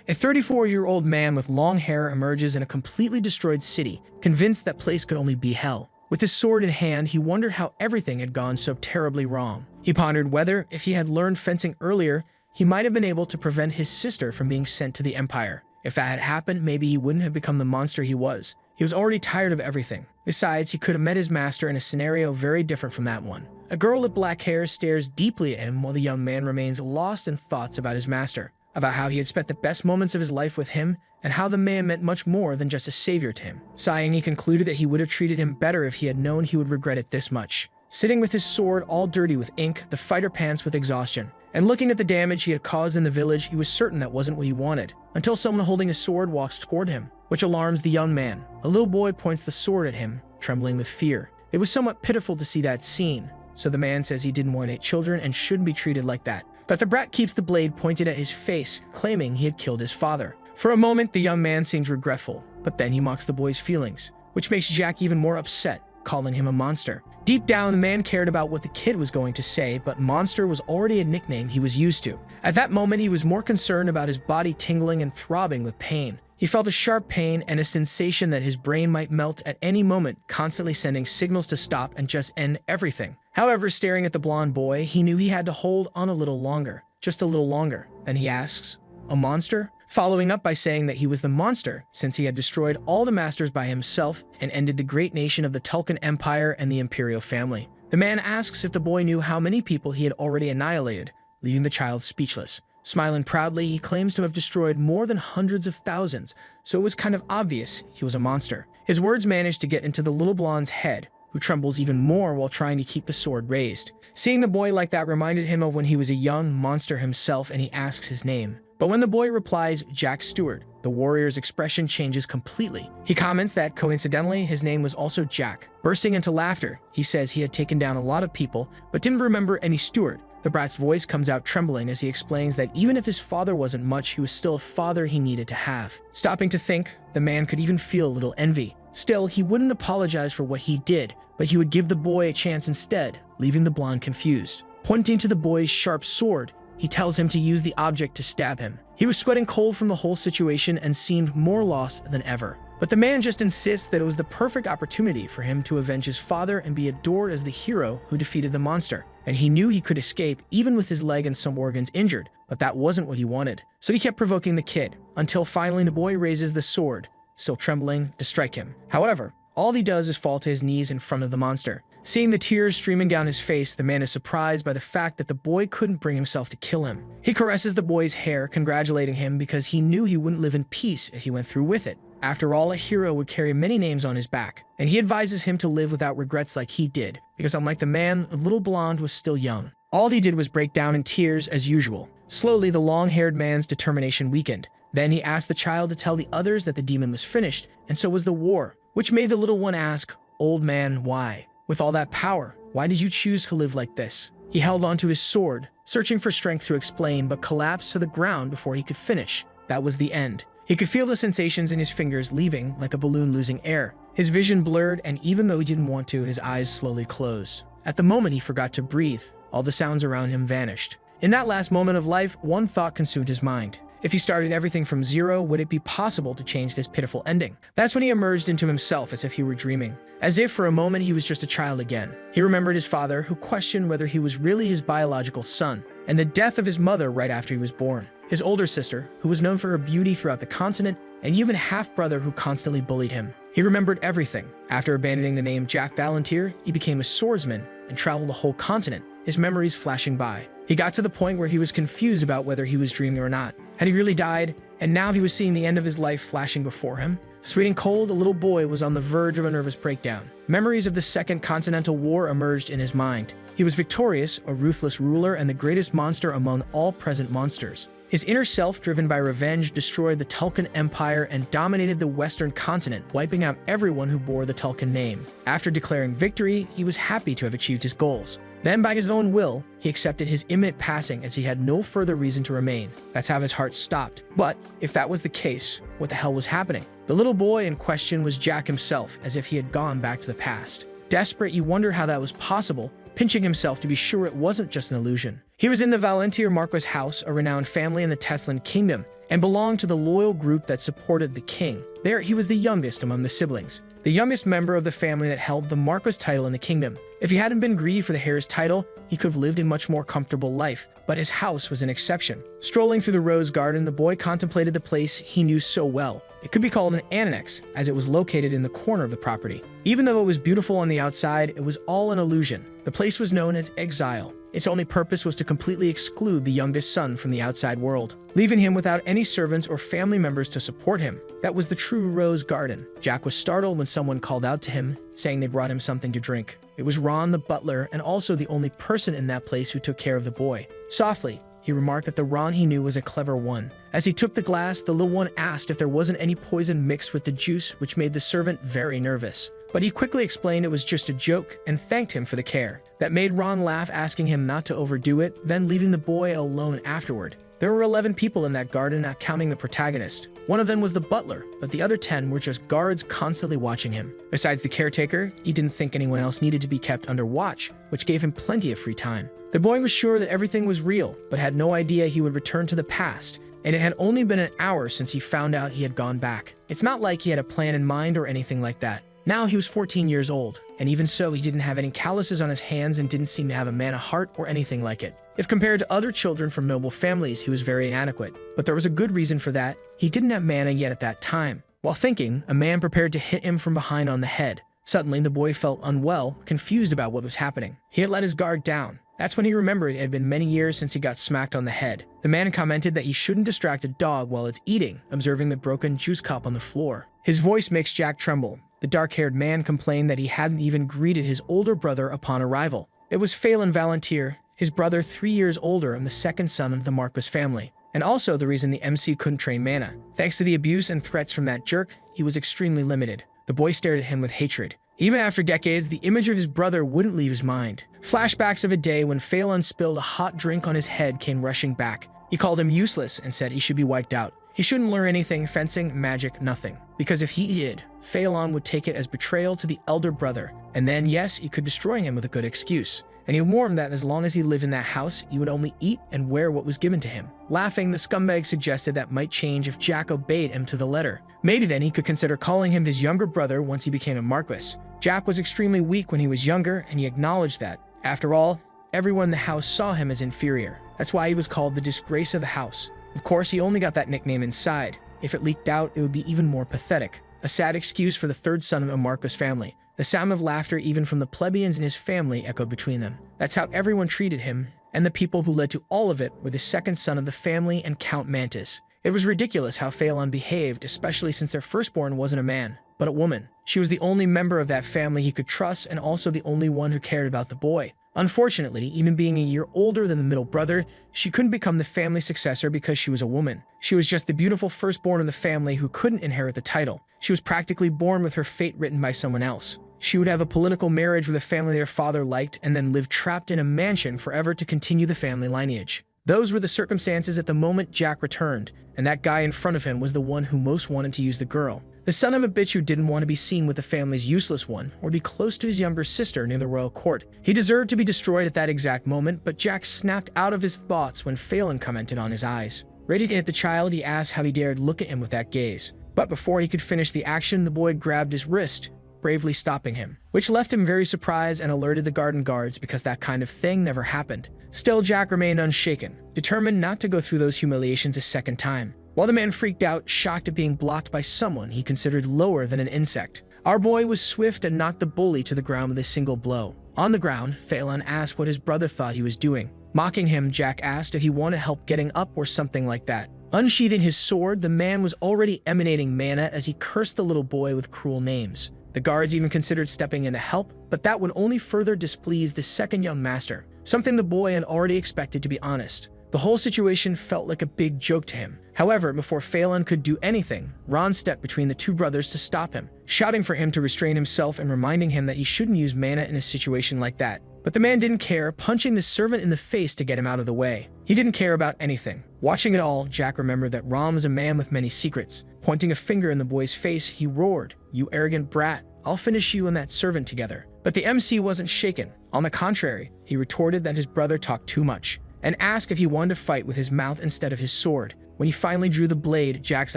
A 34-year-old man with long hair emerges in a completely destroyed city, convinced that place could only be hell. With his sword in hand, he wondered how everything had gone so terribly wrong. He pondered whether, if he had learned fencing earlier, he might have been able to prevent his sister from being sent to the Empire. If that had happened, maybe he wouldn't have become the monster he was. He was already tired of everything. Besides, he could have met his master in a scenario very different from that one. A girl with black hair stares deeply at him while the young man remains lost in thoughts about his master, about how he had spent the best moments of his life with him, and how the man meant much more than just a savior to him. Sighing, he concluded that he would have treated him better if he had known he would regret it this much. Sitting with his sword all dirty with ink, the fighter pants with exhaustion. And looking at the damage he had caused in the village, he was certain that wasn't what he wanted, until someone holding a sword walks toward him, which alarms the young man. A little boy points the sword at him, trembling with fear. It was somewhat pitiful to see that scene, so the man says he didn't want to hate children and shouldn't be treated like that. But the brat keeps the blade pointed at his face, claiming he had killed his father. For a moment, the young man seems regretful, but then he mocks the boy's feelings, which makes Jack even more upset, calling him a monster. Deep down, the man cared about what the kid was going to say, but monster was already a nickname he was used to. At that moment, he was more concerned about his body tingling and throbbing with pain. He felt a sharp pain and a sensation that his brain might melt at any moment, constantly sending signals to stop and just end everything. However, staring at the blonde boy, he knew he had to hold on a little longer, just a little longer. Then he asks, "A monster?" Following up by saying that he was the monster, since he had destroyed all the masters by himself and ended the great nation of the Tulkun Empire and the Imperial family. The man asks if the boy knew how many people he had already annihilated, leaving the child speechless. Smiling proudly, he claims to have destroyed more than hundreds of thousands, so it was kind of obvious he was a monster. His words managed to get into the little blonde's head, who trembles even more while trying to keep the sword raised. Seeing the boy like that reminded him of when he was a young monster himself, and he asks his name. But when the boy replies, Jack Stewart, the warrior's expression changes completely. He comments that, coincidentally, his name was also Jack. Bursting into laughter, he says he had taken down a lot of people, but didn't remember any Stewart. The brat's voice comes out trembling as he explains that even if his father wasn't much, he was still a father he needed to have. Stopping to think, the man could even feel a little envy. Still, he wouldn't apologize for what he did, but he would give the boy a chance instead, leaving the blonde confused. Pointing to the boy's sharp sword, he tells him to use the object to stab him. He was sweating cold from the whole situation and seemed more lost than ever. But the man just insists that it was the perfect opportunity for him to avenge his father and be adored as the hero who defeated the monster. And he knew he could escape even with his leg and some organs injured, but that wasn't what he wanted. So he kept provoking the kid, until finally the boy raises the sword, still trembling, to strike him. However, all he does is fall to his knees in front of the monster. Seeing the tears streaming down his face, the man is surprised by the fact that the boy couldn't bring himself to kill him. He caresses the boy's hair, congratulating him because he knew he wouldn't live in peace if he went through with it. After all, a hero would carry many names on his back, and he advises him to live without regrets like he did, because unlike the man, the little blonde was still young. All he did was break down in tears as usual. Slowly, the long-haired man's determination weakened. Then he asked the child to tell the others that the demon was finished, and so was the war, which made the little one ask, "Old man, why? With all that power, why did you choose to live like this?" He held onto his sword, searching for strength to explain, but collapsed to the ground before he could finish. That was the end. He could feel the sensations in his fingers leaving, like a balloon losing air. His vision blurred, and even though he didn't want to, his eyes slowly closed. At the moment he forgot to breathe, all the sounds around him vanished. In that last moment of life, one thought consumed his mind. If he started everything from zero, would it be possible to change this pitiful ending? That's when he emerged into himself as if he were dreaming. As if for a moment he was just a child again. He remembered his father, who questioned whether he was really his biological son, and the death of his mother right after he was born. His older sister, who was known for her beauty throughout the continent, and even half-brother who constantly bullied him. He remembered everything. After abandoning the name Jack Valantier, he became a swordsman and traveled the whole continent, his memories flashing by. He got to the point where he was confused about whether he was dreaming or not. Had he really died? And now he was seeing the end of his life flashing before him. Sweet and cold, a little boy was on the verge of a nervous breakdown. Memories of the Second Continental War emerged in his mind. He was victorious, a ruthless ruler, and the greatest monster among all present monsters. His inner self, driven by revenge, destroyed the Tulkun Empire and dominated the Western continent, wiping out everyone who bore the Tulkun name. After declaring victory, he was happy to have achieved his goals. Then, by his own will, he accepted his imminent passing as he had no further reason to remain. That's how his heart stopped. But, if that was the case, what the hell was happening? The little boy in question was Jack himself, as if he had gone back to the past. Desperate, he wondered how that was possible, pinching himself to be sure it wasn't just an illusion. He was in the Valentier Marquis house, a renowned family in the Teslan kingdom, and belonged to the loyal group that supported the king. There, he was the youngest among the siblings, the youngest member of the family that held the Marquis title in the kingdom. If he hadn't been greedy for the heir's title, he could have lived a much more comfortable life, but his house was an exception. Strolling through the rose garden, the boy contemplated the place he knew so well. It could be called an annex, as it was located in the corner of the property. Even though it was beautiful on the outside, it was all an illusion. The place was known as exile. Its only purpose was to completely exclude the youngest son from the outside world, leaving him without any servants or family members to support him. That was the true rose garden. Jack was startled when someone called out to him, saying they brought him something to drink. It was Ron, the butler, and also the only person in that place who took care of the boy. Softly, he remarked that the Ron he knew was a clever one. As he took the glass, the little one asked if there wasn't any poison mixed with the juice, which made the servant very nervous. But he quickly explained it was just a joke and thanked him for the care. That made Ron laugh, asking him not to overdo it, then leaving the boy alone afterward. There were 11 people in that garden, not counting the protagonist. One of them was the butler, but the other 10 were just guards constantly watching him. Besides the caretaker, he didn't think anyone else needed to be kept under watch, which gave him plenty of free time. The boy was sure that everything was real, but had no idea he would return to the past, and it had only been an hour since he found out he had gone back. It's not like he had a plan in mind or anything like that. Now he was 14 years old, and even so, he didn't have any calluses on his hands and didn't seem to have a mana heart or anything like it. If compared to other children from noble families, he was very inadequate. But there was a good reason for that. He didn't have mana yet at that time. While thinking, a man prepared to hit him from behind on the head. Suddenly, the boy felt unwell, confused about what was happening. He had let his guard down. That's when he remembered it had been many years since he got smacked on the head. The man commented that he shouldn't distract a dog while it's eating, observing the broken juice cup on the floor. His voice makes Jack tremble. The dark-haired man complained that he hadn't even greeted his older brother upon arrival. It was Phelan Valentier, his brother 3 years older and the second son of the Marquis family, and also the reason the MC couldn't train mana. Thanks to the abuse and threats from that jerk, he was extremely limited. The boy stared at him with hatred. Even after decades, the image of his brother wouldn't leave his mind. Flashbacks of a day when Phelan spilled a hot drink on his head came rushing back. He called him useless and said he should be wiped out. He shouldn't learn anything, fencing, magic, nothing. Because if he did, Phelan would take it as betrayal to the elder brother. And then, yes, he could destroy him with a good excuse. And he warned that as long as he lived in that house, he would only eat and wear what was given to him. Laughing, the scumbag suggested that might change if Jack obeyed him to the letter. Maybe then he could consider calling him his younger brother once he became a Marquis. Jack was extremely weak when he was younger, and he acknowledged that. After all, everyone in the house saw him as inferior. That's why he was called the disgrace of the house. Of course, he only got that nickname inside. If it leaked out, it would be even more pathetic. A sad excuse for the third son of a Marquis family. The sound of laughter even from the plebeians in his family echoed between them. That's how everyone treated him, and the people who led to all of it were the second son of the family and Count Mantis. It was ridiculous how Phelan behaved, especially since their firstborn wasn't a man, but a woman. She was the only member of that family he could trust and also the only one who cared about the boy. Unfortunately, even being a year older than the middle brother, she couldn't become the family successor because she was a woman. She was just the beautiful firstborn of the family who couldn't inherit the title. She was practically born with her fate written by someone else. She would have a political marriage with a family their father liked and then live trapped in a mansion forever to continue the family lineage. Those were the circumstances at the moment Jack returned, and that guy in front of him was the one who most wanted to use the girl. The son of a bitch who didn't want to be seen with the family's useless one, or be close to his younger sister near the royal court. He deserved to be destroyed at that exact moment, but Jack snapped out of his thoughts when Phelan commented on his eyes. Ready to hit the child, he asked how he dared look at him with that gaze. But before he could finish the action, the boy grabbed his wrist, bravely stopping him, which left him very surprised and alerted the garden guards because that kind of thing never happened. Still, Jack remained unshaken, determined not to go through those humiliations a second time. While the man freaked out, shocked at being blocked by someone he considered lower than an insect, our boy was swift and knocked the bully to the ground with a single blow. On the ground, Phelan asked what his brother thought he was doing. Mocking him, Jack asked if he wanted help getting up or something like that. Unsheathing his sword, the man was already emanating mana as he cursed the little boy with cruel names. The guards even considered stepping in to help, but that would only further displease the second young master, something the boy had already expected, to be honest. The whole situation felt like a big joke to him. However, before Phelan could do anything, Ron stepped between the two brothers to stop him, shouting for him to restrain himself and reminding him that he shouldn't use mana in a situation like that. But the man didn't care, punching the servant in the face to get him out of the way. He didn't care about anything. Watching it all, Jack remembered that Ron was a man with many secrets. Pointing a finger in the boy's face, he roared, "You arrogant brat, I'll finish you and that servant together." But the MC wasn't shaken. On the contrary, he retorted that his brother talked too much. and asked if he wanted to fight with his mouth instead of his sword. When he finally drew the blade, Jack's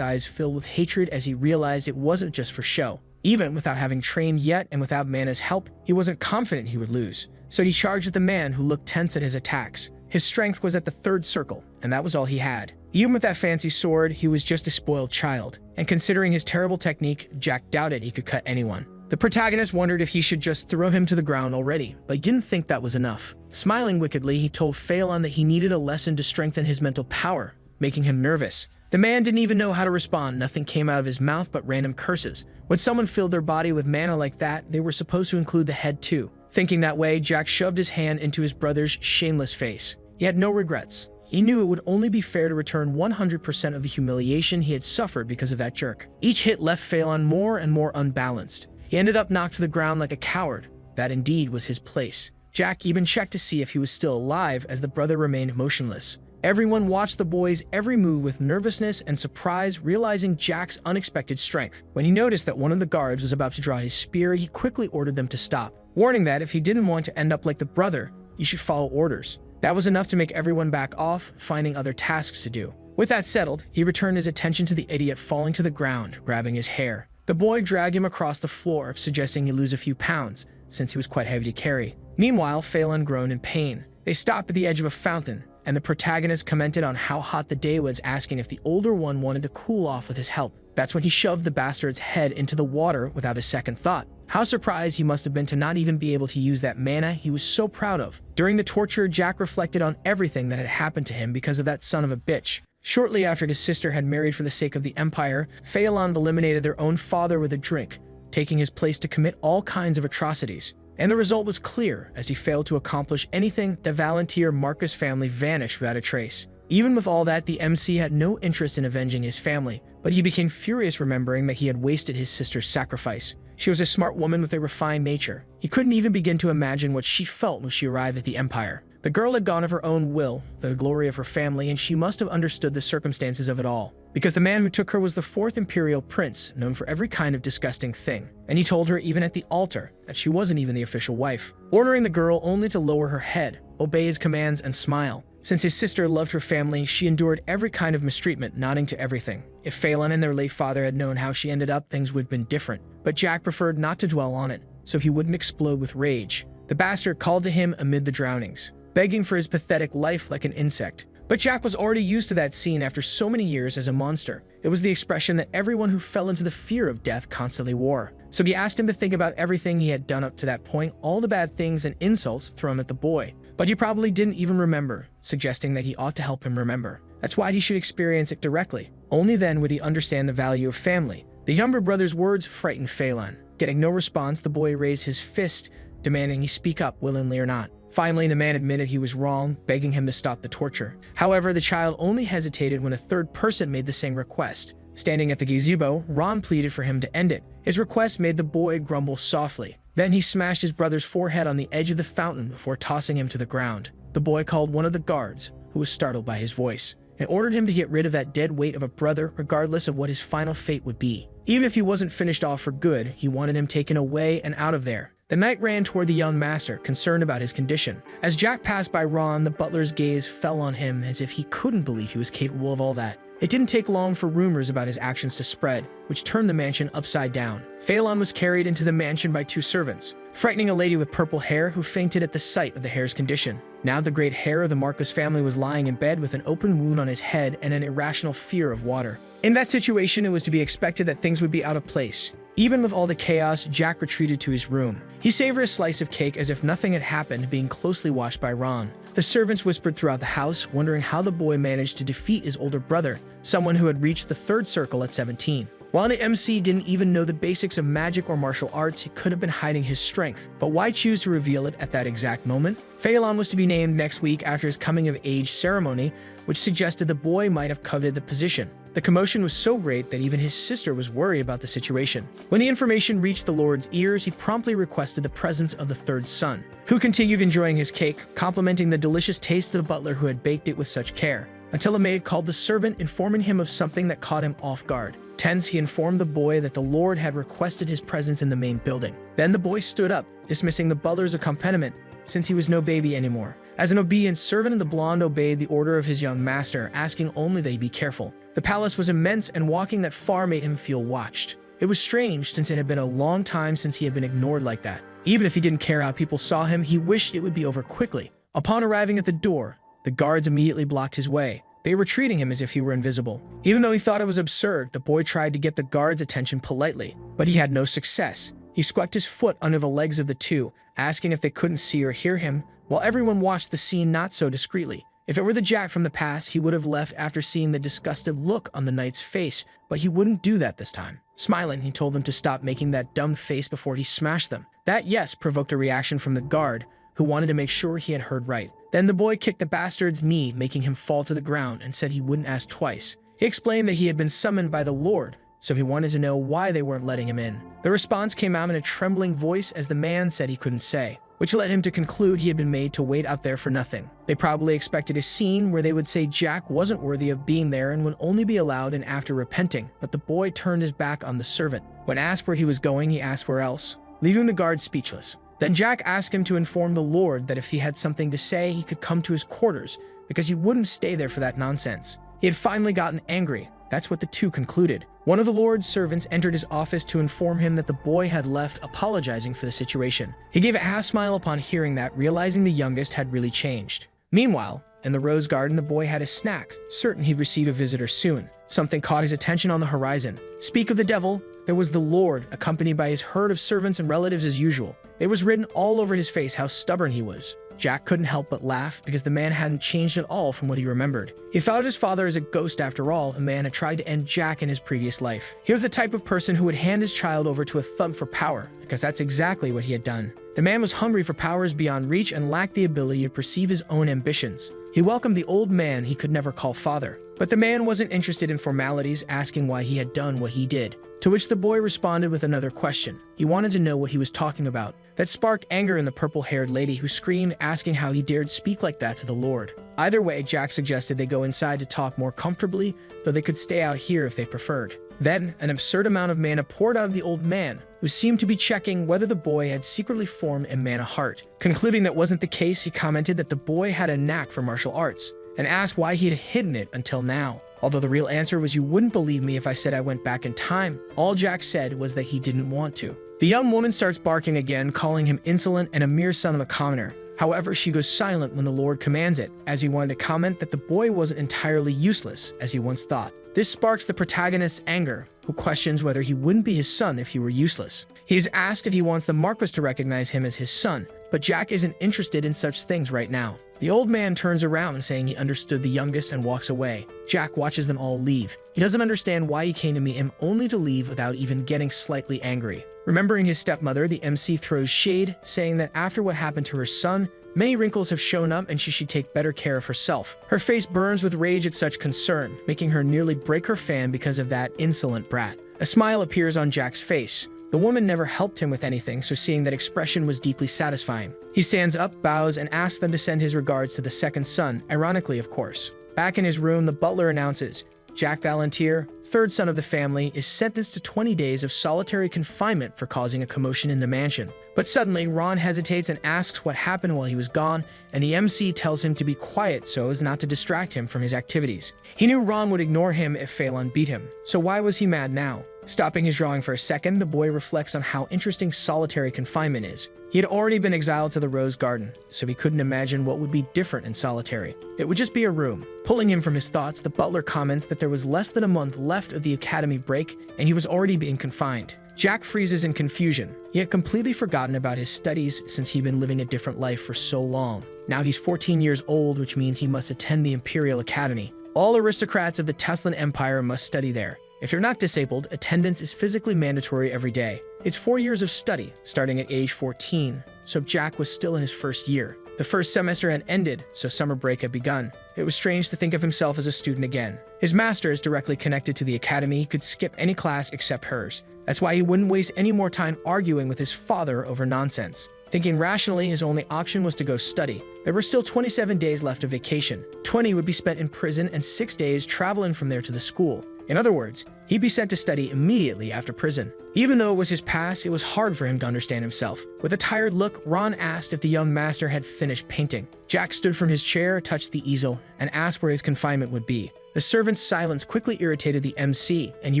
eyes filled with hatred as he realized it wasn't just for show. Even without having trained yet and without Mana's help, he wasn't confident he would lose. So he charged at the man who looked tense at his attacks. His strength was at the third circle, and that was all he had. Even with that fancy sword, he was just a spoiled child. And considering his terrible technique, Jack doubted he could cut anyone. The protagonist wondered if he should just throw him to the ground already, but he didn't think that was enough. Smiling wickedly, he told Phelan that he needed a lesson to strengthen his mental power, making him nervous. The man didn't even know how to respond. Nothing came out of his mouth but random curses. When someone filled their body with mana like that, they were supposed to include the head too. Thinking that way, Jack shoved his hand into his brother's shameless face. He had no regrets. He knew it would only be fair to return 100% of the humiliation he had suffered because of that jerk. Each hit left Phelan more and more unbalanced. He ended up knocked to the ground like a coward. That indeed was his place. Jack even checked to see if he was still alive as the brother remained motionless. Everyone watched the boy's every move with nervousness and surprise, realizing Jack's unexpected strength. When he noticed that one of the guards was about to draw his spear, he quickly ordered them to stop, warning that if he didn't want to end up like the brother, he should follow orders. That was enough to make everyone back off, finding other tasks to do. With that settled, he returned his attention to the idiot falling to the ground, grabbing his hair. The boy dragged him across the floor, suggesting he lose a few pounds, since he was quite heavy to carry. Meanwhile, Phelan groaned in pain. They stopped at the edge of a fountain, and the protagonist commented on how hot the day was, asking if the older one wanted to cool off with his help. That's when he shoved the bastard's head into the water without a second thought. How surprised he must have been to not even be able to use that mana he was so proud of. During the torture, Jack reflected on everything that had happened to him because of that son of a bitch. Shortly after his sister had married for the sake of the Empire, Phelan eliminated their own father with a drink, taking his place to commit all kinds of atrocities. And the result was clear. As he failed to accomplish anything, the Volunteer Marcus family vanished without a trace. Even with all that, the MC had no interest in avenging his family, but he became furious remembering that he had wasted his sister's sacrifice. She was a smart woman with a refined nature. He couldn't even begin to imagine what she felt when she arrived at the Empire. The girl had gone of her own will, the glory of her family, and she must have understood the circumstances of it all. Because the man who took her was the 4th Imperial Prince, known for every kind of disgusting thing. And he told her even at the altar that she wasn't even the official wife, ordering the girl only to lower her head, obey his commands, and smile. Since his sister loved her family, she endured every kind of mistreatment, nodding to everything. If Phelan and their late father had known how she ended up, things would have been different. But Jack preferred not to dwell on it, so he wouldn't explode with rage. The bastard called to him amid the drownings, begging for his pathetic life like an insect. But Jack was already used to that scene after so many years as a monster. It was the expression that everyone who fell into the fear of death constantly wore. So he asked him to think about everything he had done up to that point, all the bad things and insults thrown at the boy. But he probably didn't even remember, suggesting that he ought to help him remember. That's why he should experience it directly. Only then would he understand the value of family. The younger brother's words frightened Phelan. Getting no response, the boy raised his fist, demanding he speak up, willingly or not. Finally, the man admitted he was wrong, begging him to stop the torture. However, the child only hesitated when a third person made the same request. Standing at the gazebo, Ron pleaded for him to end it. His request made the boy grumble softly. Then he smashed his brother's forehead on the edge of the fountain before tossing him to the ground. The boy called one of the guards, who was startled by his voice, and ordered him to get rid of that dead weight of a brother regardless of what his final fate would be. Even if he wasn't finished off for good, he wanted him taken away and out of there. The knight ran toward the young master, concerned about his condition. As Jack passed by Ron, the butler's gaze fell on him as if he couldn't believe he was capable of all that. It didn't take long for rumors about his actions to spread, which turned the mansion upside down. Phelan was carried into the mansion by 2 servants, frightening a lady with purple hair who fainted at the sight of the hair's condition. Now the great hair of the Marcus family was lying in bed with an open wound on his head and an irrational fear of water. In that situation, it was to be expected that things would be out of place. Even with all the chaos, Jack retreated to his room. He savored a slice of cake as if nothing had happened, being closely watched by Ron. The servants whispered throughout the house, wondering how the boy managed to defeat his older brother, someone who had reached the 3rd circle at 17. While the MC didn't even know the basics of magic or martial arts, he could have been hiding his strength. But why choose to reveal it at that exact moment? Phelan was to be named next week after his coming-of-age ceremony, which suggested the boy might have coveted the position. The commotion was so great that even his sister was worried about the situation. When the information reached the Lord's ears, he promptly requested the presence of the 3rd son, who continued enjoying his cake, complimenting the delicious taste of the butler who had baked it with such care, until a maid called the servant, informing him of something that caught him off guard. Tense, he informed the boy that the Lord had requested his presence in the main building. Then the boy stood up, dismissing the butler's accompaniment, since he was no baby anymore. As an obedient servant, the blonde obeyed the order of his young master, asking only that he be careful. The palace was immense, and walking that far made him feel watched. It was strange, since it had been a long time since he had been ignored like that. Even if he didn't care how people saw him, he wished it would be over quickly. Upon arriving at the door, the guards immediately blocked his way. They were treating him as if he were invisible. Even though he thought it was absurd, the boy tried to get the guards' attention politely, but he had no success. He squeaked his foot under the legs of the two, asking if they couldn't see or hear him, while everyone watched the scene not so discreetly. If it were the Jack from the past, he would have left after seeing the disgusted look on the knight's face, but he wouldn't do that this time. Smiling, he told them to stop making that dumb face before he smashed them. That yes provoked a reaction from the guard, who wanted to make sure he had heard right. Then the boy kicked the bastard's knee, making him fall to the ground, and said he wouldn't ask twice. He explained that he had been summoned by the Lord, so he wanted to know why they weren't letting him in. The response came out in a trembling voice, as the man said he couldn't say, which led him to conclude he had been made to wait out there for nothing. They probably expected a scene where they would say Jack wasn't worthy of being there and would only be allowed in after repenting, but the boy turned his back on the servant. When asked where he was going, he asked where else, leaving the guard speechless. Then Jack asked him to inform the Lord that if he had something to say, he could come to his quarters, because he wouldn't stay there for that nonsense. He had finally gotten angry. That's what the two concluded. One of the Lord's servants entered his office to inform him that the boy had left, apologizing for the situation. He gave a half smile upon hearing that, realizing the youngest had really changed. Meanwhile, in the rose garden, the boy had a snack, certain he'd receive a visitor soon. Something caught his attention on the horizon. Speak of the devil, there was the Lord, accompanied by his herd of servants and relatives as usual. It was written all over his face how stubborn he was. Jack couldn't help but laugh, because the man hadn't changed at all from what he remembered. He thought of his father as a ghost after all. A man had tried to end Jack in his previous life. He was the type of person who would hand his child over to a thug for power, because that's exactly what he had done. The man was hungry for powers beyond reach and lacked the ability to perceive his own ambitions. He welcomed the old man he could never call father. But the man wasn't interested in formalities, asking why he had done what he did. To which the boy responded with another question. He wanted to know what he was talking about. That sparked anger in the purple-haired lady, who screamed, asking how he dared speak like that to the Lord. Either way, Jack suggested they go inside to talk more comfortably, though they could stay out here if they preferred. Then, an absurd amount of mana poured out of the old man, who seemed to be checking whether the boy had secretly formed a mana heart. Concluding that wasn't the case, he commented that the boy had a knack for martial arts, and asked why he had hidden it until now. Although the real answer was, "You wouldn't believe me if I said I went back in time." All Jack said was that he didn't want to. The young woman starts barking again, calling him insolent and a mere son of a commoner. However, she goes silent when the Lord commands it, as he wanted to comment that the boy wasn't entirely useless, as he once thought. This sparks the protagonist's anger, who questions whether he wouldn't be his son if he were useless. He is asked if he wants the Marquis to recognize him as his son, but Jack isn't interested in such things right now. The old man turns around, saying he understood the youngest, and walks away. Jack watches them all leave. He doesn't understand why he came to meet him, only to leave without even getting slightly angry. Remembering his stepmother, the MC throws shade, saying that after what happened to her son, many wrinkles have shown up and she should take better care of herself. Her face burns with rage at such concern, making her nearly break her fan because of that insolent brat. A smile appears on Jack's face. The woman never helped him with anything, so seeing that expression was deeply satisfying. He stands up, bows, and asks them to send his regards to the second son, ironically of course. Back in his room, the butler announces, Jack Valantier, third son of the family, is sentenced to 20 days of solitary confinement for causing a commotion in the mansion. But suddenly, Ron hesitates and asks what happened while he was gone, and the MC tells him to be quiet so as not to distract him from his activities. He knew Ron would ignore him if Phelan beat him, so why was he mad now? Stopping his drawing for a second, the boy reflects on how interesting solitary confinement is. He had already been exiled to the Rose Garden, so he couldn't imagine what would be different in solitary. It would just be a room. Pulling him from his thoughts, the butler comments that there was less than a month left of the academy break, and he was already being confined. Jack freezes in confusion. He had completely forgotten about his studies since he'd been living a different life for so long. Now he's 14 years old, which means he must attend the Imperial Academy. All aristocrats of the Teslan Empire must study there. If you're not disabled, attendance is physically mandatory every day. It's 4 years of study, starting at age 14, so Jack was still in his first year. The first semester had ended, so summer break had begun. It was strange to think of himself as a student again. His master is directly connected to the academy. He could skip any class except hers. That's why he wouldn't waste any more time arguing with his father over nonsense. Thinking rationally, his only option was to go study. There were still 27 days left of vacation. 20 would be spent in prison and 6 days traveling from there to the school. In other words, he'd be sent to study immediately after prison. Even though it was his past, it was hard for him to understand himself. With a tired look, Ron asked if the young master had finished painting. Jack stood from his chair, touched the easel, and asked where his confinement would be. The servant's silence quickly irritated the MC, and he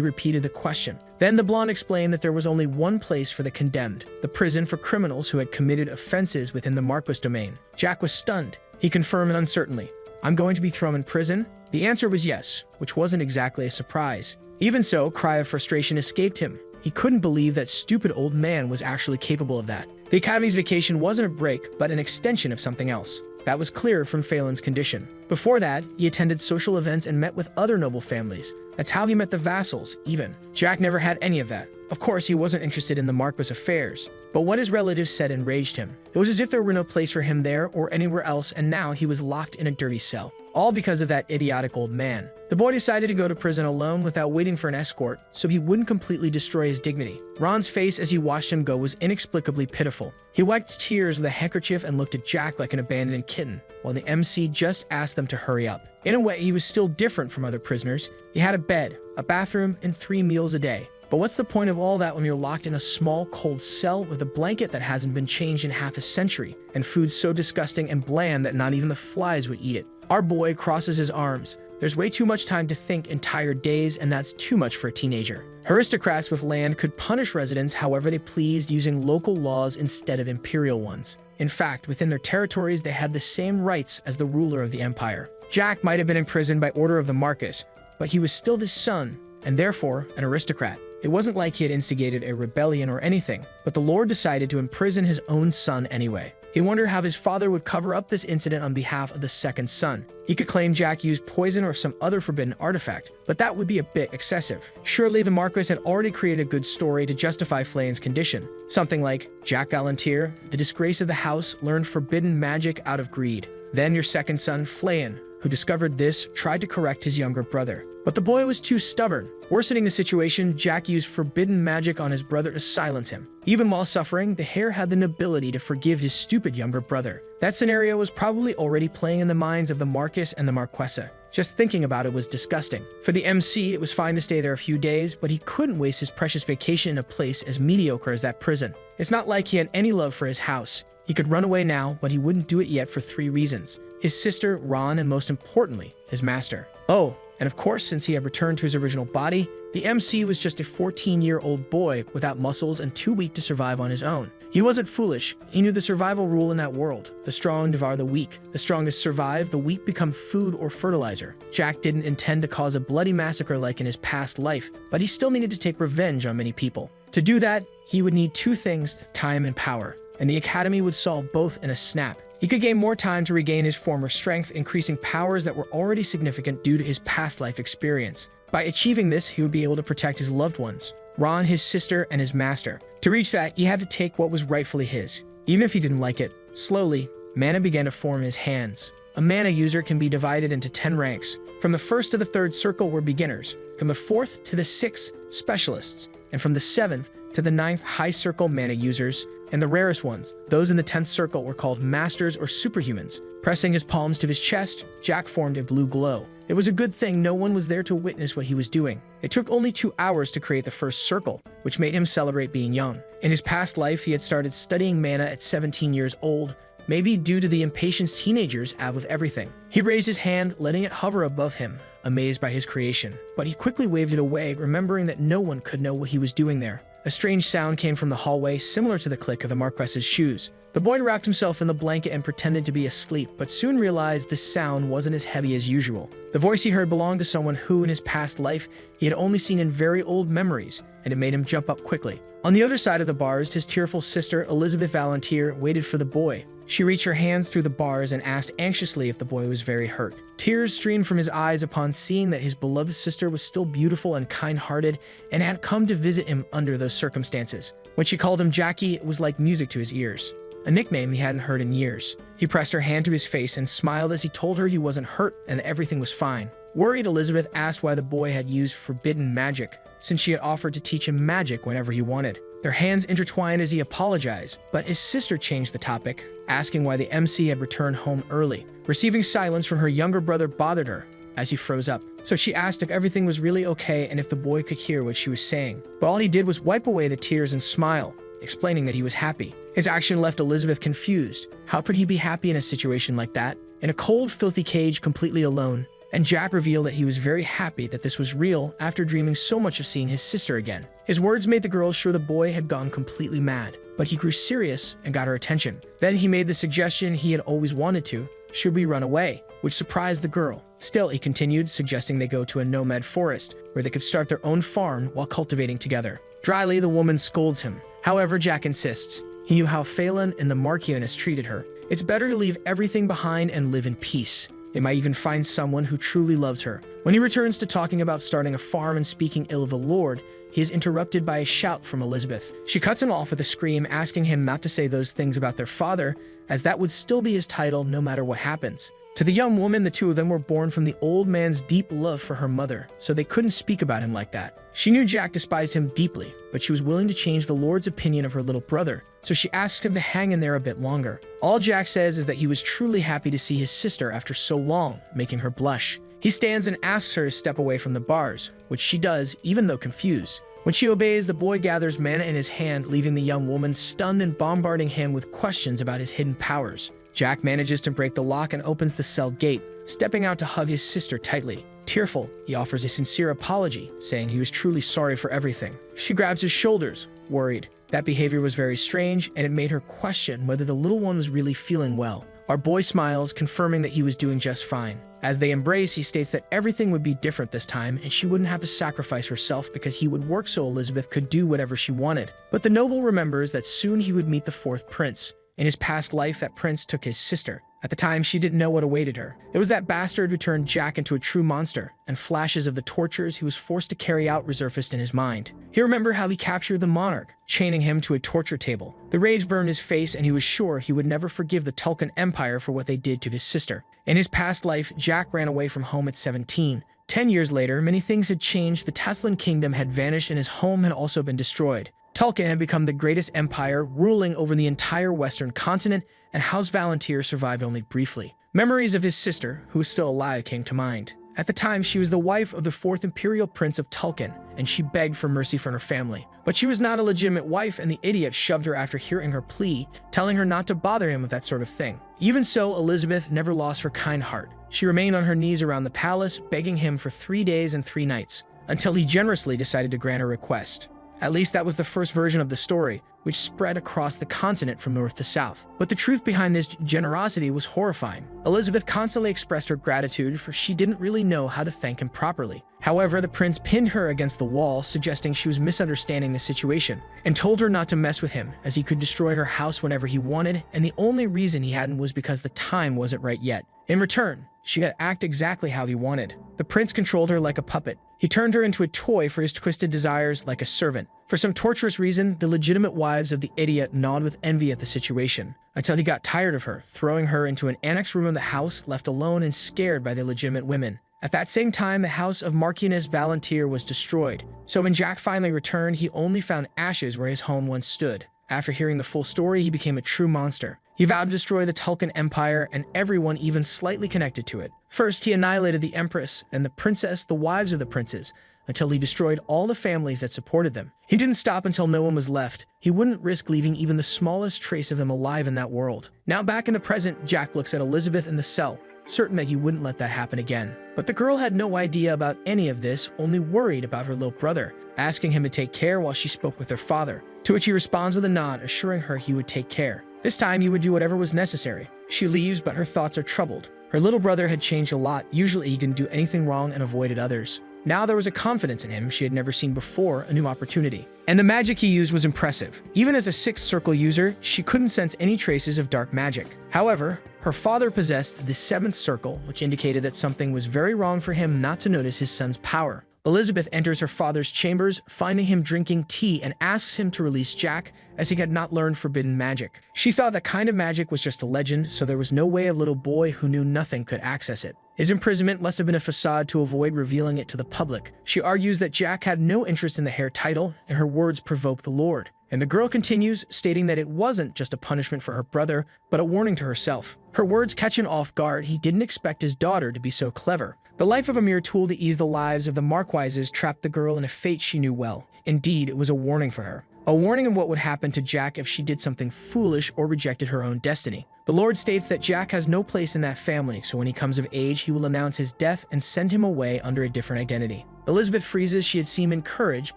repeated the question. Then the blonde explained that there was only one place for the condemned, the prison for criminals who had committed offenses within the Marquis domain. Jack was stunned. He confirmed uncertainly, "I'm going to be thrown in prison?" The answer was yes, which wasn't exactly a surprise. Even so, a cry of frustration escaped him. He couldn't believe that stupid old man was actually capable of that. The Academy's vacation wasn't a break, but an extension of something else. That was clear from Phelan's condition. Before that, he attended social events and met with other noble families. That's how he met the vassals, even. Jack never had any of that. Of course, he wasn't interested in the Marquis' affairs, but what his relatives said enraged him. It was as if there were no place for him there or anywhere else, and now he was locked in a dirty cell. All because of that idiotic old man. The boy decided to go to prison alone without waiting for an escort, so he wouldn't completely destroy his dignity. Ron's face as he watched him go was inexplicably pitiful. He wiped tears with a handkerchief and looked at Jack like an abandoned kitten, while the MC just asked them to hurry up. In a way, he was still different from other prisoners. He had a bed, a bathroom, and 3 meals a day. But what's the point of all that when you're locked in a small, cold cell with a blanket that hasn't been changed in half a century, and food so disgusting and bland that not even the flies would eat it? Our boy crosses his arms. There's way too much time to think in tired days, and that's too much for a teenager. Aristocrats with land could punish residents however they pleased using local laws instead of imperial ones. In fact, within their territories, they had the same rights as the ruler of the empire. Jack might have been imprisoned by order of the Marquis, but he was still the son, and therefore an aristocrat. It wasn't like he had instigated a rebellion or anything, but the Lord decided to imprison his own son anyway. He wondered how his father would cover up this incident on behalf of the second son. He could claim Jack used poison or some other forbidden artifact, but that would be a bit excessive. Surely the Marquis had already created a good story to justify Flayn's condition. Something like, Jack Galantier, the disgrace of the house, learned forbidden magic out of greed. Then your second son, Flayn, who discovered this, tried to correct his younger brother. But the boy was too stubborn. Worsening the situation, Jack used forbidden magic on his brother to silence him. Even while suffering, the Hare had the nobility to forgive his stupid younger brother. That scenario was probably already playing in the minds of the Marquis and the Marquesa. Just thinking about it was disgusting. For the MC, it was fine to stay there a few days, but he couldn't waste his precious vacation in a place as mediocre as that prison. It's not like he had any love for his house. He could run away now, but he wouldn't do it yet for 3 reasons. His sister, Ron, and most importantly, his master. Oh, and of course, since he had returned to his original body, the MC was just a 14-year-old boy without muscles and too weak to survive on his own. He wasn't foolish. He knew the survival rule in that world. The strong devour the weak. The strongest survive, the weak become food or fertilizer. Jack didn't intend to cause a bloody massacre like in his past life, but he still needed to take revenge on many people. To do that, he would need 2 things, time and power, and the Academy would solve both in a snap. He could gain more time to regain his former strength, increasing powers that were already significant due to his past life experience. By achieving this, he would be able to protect his loved ones, Ron, his sister, and his master. To reach that, he had to take what was rightfully his, even if he didn't like it. Slowly, mana began to form in his hands. A mana user can be divided into 10 ranks. From the 1st to the 3rd circle were beginners, from the 4th to the 6th, specialists, and from the 7th to the 9th high circle mana users, and the rarest ones, those in the 10th circle, were called masters or superhumans. Pressing his palms to his chest, Jack formed a blue glow. It was a good thing no one was there to witness what he was doing. It took only 2 hours to create the first circle, which made him celebrate being young. In his past life, he had started studying mana at 17 years old, maybe due to the impatience teenagers have with everything. He raised his hand, letting it hover above him, amazed by his creation. But he quickly waved it away, remembering that no one could know what he was doing there. A strange sound came from the hallway, similar to the click of the Marques's shoes. The boy wrapped himself in the blanket and pretended to be asleep, but soon realized this sound wasn't as heavy as usual. The voice he heard belonged to someone who, in his past life, he had only seen in very old memories, and it made him jump up quickly. On the other side of the bars, his tearful sister, Elizabeth Valantier, waited for the boy. She reached her hands through the bars and asked anxiously if the boy was very hurt. Tears streamed from his eyes upon seeing that his beloved sister was still beautiful and kind-hearted and had come to visit him under those circumstances. When she called him Jackie, it was like music to his ears, a nickname he hadn't heard in years. He pressed her hand to his face and smiled as he told her he wasn't hurt and that everything was fine. Worried, Elizabeth asked why the boy had used forbidden magic, since she had offered to teach him magic whenever he wanted. Their hands intertwined as he apologized, but his sister changed the topic, asking why the MC had returned home early. Receiving silence from her younger brother bothered her, as he froze up. so she asked if everything was really okay and if the boy could hear what she was saying. But all he did was wipe away the tears and smile, explaining that he was happy. His action left Elizabeth confused. How could he be happy in a situation like that? In a cold, filthy cage, completely alone? And Jack revealed that he was very happy that this was real after dreaming so much of seeing his sister again. His words made the girl sure the boy had gone completely mad, but he grew serious and got her attention. Then he made the suggestion he had always wanted to: should we run away? Which surprised the girl. Still, he continued, suggesting they go to a nomad forest where they could start their own farm while cultivating together. Dryly, the woman scolds him. However, Jack insists. He knew how Phelan and the Marchioness treated her. It's better to leave everything behind and live in peace. They might even find someone who truly loves her. When he returns to talking about starting a farm and speaking ill of the Lord, he is interrupted by a shout from Elizabeth. She cuts him off with a scream, asking him not to say those things about their father, as that would still be his title no matter what happens. To the young woman, the two of them were born from the old man's deep love for her mother, so they couldn't speak about him like that. She knew Jack despised him deeply, but she was willing to change the Lord's opinion of her little brother, so she asked him to hang in there a bit longer. All Jack says is that he was truly happy to see his sister after so long, making her blush. He stands and asks her to step away from the bars, which she does, even though confused. When she obeys, the boy gathers mana in his hand, leaving the young woman stunned and bombarding him with questions about his hidden powers. Jack manages to break the lock and opens the cell gate, stepping out to hug his sister tightly. Tearful, he offers a sincere apology, saying he was truly sorry for everything. She grabs his shoulders, worried. That behavior was very strange, and it made her question whether the little one was really feeling well. Our boy smiles, confirming that he was doing just fine. As they embrace, he states that everything would be different this time, and she wouldn't have to sacrifice herself because he would work so Elizabeth could do whatever she wanted. But the noble remembers that soon he would meet the fourth prince. In his past life, that prince took his sister. At the time, she didn't know what awaited her. It was that bastard who turned Jack into a true monster, and flashes of the tortures he was forced to carry out resurfaced in his mind. He remembered how he captured the monarch, chaining him to a torture table. The rage burned his face, and he was sure he would never forgive the Tulkun Empire for what they did to his sister. In his past life, Jack ran away from home at 17. 10 years later, many things had changed. The Taslan kingdom had vanished, and his home had also been destroyed. Tulkun had become the greatest empire, ruling over the entire western continent, and House Valantyr survived only briefly. Memories of his sister, who was still alive, came to mind. At the time, she was the wife of the fourth imperial prince of Tulkun, and she begged for mercy from her family. But she was not a legitimate wife, and the idiot shoved her after hearing her plea, telling her not to bother him with that sort of thing. Even so, Elizabeth never lost her kind heart. She remained on her knees around the palace, begging him for 3 days and 3 nights, until he generously decided to grant her request. At least that was the first version of the story, which spread across the continent from north to south. But the truth behind this generosity was horrifying. Elizabeth constantly expressed her gratitude, for she didn't really know how to thank him properly. However, the prince pinned her against the wall, suggesting she was misunderstanding the situation, and told her not to mess with him, as he could destroy her house whenever he wanted, and the only reason he hadn't was because the time wasn't right yet. In return, she got to act exactly how he wanted. The prince controlled her like a puppet. He turned her into a toy for his twisted desires, like a servant. For some torturous reason, the legitimate wives of the idiot gnawed with envy at the situation, until he got tired of her, throwing her into an annex room of the house, left alone and scared by the legitimate women. At that same time, the house of Marchioness Valantyr was destroyed, so when Jack finally returned, he only found ashes where his home once stood. After hearing the full story, he became a true monster. He vowed to destroy the Tulkun Empire and everyone even slightly connected to it. First, he annihilated the Empress and the Princess, the wives of the princes, until he destroyed all the families that supported them. He didn't stop until no one was left. He wouldn't risk leaving even the smallest trace of them alive in that world. Now back in the present, Jack looks at Elizabeth in the cell, certain that he wouldn't let that happen again. But the girl had no idea about any of this, only worried about her little brother, asking him to take care while she spoke with her father, to which he responds with a nod, assuring her he would take care. This time he would do whatever was necessary. She leaves, but her thoughts are troubled. Her little brother had changed a lot. Usually he didn't do anything wrong and avoided others. Now there was a confidence in him she had never seen before, a new opportunity. And the magic he used was impressive. Even as a sixth circle user, she couldn't sense any traces of dark magic. However, her father possessed the seventh circle, which indicated that something was very wrong for him not to notice his son's power. Elizabeth enters her father's chambers, finding him drinking tea, and asks him to release Jack, as he had not learned forbidden magic. She thought that kind of magic was just a legend, so there was no way a little boy who knew nothing could access it. His imprisonment must have been a facade to avoid revealing it to the public. She argues that Jack had no interest in the heir title, and her words provoke the Lord. And the girl continues, stating that it wasn't just a punishment for her brother, but a warning to herself. Her words catch him off guard. He didn't expect his daughter to be so clever. The life of a mere tool to ease the lives of the Marquises trapped the girl in a fate she knew well. Indeed, it was a warning for her. A warning of what would happen to Jack if she did something foolish or rejected her own destiny. The Lord states that Jack has no place in that family, so when he comes of age, he will announce his death and send him away under a different identity. Elizabeth freezes. She had seemed encouraged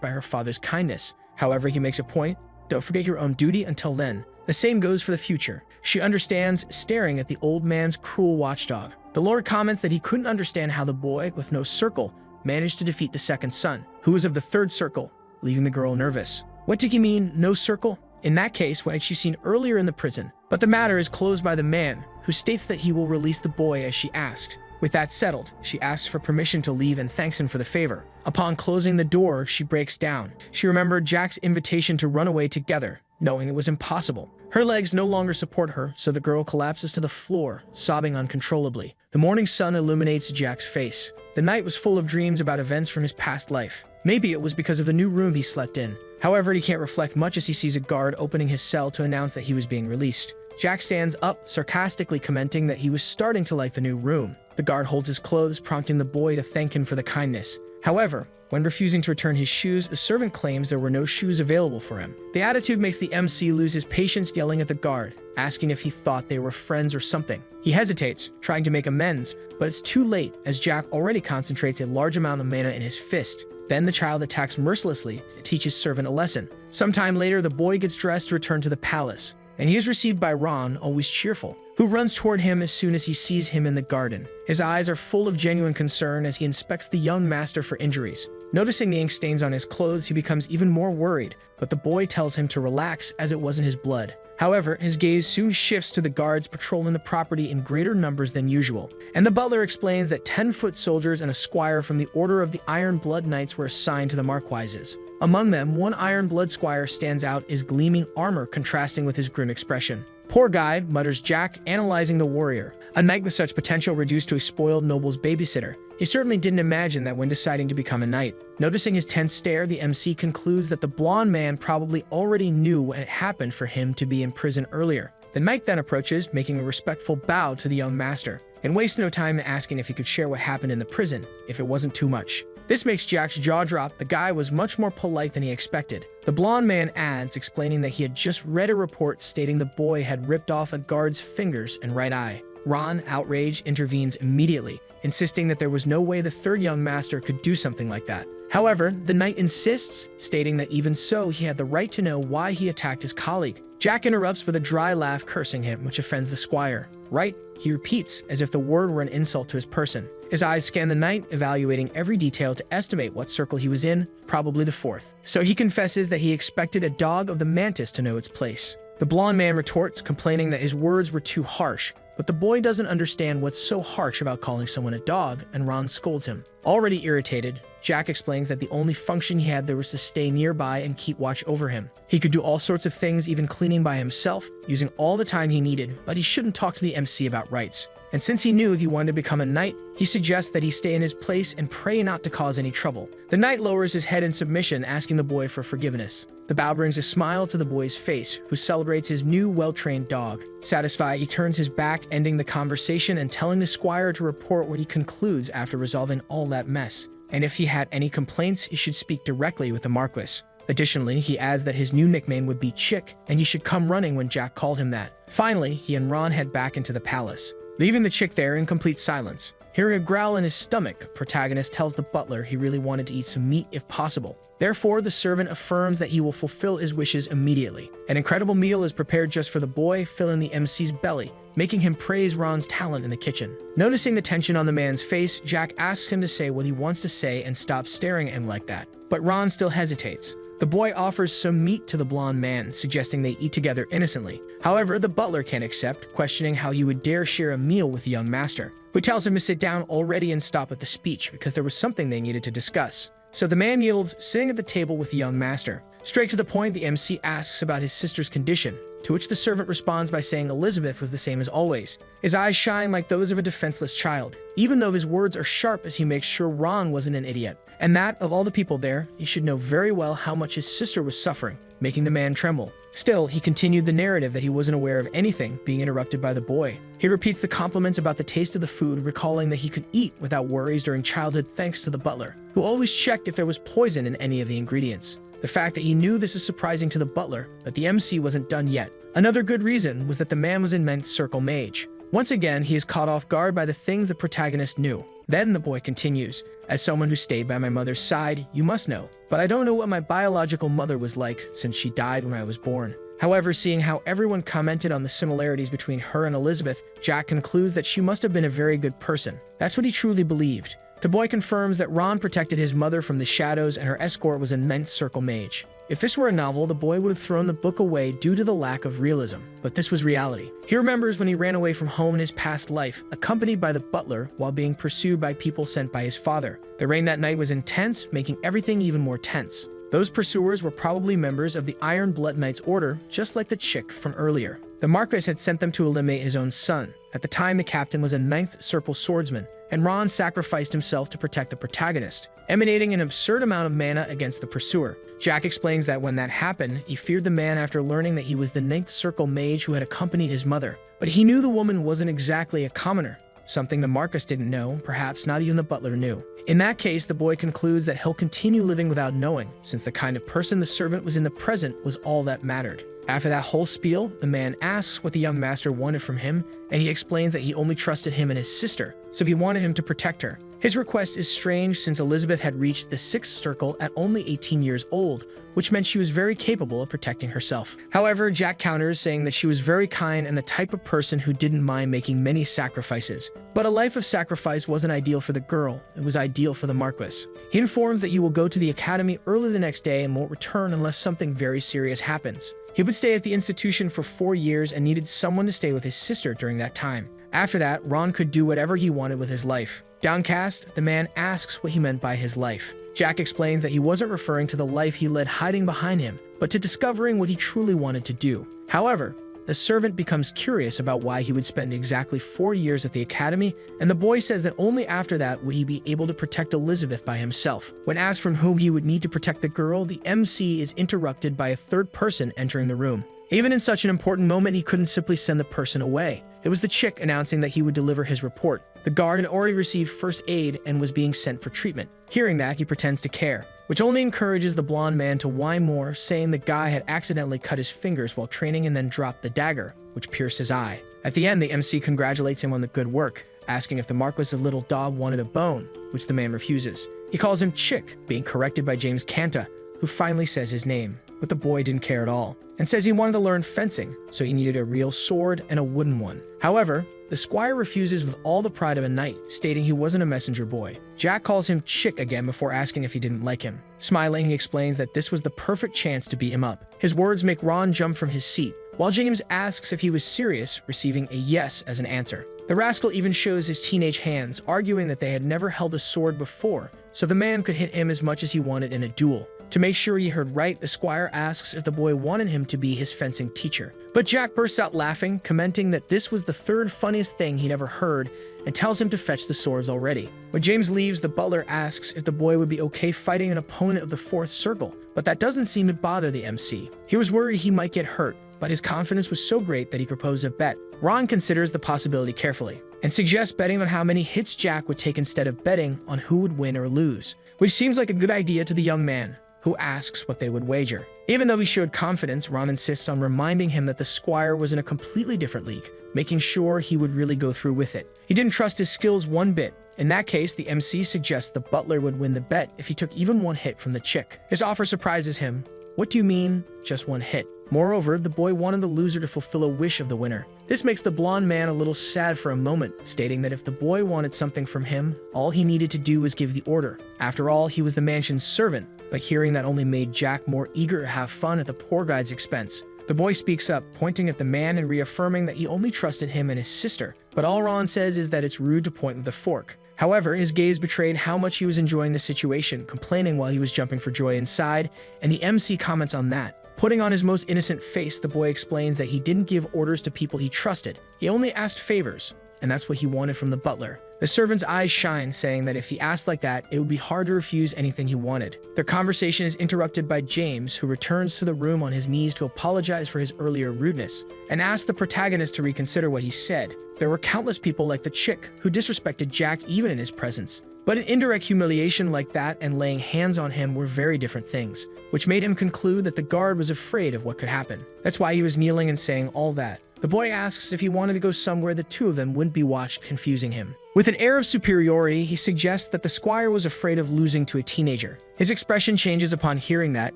by her father's kindness. However, he makes a point: don't forget your own duty until then. The same goes for the future. She understands, staring at the old man's cruel watchdog. The Lord comments that he couldn't understand how the boy, with no circle, managed to defeat the second son, who was of the third circle, leaving the girl nervous. What did he mean, no circle? In that case, what had she seen earlier in the prison? But the matter is closed by the man, who states that he will release the boy as she asked. With that settled, she asks for permission to leave and thanks him for the favor. Upon closing the door, she breaks down. She remembered Jack's invitation to run away together, knowing it was impossible. Her legs no longer support her, so the girl collapses to the floor, sobbing uncontrollably. The morning sun illuminates Jack's face. The night was full of dreams about events from his past life. Maybe it was because of the new room he slept in. However, he can't reflect much as he sees a guard opening his cell to announce that he was being released. Jack stands up, sarcastically commenting that he was starting to like the new room. The guard holds his clothes, prompting the boy to thank him for the kindness. However, when refusing to return his shoes, a servant claims there were no shoes available for him. The attitude makes the MC lose his patience, yelling at the guard, asking if he thought they were friends or something. He hesitates, trying to make amends, but it's too late as Jack already concentrates a large amount of mana in his fist. Then the child attacks mercilessly to teach his servant a lesson. Sometime later, the boy gets dressed to return to the palace, and he is received by Ron, always cheerful, who runs toward him as soon as he sees him in the garden. His eyes are full of genuine concern as he inspects the young master for injuries. Noticing the ink stains on his clothes, he becomes even more worried, but the boy tells him to relax as it wasn't his blood. However, his gaze soon shifts to the guards patrolling the property in greater numbers than usual, and the butler explains that 10-foot soldiers and a squire from the Order of the Iron Blood Knights were assigned to the Marquises. Among them, one Iron Blood squire stands out, his gleaming armor contrasting with his grim expression. "Poor guy," mutters Jack, analyzing the warrior. A knight with such potential reduced to a spoiled noble's babysitter. He certainly didn't imagine that when deciding to become a knight. Noticing his tense stare, the MC concludes that the blonde man probably already knew what had happened for him to be in prison earlier. The knight then approaches, making a respectful bow to the young master, and wastes no time in asking if he could share what happened in the prison, if it wasn't too much. This makes Jack's jaw drop. The guy was much more polite than he expected. The blonde man adds, explaining that he had just read a report stating the boy had ripped off a guard's fingers and right eye. Ron, outraged, intervenes immediately, insisting that there was no way the third young master could do something like that. However, the knight insists, stating that even so, he had the right to know why he attacked his colleague. Jack interrupts with a dry laugh, cursing him, which offends the squire. "Right," he repeats, as if the word were an insult to his person. His eyes scan the knight, evaluating every detail to estimate what circle he was in, probably the fourth. So he confesses that he expected a dog of the mantis to know its place. The blonde man retorts, complaining that his words were too harsh, but the boy doesn't understand what's so harsh about calling someone a dog, and Ron scolds him. Already irritated, Jack explains that the only function he had there was to stay nearby and keep watch over him. He could do all sorts of things, even cleaning by himself, using all the time he needed, but he shouldn't talk to the MC about rights. And since he knew if he wanted to become a knight, he suggests that he stay in his place and pray not to cause any trouble. The knight lowers his head in submission, asking the boy for forgiveness. The bow brings a smile to the boy's face, who celebrates his new well-trained dog. Satisfied, he turns his back, ending the conversation and telling the squire to report what he concludes after resolving all that mess. And if he had any complaints, he should speak directly with the Marquis. Additionally, he adds that his new nickname would be Chick, and he should come running when Jack called him that. Finally, he and Ron head back into the palace, leaving the Chick there in complete silence. Hearing a growl in his stomach, protagonist tells the butler he really wanted to eat some meat if possible. Therefore, the servant affirms that he will fulfill his wishes immediately. An incredible meal is prepared just for the boy, filling the MC's belly, making him praise Ron's talent in the kitchen. Noticing the tension on the man's face, Jack asks him to say what he wants to say and stop staring at him like that. But Ron still hesitates. The boy offers some meat to the blonde man, suggesting they eat together innocently. However, the butler can't accept, questioning how he would dare share a meal with the young master, who tells him to sit down already and stop at the speech because there was something they needed to discuss. So the man yields, sitting at the table with the young master. Straight to the point, the MC asks about his sister's condition, to which the servant responds by saying Elizabeth was the same as always. His eyes shine like those of a defenseless child, even though his words are sharp as he makes sure Ron wasn't an idiot. and that, of all the people there, he should know very well how much his sister was suffering, making the man tremble. Still, he continued the narrative that he wasn't aware of anything being interrupted by the boy. He repeats the compliments about the taste of the food, recalling that he could eat without worries during childhood thanks to the butler, who always checked if there was poison in any of the ingredients. The fact that he knew this is surprising to the butler, but the MC wasn't done yet. Another good reason was that the man was an immense circle mage. Once again, he is caught off guard by the things the protagonist knew. Then the boy continues, "As someone who stayed by my mother's side, you must know. But I don't know what my biological mother was like since she died when I was born." However, seeing how everyone commented on the similarities between her and Elizabeth, Jack concludes that she must have been a very good person. That's what he truly believed. The boy confirms that Ron protected his mother from the shadows and her escort was an immense circle mage. If this were a novel, the boy would have thrown the book away due to the lack of realism. But this was reality. He remembers when he ran away from home in his past life, accompanied by the butler while being pursued by people sent by his father. The rain that night was intense, making everything even more tense. Those pursuers were probably members of the Iron Blood Knights Order, just like the chick from earlier. The Marquis had sent them to eliminate his own son. At the time, the captain was a ninth circle swordsman, and Ron sacrificed himself to protect the protagonist, emanating an absurd amount of mana against the pursuer. Jack explains that when that happened, he feared the man after learning that he was the ninth circle mage who had accompanied his mother. But he knew the woman wasn't exactly a commoner, something the Marquis didn't know, perhaps not even the butler knew. In that case, the boy concludes that he'll continue living without knowing, since the kind of person the servant was in the present was all that mattered. After that whole spiel, the man asks what the young master wanted from him, and he explains that he only trusted him and his sister, so he wanted him to protect her. His request is strange since Elizabeth had reached the sixth circle at only 18 years old, which meant she was very capable of protecting herself. However, Jack counters, saying that she was very kind and the type of person who didn't mind making many sacrifices. But a life of sacrifice wasn't ideal for the girl, it was ideal for the Marquis. He informs that he will go to the academy early the next day and won't return unless something very serious happens. He would stay at the institution for 4 years and needed someone to stay with his sister during that time. After that, Ron could do whatever he wanted with his life. Downcast, the man asks what he meant by his life. Jack explains that he wasn't referring to the life he led hiding behind him, but to discovering what he truly wanted to do. However, the servant becomes curious about why he would spend exactly 4 years at the academy, and the boy says that only after that would he be able to protect Elizabeth by himself. When asked from whom he would need to protect the girl, the MC is interrupted by a third person entering the room. Even in such an important moment, he couldn't simply send the person away. It was the chick announcing that he would deliver his report. The guard had already received first aid and was being sent for treatment. Hearing that, he pretends to care, which only encourages the blonde man to whine more, saying the guy had accidentally cut his fingers while training and then dropped the dagger, which pierced his eye. At the end, the MC congratulates him on the good work, asking if the Marquis' little dog wanted a bone, which the man refuses. He calls him Chick, being corrected by James Canta, who finally says his name, but the boy didn't care at all, and says he wanted to learn fencing, so he needed a real sword and a wooden one. However, the squire refuses with all the pride of a knight, stating he wasn't a messenger boy. Jack calls him Chick again before asking if he didn't like him. Smiling, he explains that this was the perfect chance to beat him up. His words make Ron jump from his seat, while James asks if he was serious, receiving a yes as an answer. The rascal even shows his teenage hands, arguing that they had never held a sword before, so the man could hit him as much as he wanted in a duel. To make sure he heard right, the squire asks if the boy wanted him to be his fencing teacher. But Jack bursts out laughing, commenting that this was the third funniest thing he'd ever heard, and tells him to fetch the swords already. When James leaves, the butler asks if the boy would be okay fighting an opponent of the fourth circle, but that doesn't seem to bother the MC. He was worried he might get hurt, but his confidence was so great that he proposed a bet. Ron considers the possibility carefully, and suggests betting on how many hits Jack would take instead of betting on who would win or lose, which seems like a good idea to the young man, who asks what they would wager. Even though he showed confidence, Ron insists on reminding him that the squire was in a completely different league, making sure he would really go through with it. He didn't trust his skills one bit. In that case, the MC suggests the butler would win the bet if he took even one hit from the chick. His offer surprises him. What do you mean, just one hit? Moreover, the boy wanted the loser to fulfill a wish of the winner. This makes the blonde man a little sad for a moment, stating that if the boy wanted something from him, all he needed to do was give the order. After all, he was the mansion's servant, but hearing that only made Jack more eager to have fun at the poor guy's expense. The boy speaks up, pointing at the man and reaffirming that he only trusted him and his sister, but all Ron says is that it's rude to point with a fork. However, his gaze betrayed how much he was enjoying the situation, complaining while he was jumping for joy inside, and the MC comments on that. Putting on his most innocent face, the boy explains that he didn't give orders to people he trusted. He only asked favors, and that's what he wanted from the butler. The servant's eyes shine, saying that if he asked like that, it would be hard to refuse anything he wanted. Their conversation is interrupted by James, who returns to the room on his knees to apologize for his earlier rudeness and ask the protagonist to reconsider what he said. There were countless people like the chick who disrespected Jack even in his presence. But an indirect humiliation like that and laying hands on him were very different things, which made him conclude that the guard was afraid of what could happen. That's why he was kneeling and saying all that. The boy asks if he wanted to go somewhere the two of them wouldn't be watched, confusing him. With an air of superiority, he suggests that the squire was afraid of losing to a teenager. His expression changes upon hearing that,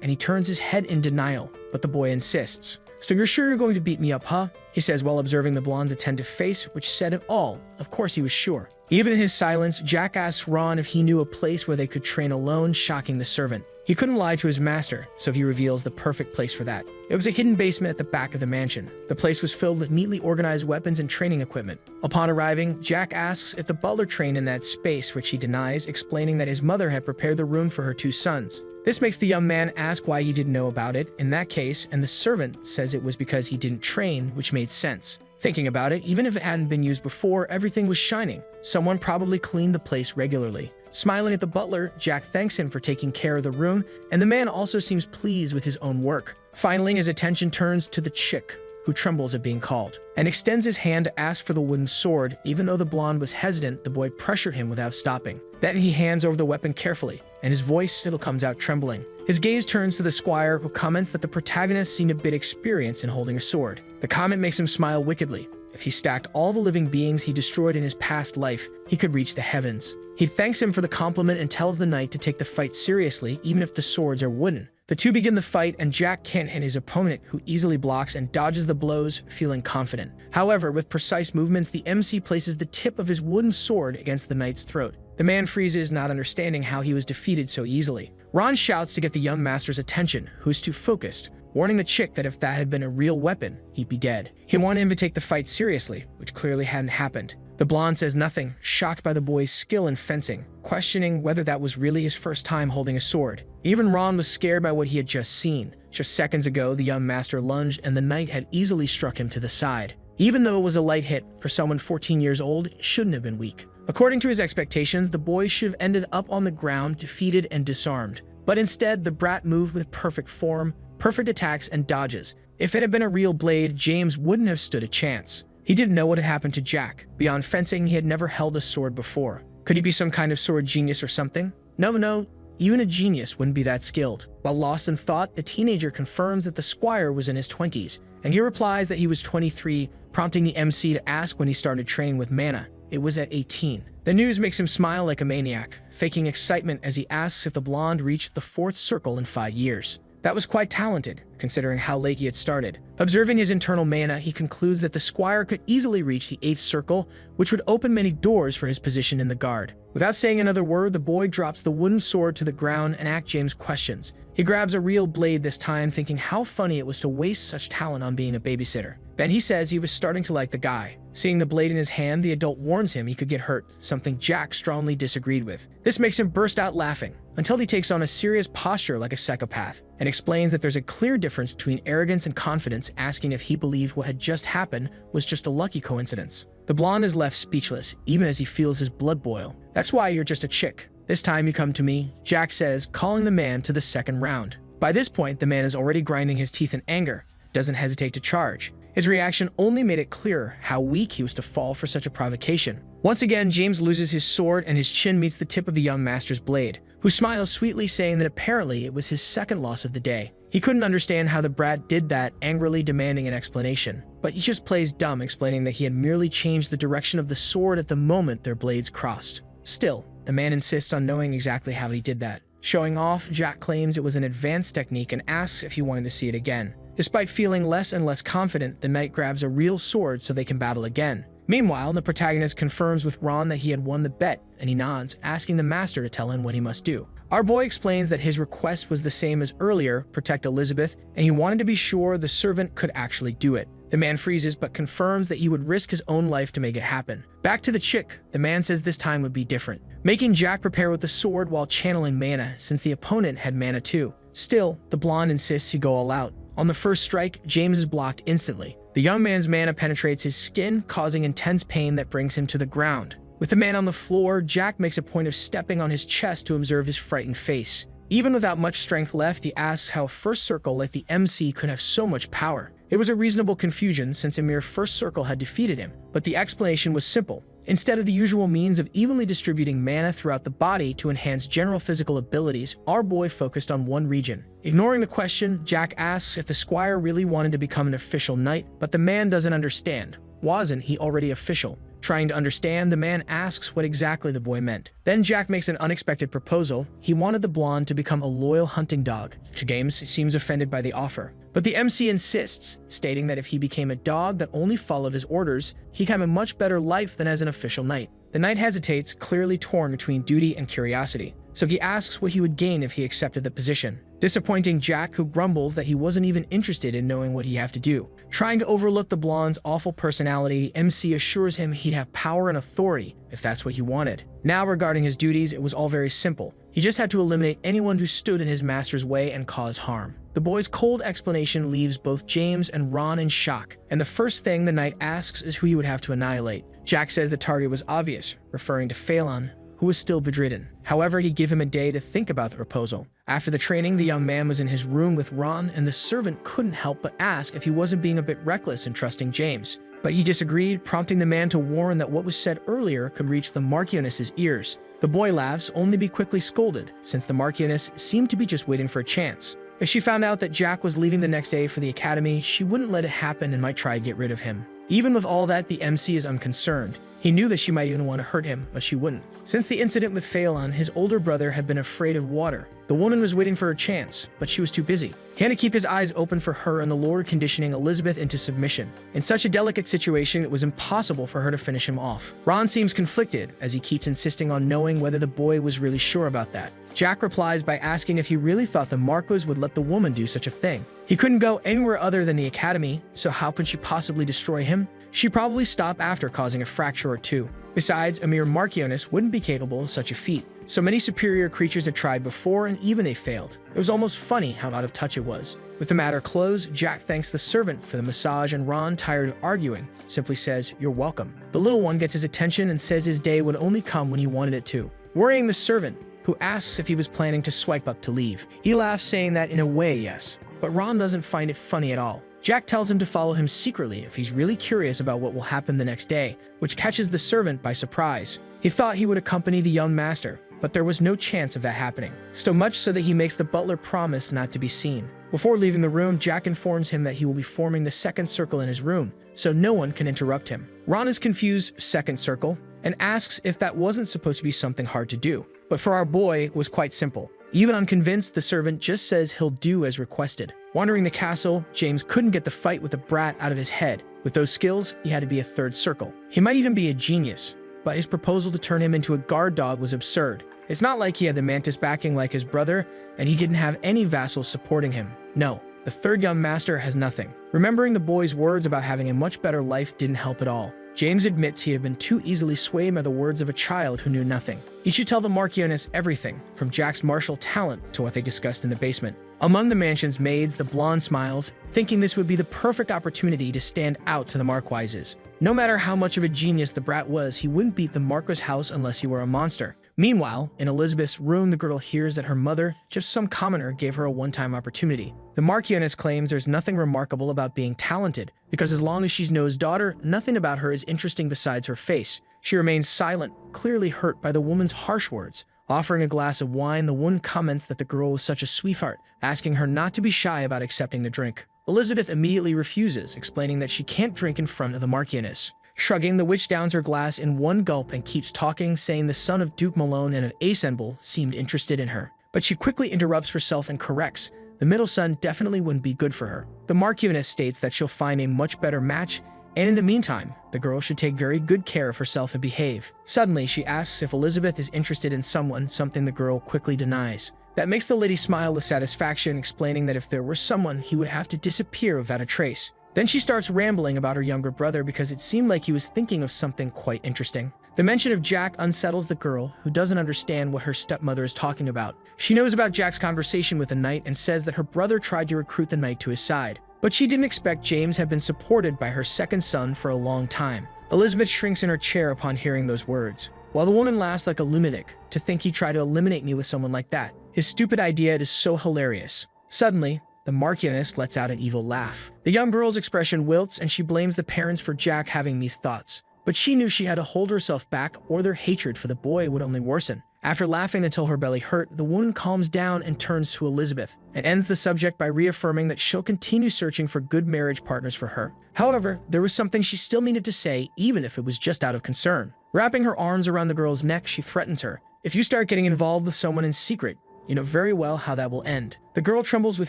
and he turns his head in denial, but the boy insists. "So you're sure you're going to beat me up, huh?" he says while observing the blonde's attentive face, which said it all. Of course he was sure. Even in his silence, Jack asks Ron if he knew a place where they could train alone, shocking the servant. He couldn't lie to his master, so he reveals the perfect place for that. It was a hidden basement at the back of the mansion. The place was filled with neatly organized weapons and training equipment. Upon arriving, Jack asks if the butler trained in that space, which he denies, explaining that his mother had prepared the room for her two sons. This makes the young man ask why he didn't know about it in that case, and the servant says it was because he didn't train, which made sense. Thinking about it, even if it hadn't been used before, everything was shining. Someone probably cleaned the place regularly. Smiling at the butler, Jack thanks him for taking care of the room, and the man also seems pleased with his own work. Finally, his attention turns to the chick, who trembles at being called, and extends his hand to ask for the wooden sword. Even though the blonde was hesitant, the boy pressured him without stopping. Then he hands over the weapon carefully, and his voice still comes out trembling. His gaze turns to the squire, who comments that the protagonist seemed a bit experienced in holding a sword. The comment makes him smile wickedly. If he stacked all the living beings he destroyed in his past life, he could reach the heavens. He thanks him for the compliment and tells the knight to take the fight seriously, even if the swords are wooden. The two begin the fight, and Jack can't hit his opponent, who easily blocks and dodges the blows, feeling confident. However, with precise movements, the MC places the tip of his wooden sword against the knight's throat. The man freezes, not understanding how he was defeated so easily. Ron shouts to get the young master's attention, who is too focused, warning the chick that if that had been a real weapon, he'd be dead. He wanted him to take the fight seriously, which clearly hadn't happened. The blonde says nothing, shocked by the boy's skill in fencing, questioning whether that was really his first time holding a sword. Even Ron was scared by what he had just seen. Just seconds ago, the young master lunged and the knight had easily struck him to the side. Even though it was a light hit, for someone 14 years old, it shouldn't have been weak. According to his expectations, the boy should have ended up on the ground, defeated and disarmed. But instead, the brat moved with perfect form, perfect attacks and dodges. If it had been a real blade, James wouldn't have stood a chance. He didn't know what had happened to Jack. Beyond fencing, he had never held a sword before. Could he be some kind of sword genius or something? No, even a genius wouldn't be that skilled. While lost in thought, the teenager confirms that the squire was in his 20s, and he replies that he was 23, prompting the MC to ask when he started training with Manhwa. It was at 18. The news makes him smile like a maniac, faking excitement as he asks if the blonde reached the 4th circle in 5 years. That was quite talented, considering how late he had started. Observing his internal mana, he concludes that the squire could easily reach the 8th circle, which would open many doors for his position in the guard. Without saying another word, the boy drops the wooden sword to the ground and asks James questions. He grabs a real blade this time, thinking how funny it was to waste such talent on being a babysitter. Then he says he was starting to like the guy. Seeing the blade in his hand, the adult warns him he could get hurt, something Jack strongly disagreed with. This makes him burst out laughing, until he takes on a serious posture like a psychopath, and explains that there's a clear difference between arrogance and confidence, asking if he believed what had just happened was just a lucky coincidence. The blonde is left speechless, even as he feels his blood boil. "That's why you're just a chick. This time you come to me," Jack says, calling the man to the second round. By this point, the man is already grinding his teeth in anger, doesn't hesitate to charge. His reaction only made it clear how weak he was to fall for such a provocation. Once again, James loses his sword and his chin meets the tip of the young master's blade, who smiles sweetly, saying that apparently it was his second loss of the day. He couldn't understand how the brat did that, angrily demanding an explanation. But he just plays dumb, explaining that he had merely changed the direction of the sword at the moment their blades crossed. Still, the man insists on knowing exactly how he did that. Showing off, Jack claims it was an advanced technique and asks if he wanted to see it again. Despite feeling less and less confident, the knight grabs a real sword so they can battle again. Meanwhile, the protagonist confirms with Ron that he had won the bet, and he nods, asking the master to tell him what he must do. Our boy explains that his request was the same as earlier, protect Elizabeth, and he wanted to be sure the servant could actually do it. The man freezes but confirms that he would risk his own life to make it happen. Back to the chick, the man says this time would be different, making Jack prepare with the sword while channeling mana, since the opponent had mana too. Still, the blonde insists he go all out. On the first strike, James is blocked instantly. The young man's mana penetrates his skin, causing intense pain that brings him to the ground. With the man on the floor, Jack makes a point of stepping on his chest to observe his frightened face. Even without much strength left, he asks how a first circle like the MC could have so much power. It was a reasonable confusion since a mere first circle had defeated him, but the explanation was simple. Instead of the usual means of evenly distributing mana throughout the body to enhance general physical abilities, our boy focused on one region. Ignoring the question, Jack asks if the squire really wanted to become an official knight, but the man doesn't understand. Wasn't he already official? Trying to understand, the man asks what exactly the boy meant. Then Jack makes an unexpected proposal. He wanted the blonde to become a loyal hunting dog. James seems offended by the offer, but the MC insists, stating that if he became a dog that only followed his orders, he'd have a much better life than as an official knight. The knight hesitates, clearly torn between duty and curiosity, so he asks what he would gain if he accepted the position. Disappointing Jack, who grumbles that he wasn't even interested in knowing what he'd have to do. Trying to overlook the blonde's awful personality, MC assures him he'd have power and authority if that's what he wanted. Now regarding his duties, it was all very simple. He just had to eliminate anyone who stood in his master's way and cause harm. The boy's cold explanation leaves both James and Ron in shock, and the first thing the knight asks is who he would have to annihilate. Jack says the target was obvious, referring to Phelan, who was still bedridden. However, he'd give him a day to think about the proposal. After the training, the young man was in his room with Ron, and the servant couldn't help but ask if he wasn't being a bit reckless in trusting James. But he disagreed, prompting the man to warn that what was said earlier could reach the Marchioness's ears. The boy laughs, only to be quickly scolded, since the Marchioness seemed to be just waiting for a chance. If she found out that Jack was leaving the next day for the academy, she wouldn't let it happen and might try to get rid of him. Even with all that, the MC is unconcerned. He knew that she might even want to hurt him, but she wouldn't. Since the incident with Phelan, his older brother had been afraid of water. The woman was waiting for her chance, but she was too busy. He had to keep his eyes open for her and the Lord, conditioning Elizabeth into submission. In such a delicate situation, it was impossible for her to finish him off. Ron seems conflicted, as he keeps insisting on knowing whether the boy was really sure about that. Jack replies by asking if he really thought the Marquis would let the woman do such a thing. He couldn't go anywhere other than the academy, so how could she possibly destroy him? She'd probably stop after causing a fracture or two. Besides, a mere Marchioness wouldn't be capable of such a feat. So many superior creatures had tried before, and even they failed. It was almost funny how out of touch it was. With the matter closed, Jack thanks the servant for the massage, and Ron, tired of arguing, simply says, "You're welcome." The little one gets his attention and says his day would only come when he wanted it to, worrying the servant, who asks if he was planning to swipe up to leave. He laughs, saying that in a way, yes. But Ron doesn't find it funny at all. Jack tells him to follow him secretly if he's really curious about what will happen the next day, which catches the servant by surprise. He thought he would accompany the young master, but there was no chance of that happening. So much so that he makes the butler promise not to be seen. Before leaving the room, Jack informs him that he will be forming the second circle in his room, so no one can interrupt him. Ron is confused, second circle, and asks if that wasn't supposed to be something hard to do. But for our boy, it was quite simple. Even unconvinced, the servant just says he'll do as requested. Wandering the castle, James couldn't get the fight with the brat out of his head. With those skills, he had to be a third circle. He might even be a genius, but his proposal to turn him into a guard dog was absurd. It's not like he had the Mantis backing like his brother, and he didn't have any vassals supporting him. No, the third young master has nothing. Remembering the boy's words about having a much better life didn't help at all. James admits he had been too easily swayed by the words of a child who knew nothing. He should tell the Marchioness everything, from Jack's martial talent to what they discussed in the basement. Among the mansion's maids, the blonde smiles, thinking this would be the perfect opportunity to stand out to the Marquises. No matter how much of a genius the brat was, he wouldn't beat the Marquis house unless he were a monster. Meanwhile, in Elizabeth's room, the girl hears that her mother, just some commoner, gave her a one-time opportunity. The Marchioness claims there's nothing remarkable about being talented, because as long as she's Noah's daughter, nothing about her is interesting besides her face. She remains silent, clearly hurt by the woman's harsh words. Offering a glass of wine, the woman comments that the girl was such a sweetheart, asking her not to be shy about accepting the drink. Elizabeth immediately refuses, explaining that she can't drink in front of the Marchioness. Shrugging, the witch downs her glass in one gulp and keeps talking, saying the son of Duke Malone and of INVICIBLE seemed interested in her. But she quickly interrupts herself and corrects. The middle son definitely wouldn't be good for her. The Marchioness states that she'll find a much better match, and in the meantime, the girl should take very good care of herself and behave. Suddenly, she asks if Elizabeth is interested in someone, something the girl quickly denies. That makes the lady smile with satisfaction, explaining that if there were someone, he would have to disappear without a trace. Then she starts rambling about her younger brother because it seemed like he was thinking of something quite interesting. The mention of Jack unsettles the girl, who doesn't understand what her stepmother is talking about. She knows about Jack's conversation with the knight and says that her brother tried to recruit the knight to his side. But she didn't expect James had been supported by her second son for a long time. Elizabeth shrinks in her chair upon hearing those words, while the woman laughs like a lunatic. To think he tried to eliminate me with someone like that. His stupid idea is so hilarious. Suddenly, the Marchioness lets out an evil laugh. The young girl's expression wilts and she blames the parents for Jack having these thoughts. But she knew she had to hold herself back or their hatred for the boy would only worsen. After laughing until her belly hurt, the woman calms down and turns to Elizabeth and ends the subject by reaffirming that she'll continue searching for good marriage partners for her. However, there was something she still needed to say, even if it was just out of concern. Wrapping her arms around the girl's neck, she threatens her. If you start getting involved with someone in secret, you know very well how that will end. The girl trembles with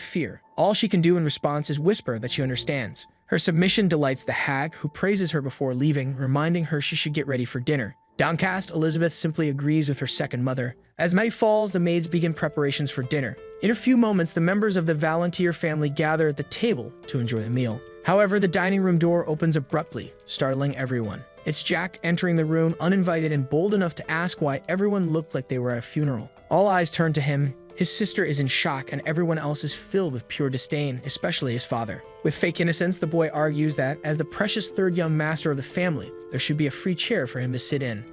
fear. All she can do in response is whisper that she understands. Her submission delights the hag, who praises her before leaving, reminding her she should get ready for dinner. Downcast, Elizabeth simply agrees with her second mother. As night falls, the maids begin preparations for dinner. In a few moments, the members of the Valentier family gather at the table to enjoy the meal. However, the dining room door opens abruptly, startling everyone. It's Jack entering the room uninvited and bold enough to ask why everyone looked like they were at a funeral. All eyes turn to him. His sister is in shock and everyone else is filled with pure disdain, especially his father. With fake innocence, the boy argues that, as the precious third young master of the family, there should be a free chair for him to sit in.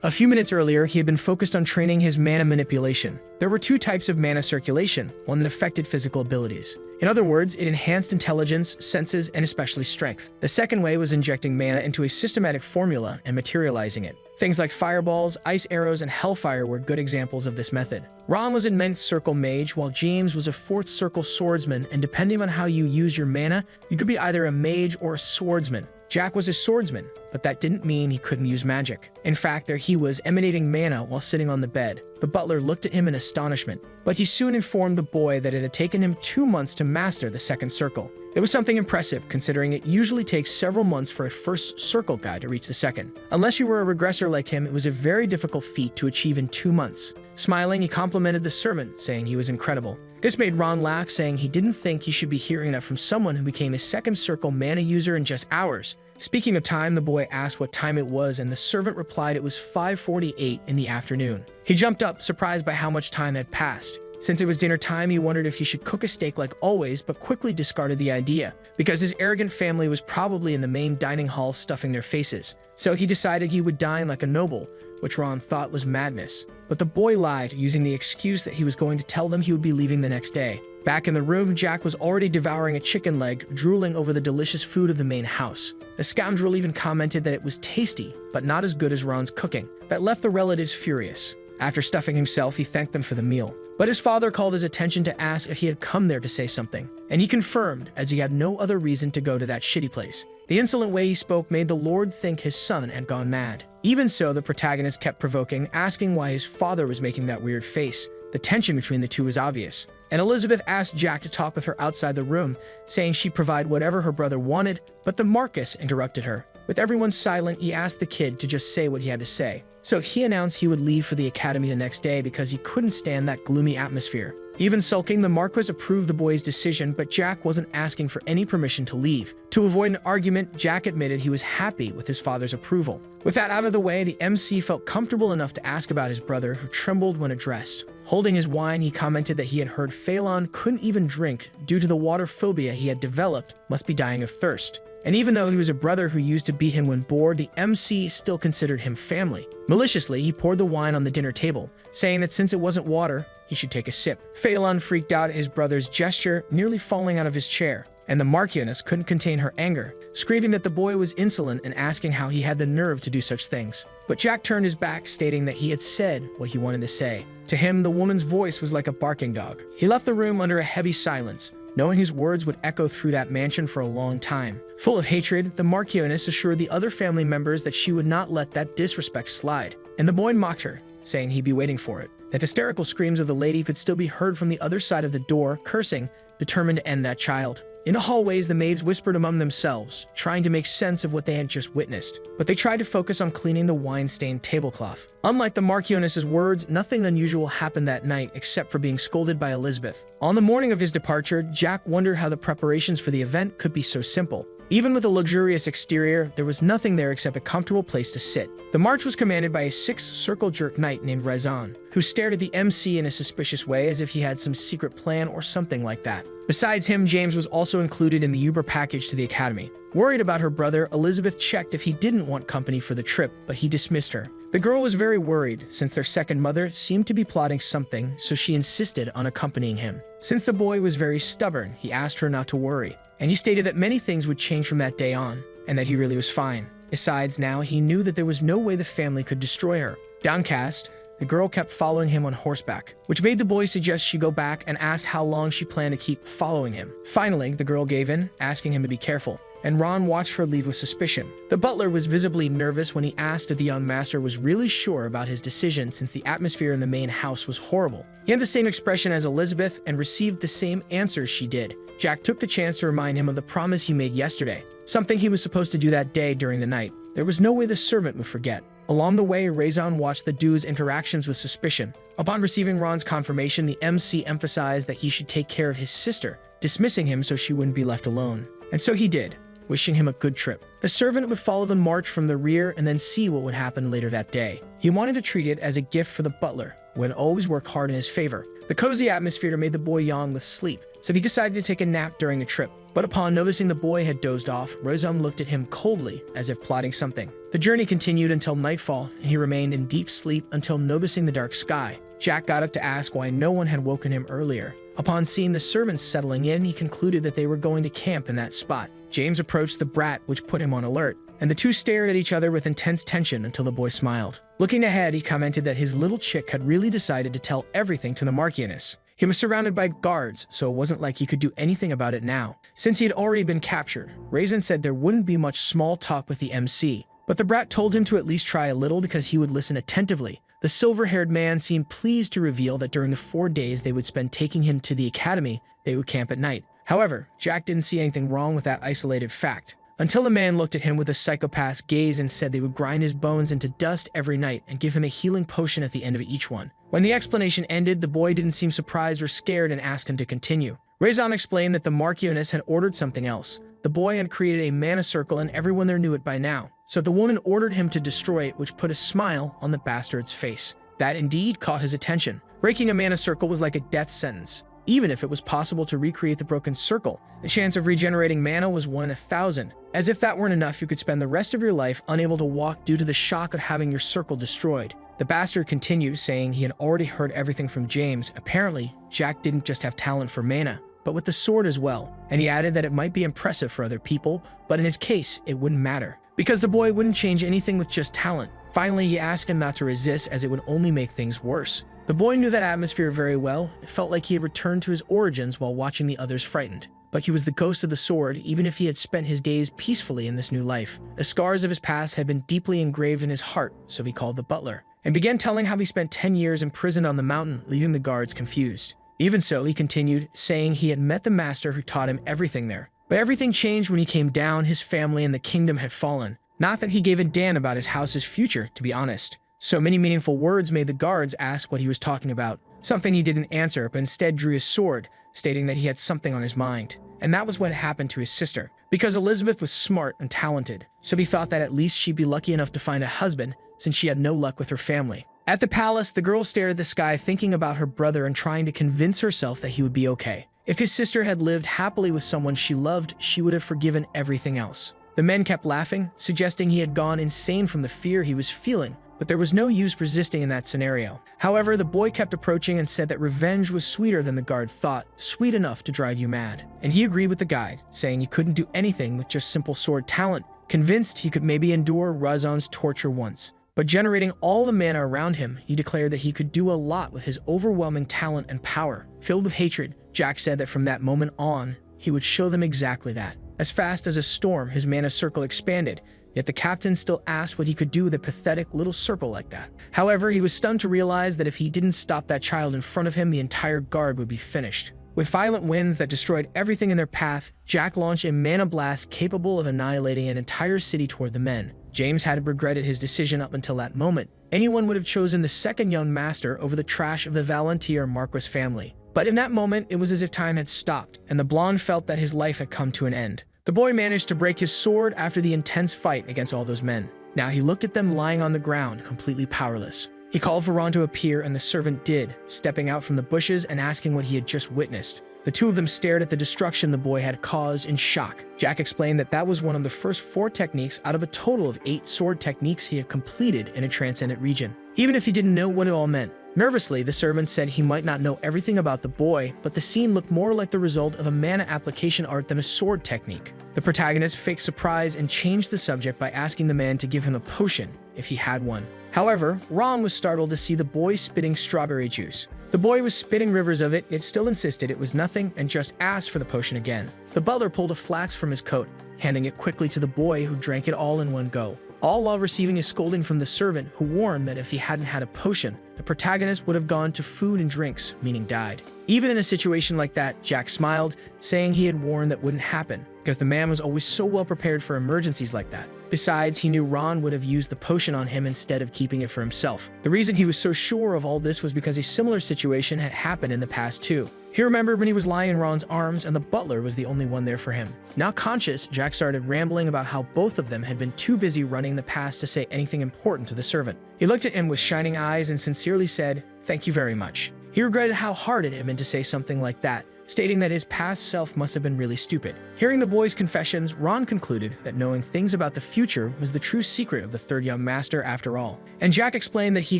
A few minutes earlier, he had been focused on training his mana manipulation. There were two types of mana circulation, one that affected physical abilities. In other words, it enhanced intelligence, senses, and especially strength. The second way was injecting mana into a systematic formula and materializing it. Things like fireballs, ice arrows, and hellfire were good examples of this method. Ron was a 9th circle mage, while James was a 4th circle swordsman, and depending on how you use your mana, you could be either a mage or a swordsman. Jack was a swordsman, but that didn't mean he couldn't use magic. In fact, there he was, emanating mana while sitting on the bed. The butler looked at him in astonishment, but he soon informed the boy that it had taken him 2 months to master the 2nd circle. It was something impressive, considering it usually takes several months for a 1st circle guy to reach the 2nd. Unless you were a regressor like him, it was a very difficult feat to achieve in 2 months. Smiling, he complimented the servant, saying he was incredible. This made Ron laugh, saying he didn't think he should be hearing that from someone who became a 2nd circle mana user in just hours. Speaking of time, the boy asked what time it was, and the servant replied it was 5:48 in the afternoon. He jumped up, surprised by how much time had passed. Since it was dinner time, he wondered if he should cook a steak like always, but quickly discarded the idea, because his arrogant family was probably in the main dining hall stuffing their faces. So he decided he would dine like a noble, which Ron thought was madness. But the boy lied, using the excuse that he was going to tell them he would be leaving the next day. Back in the room, Jack was already devouring a chicken leg, drooling over the delicious food of the main house. The scoundrel even commented that it was tasty, but not as good as Ron's cooking. That left the relatives furious. After stuffing himself, he thanked them for the meal. But his father called his attention to ask if he had come there to say something, and he confirmed, as he had no other reason to go to that shitty place. The insolent way he spoke made the Lord think his son had gone mad. Even so, the protagonist kept provoking, asking why his father was making that weird face. The tension between the two was obvious, and Elizabeth asked Jack to talk with her outside the room, saying she'd provide whatever her brother wanted, but the Marcus interrupted her. With everyone silent, he asked the kid to just say what he had to say. So he announced he would leave for the academy the next day because he couldn't stand that gloomy atmosphere. Even sulking, the Marquis approved the boy's decision, but Jack wasn't asking for any permission to leave. To avoid an argument, Jack admitted he was happy with his father's approval. With that out of the way, the MC felt comfortable enough to ask about his brother, who trembled when addressed. Holding his wine, he commented that he had heard Phelan couldn't even drink due to the water phobia he had developed, must be dying of thirst. And even though he was a brother who used to beat him when bored, the MC still considered him family. Maliciously, he poured the wine on the dinner table, saying that since it wasn't water, he should take a sip. Phelan freaked out at his brother's gesture, nearly falling out of his chair, and the Marchioness couldn't contain her anger, screaming that the boy was insolent and asking how he had the nerve to do such things. But Jack turned his back, stating that he had said what he wanted to say. To him, the woman's voice was like a barking dog. He left the room under a heavy silence, knowing his words would echo through that mansion for a long time. Full of hatred, the Marchioness assured the other family members that she would not let that disrespect slide, and the boy mocked her, saying he'd be waiting for it. The hysterical screams of the lady could still be heard from the other side of the door, cursing, determined to end that child. In the hallways, the maids whispered among themselves, trying to make sense of what they had just witnessed, but they tried to focus on cleaning the wine-stained tablecloth. Unlike the Marchioness's words, nothing unusual happened that night except for being scolded by Elizabeth. On the morning of his departure, Jack wondered how the preparations for the event could be so simple. Even with a luxurious exterior, there was nothing there except a comfortable place to sit. The march was commanded by a six-circle jerk knight named Rezan, who stared at the MC in a suspicious way as if he had some secret plan or something like that. Besides him, James was also included in the Uber package to the academy. Worried about her brother, Elizabeth checked if he didn't want company for the trip, but he dismissed her. The girl was very worried, since their second mother seemed to be plotting something, so she insisted on accompanying him. Since the boy was very stubborn, he asked her not to worry, and he stated that many things would change from that day on, and that he really was fine. Besides, now he knew that there was no way the family could destroy her. Downcast, the girl kept following him on horseback, which made the boy suggest she go back and ask how long she planned to keep following him. Finally, the girl gave in, asking him to be careful, and Ron watched her leave with suspicion. The butler was visibly nervous when he asked if the young master was really sure about his decision, since the atmosphere in the main house was horrible. He had the same expression as Elizabeth and received the same answers she did. Jack took the chance to remind him of the promise he made yesterday, something he was supposed to do that day during the night. There was no way the servant would forget. Along the way, Rezan watched the dude's interactions with suspicion. Upon receiving Ron's confirmation, the MC emphasized that he should take care of his sister, dismissing him so she wouldn't be left alone. And so he did, wishing him a good trip. The servant would follow the march from the rear and then see what would happen later that day. He wanted to treat it as a gift for the butler, who would always work hard in his favor. The cozy atmosphere made the boy yawn with sleep, so he decided to take a nap during the trip. But upon noticing the boy had dozed off, Rezan looked at him coldly, as if plotting something. The journey continued until nightfall, and he remained in deep sleep until noticing the dark sky. Jack got up to ask why no one had woken him earlier. Upon seeing the servants settling in, he concluded that they were going to camp in that spot. James approached the brat, which put him on alert, and the two stared at each other with intense tension until the boy smiled. Looking ahead, he commented that his little chick had really decided to tell everything to the Marchioness. He was surrounded by guards, so it wasn't like he could do anything about it now. Since he had already been captured, Rezan said there wouldn't be much small talk with the MC, but the brat told him to at least try a little because he would listen attentively. The silver-haired man seemed pleased to reveal that during the 4 days they would spend taking him to the academy, they would camp at night. However, Jack didn't see anything wrong with that isolated fact, until the man looked at him with a psychopath's gaze and said they would grind his bones into dust every night and give him a healing potion at the end of each one. When the explanation ended, the boy didn't seem surprised or scared and asked him to continue. Rezan explained that the Marchioness had ordered something else. The boy had created a mana circle and everyone there knew it by now. So the woman ordered him to destroy it, which put a smile on the bastard's face. That indeed caught his attention. Breaking a mana circle was like a death sentence. Even if it was possible to recreate the broken circle, the chance of regenerating mana was 1 in 1,000. As if that weren't enough, you could spend the rest of your life unable to walk due to the shock of having your circle destroyed. The bastard continued, saying he had already heard everything from James. Apparently, Jack didn't just have talent for mana, but with the sword as well. And he added that it might be impressive for other people, but in his case, it wouldn't matter, because the boy wouldn't change anything with just talent. Finally, he asked him not to resist, as it would only make things worse. The boy knew that atmosphere very well. It felt like he had returned to his origins while watching the others frightened. But he was the ghost of the sword, even if he had spent his days peacefully in this new life. The scars of his past had been deeply engraved in his heart, so he called the butler, and began telling how he spent 10 years imprisoned on the mountain, leaving the guards confused. Even so, he continued, saying he had met the master who taught him everything there. But everything changed when he came down. His family and the kingdom had fallen. Not that he gave a damn about his house's future, to be honest. So many meaningful words made the guards ask what he was talking about, something he didn't answer, but instead drew his sword, stating that he had something on his mind. And that was what happened to his sister. Because Elizabeth was smart and talented, so he thought that at least she'd be lucky enough to find a husband, since she had no luck with her family. At the palace, the girl stared at the sky, thinking about her brother and trying to convince herself that he would be okay. If his sister had lived happily with someone she loved, she would have forgiven everything else. The men kept laughing, suggesting he had gone insane from the fear he was feeling, but there was no use resisting in that scenario. However, the boy kept approaching and said that revenge was sweeter than the guard thought, sweet enough to drive you mad. And he agreed with the guide, saying he couldn't do anything with just simple sword talent, convinced he could maybe endure Rezan's torture once. But generating all the mana around him, he declared that he could do a lot with his overwhelming talent and power. Filled with hatred, Jack said that from that moment on, he would show them exactly that. As fast as a storm, his mana circle expanded, yet the captain still asked what he could do with a pathetic little circle like that. However, he was stunned to realize that if he didn't stop that child in front of him, the entire guard would be finished. With violent winds that destroyed everything in their path, Jack launched a mana blast capable of annihilating an entire city toward the men. James had regretted his decision up until that moment, anyone would have chosen the second young master over the trash of the Valentier Marquis family. But in that moment, it was as if time had stopped, and the blonde felt that his life had come to an end. The boy managed to break his sword after the intense fight against all those men. Now he looked at them lying on the ground, completely powerless. He called for Ron to appear, and the servant did, stepping out from the bushes and asking what he had just witnessed. The two of them stared at the destruction the boy had caused in shock. Jack explained that that was one of the first 4 techniques out of a total of 8 sword techniques he had completed in a transcendent region, even if he didn't know what it all meant. Nervously, the servant said he might not know everything about the boy, but the scene looked more like the result of a mana application art than a sword technique. The protagonist faked surprise and changed the subject by asking the man to give him a potion, if he had one. However, Ron was startled to see the boy spitting strawberry juice. The boy was spitting rivers of it, yet still insisted it was nothing and just asked for the potion again. The butler pulled a flask from his coat, handing it quickly to the boy, who drank it all in one go, all while receiving a scolding from the servant, who warned that if he hadn't had a potion, the protagonist would have gone to food and drinks, meaning died. Even in a situation like that, Jack smiled, saying he had warned that wouldn't happen, because the man was always so well prepared for emergencies like that. Besides, he knew Ron would have used the potion on him instead of keeping it for himself. The reason he was so sure of all this was because a similar situation had happened in the past too. He remembered when he was lying in Ron's arms and the butler was the only one there for him. Now conscious, Jack started rambling about how both of them had been too busy running the past to say anything important to the servant. He looked at him with shining eyes and sincerely said, "Thank you very much." He regretted how hard it had been to say something like that, stating that his past self must have been really stupid. Hearing the boy's confessions, Ron concluded that knowing things about the future was the true secret of the third young master after all. And Jack explained that he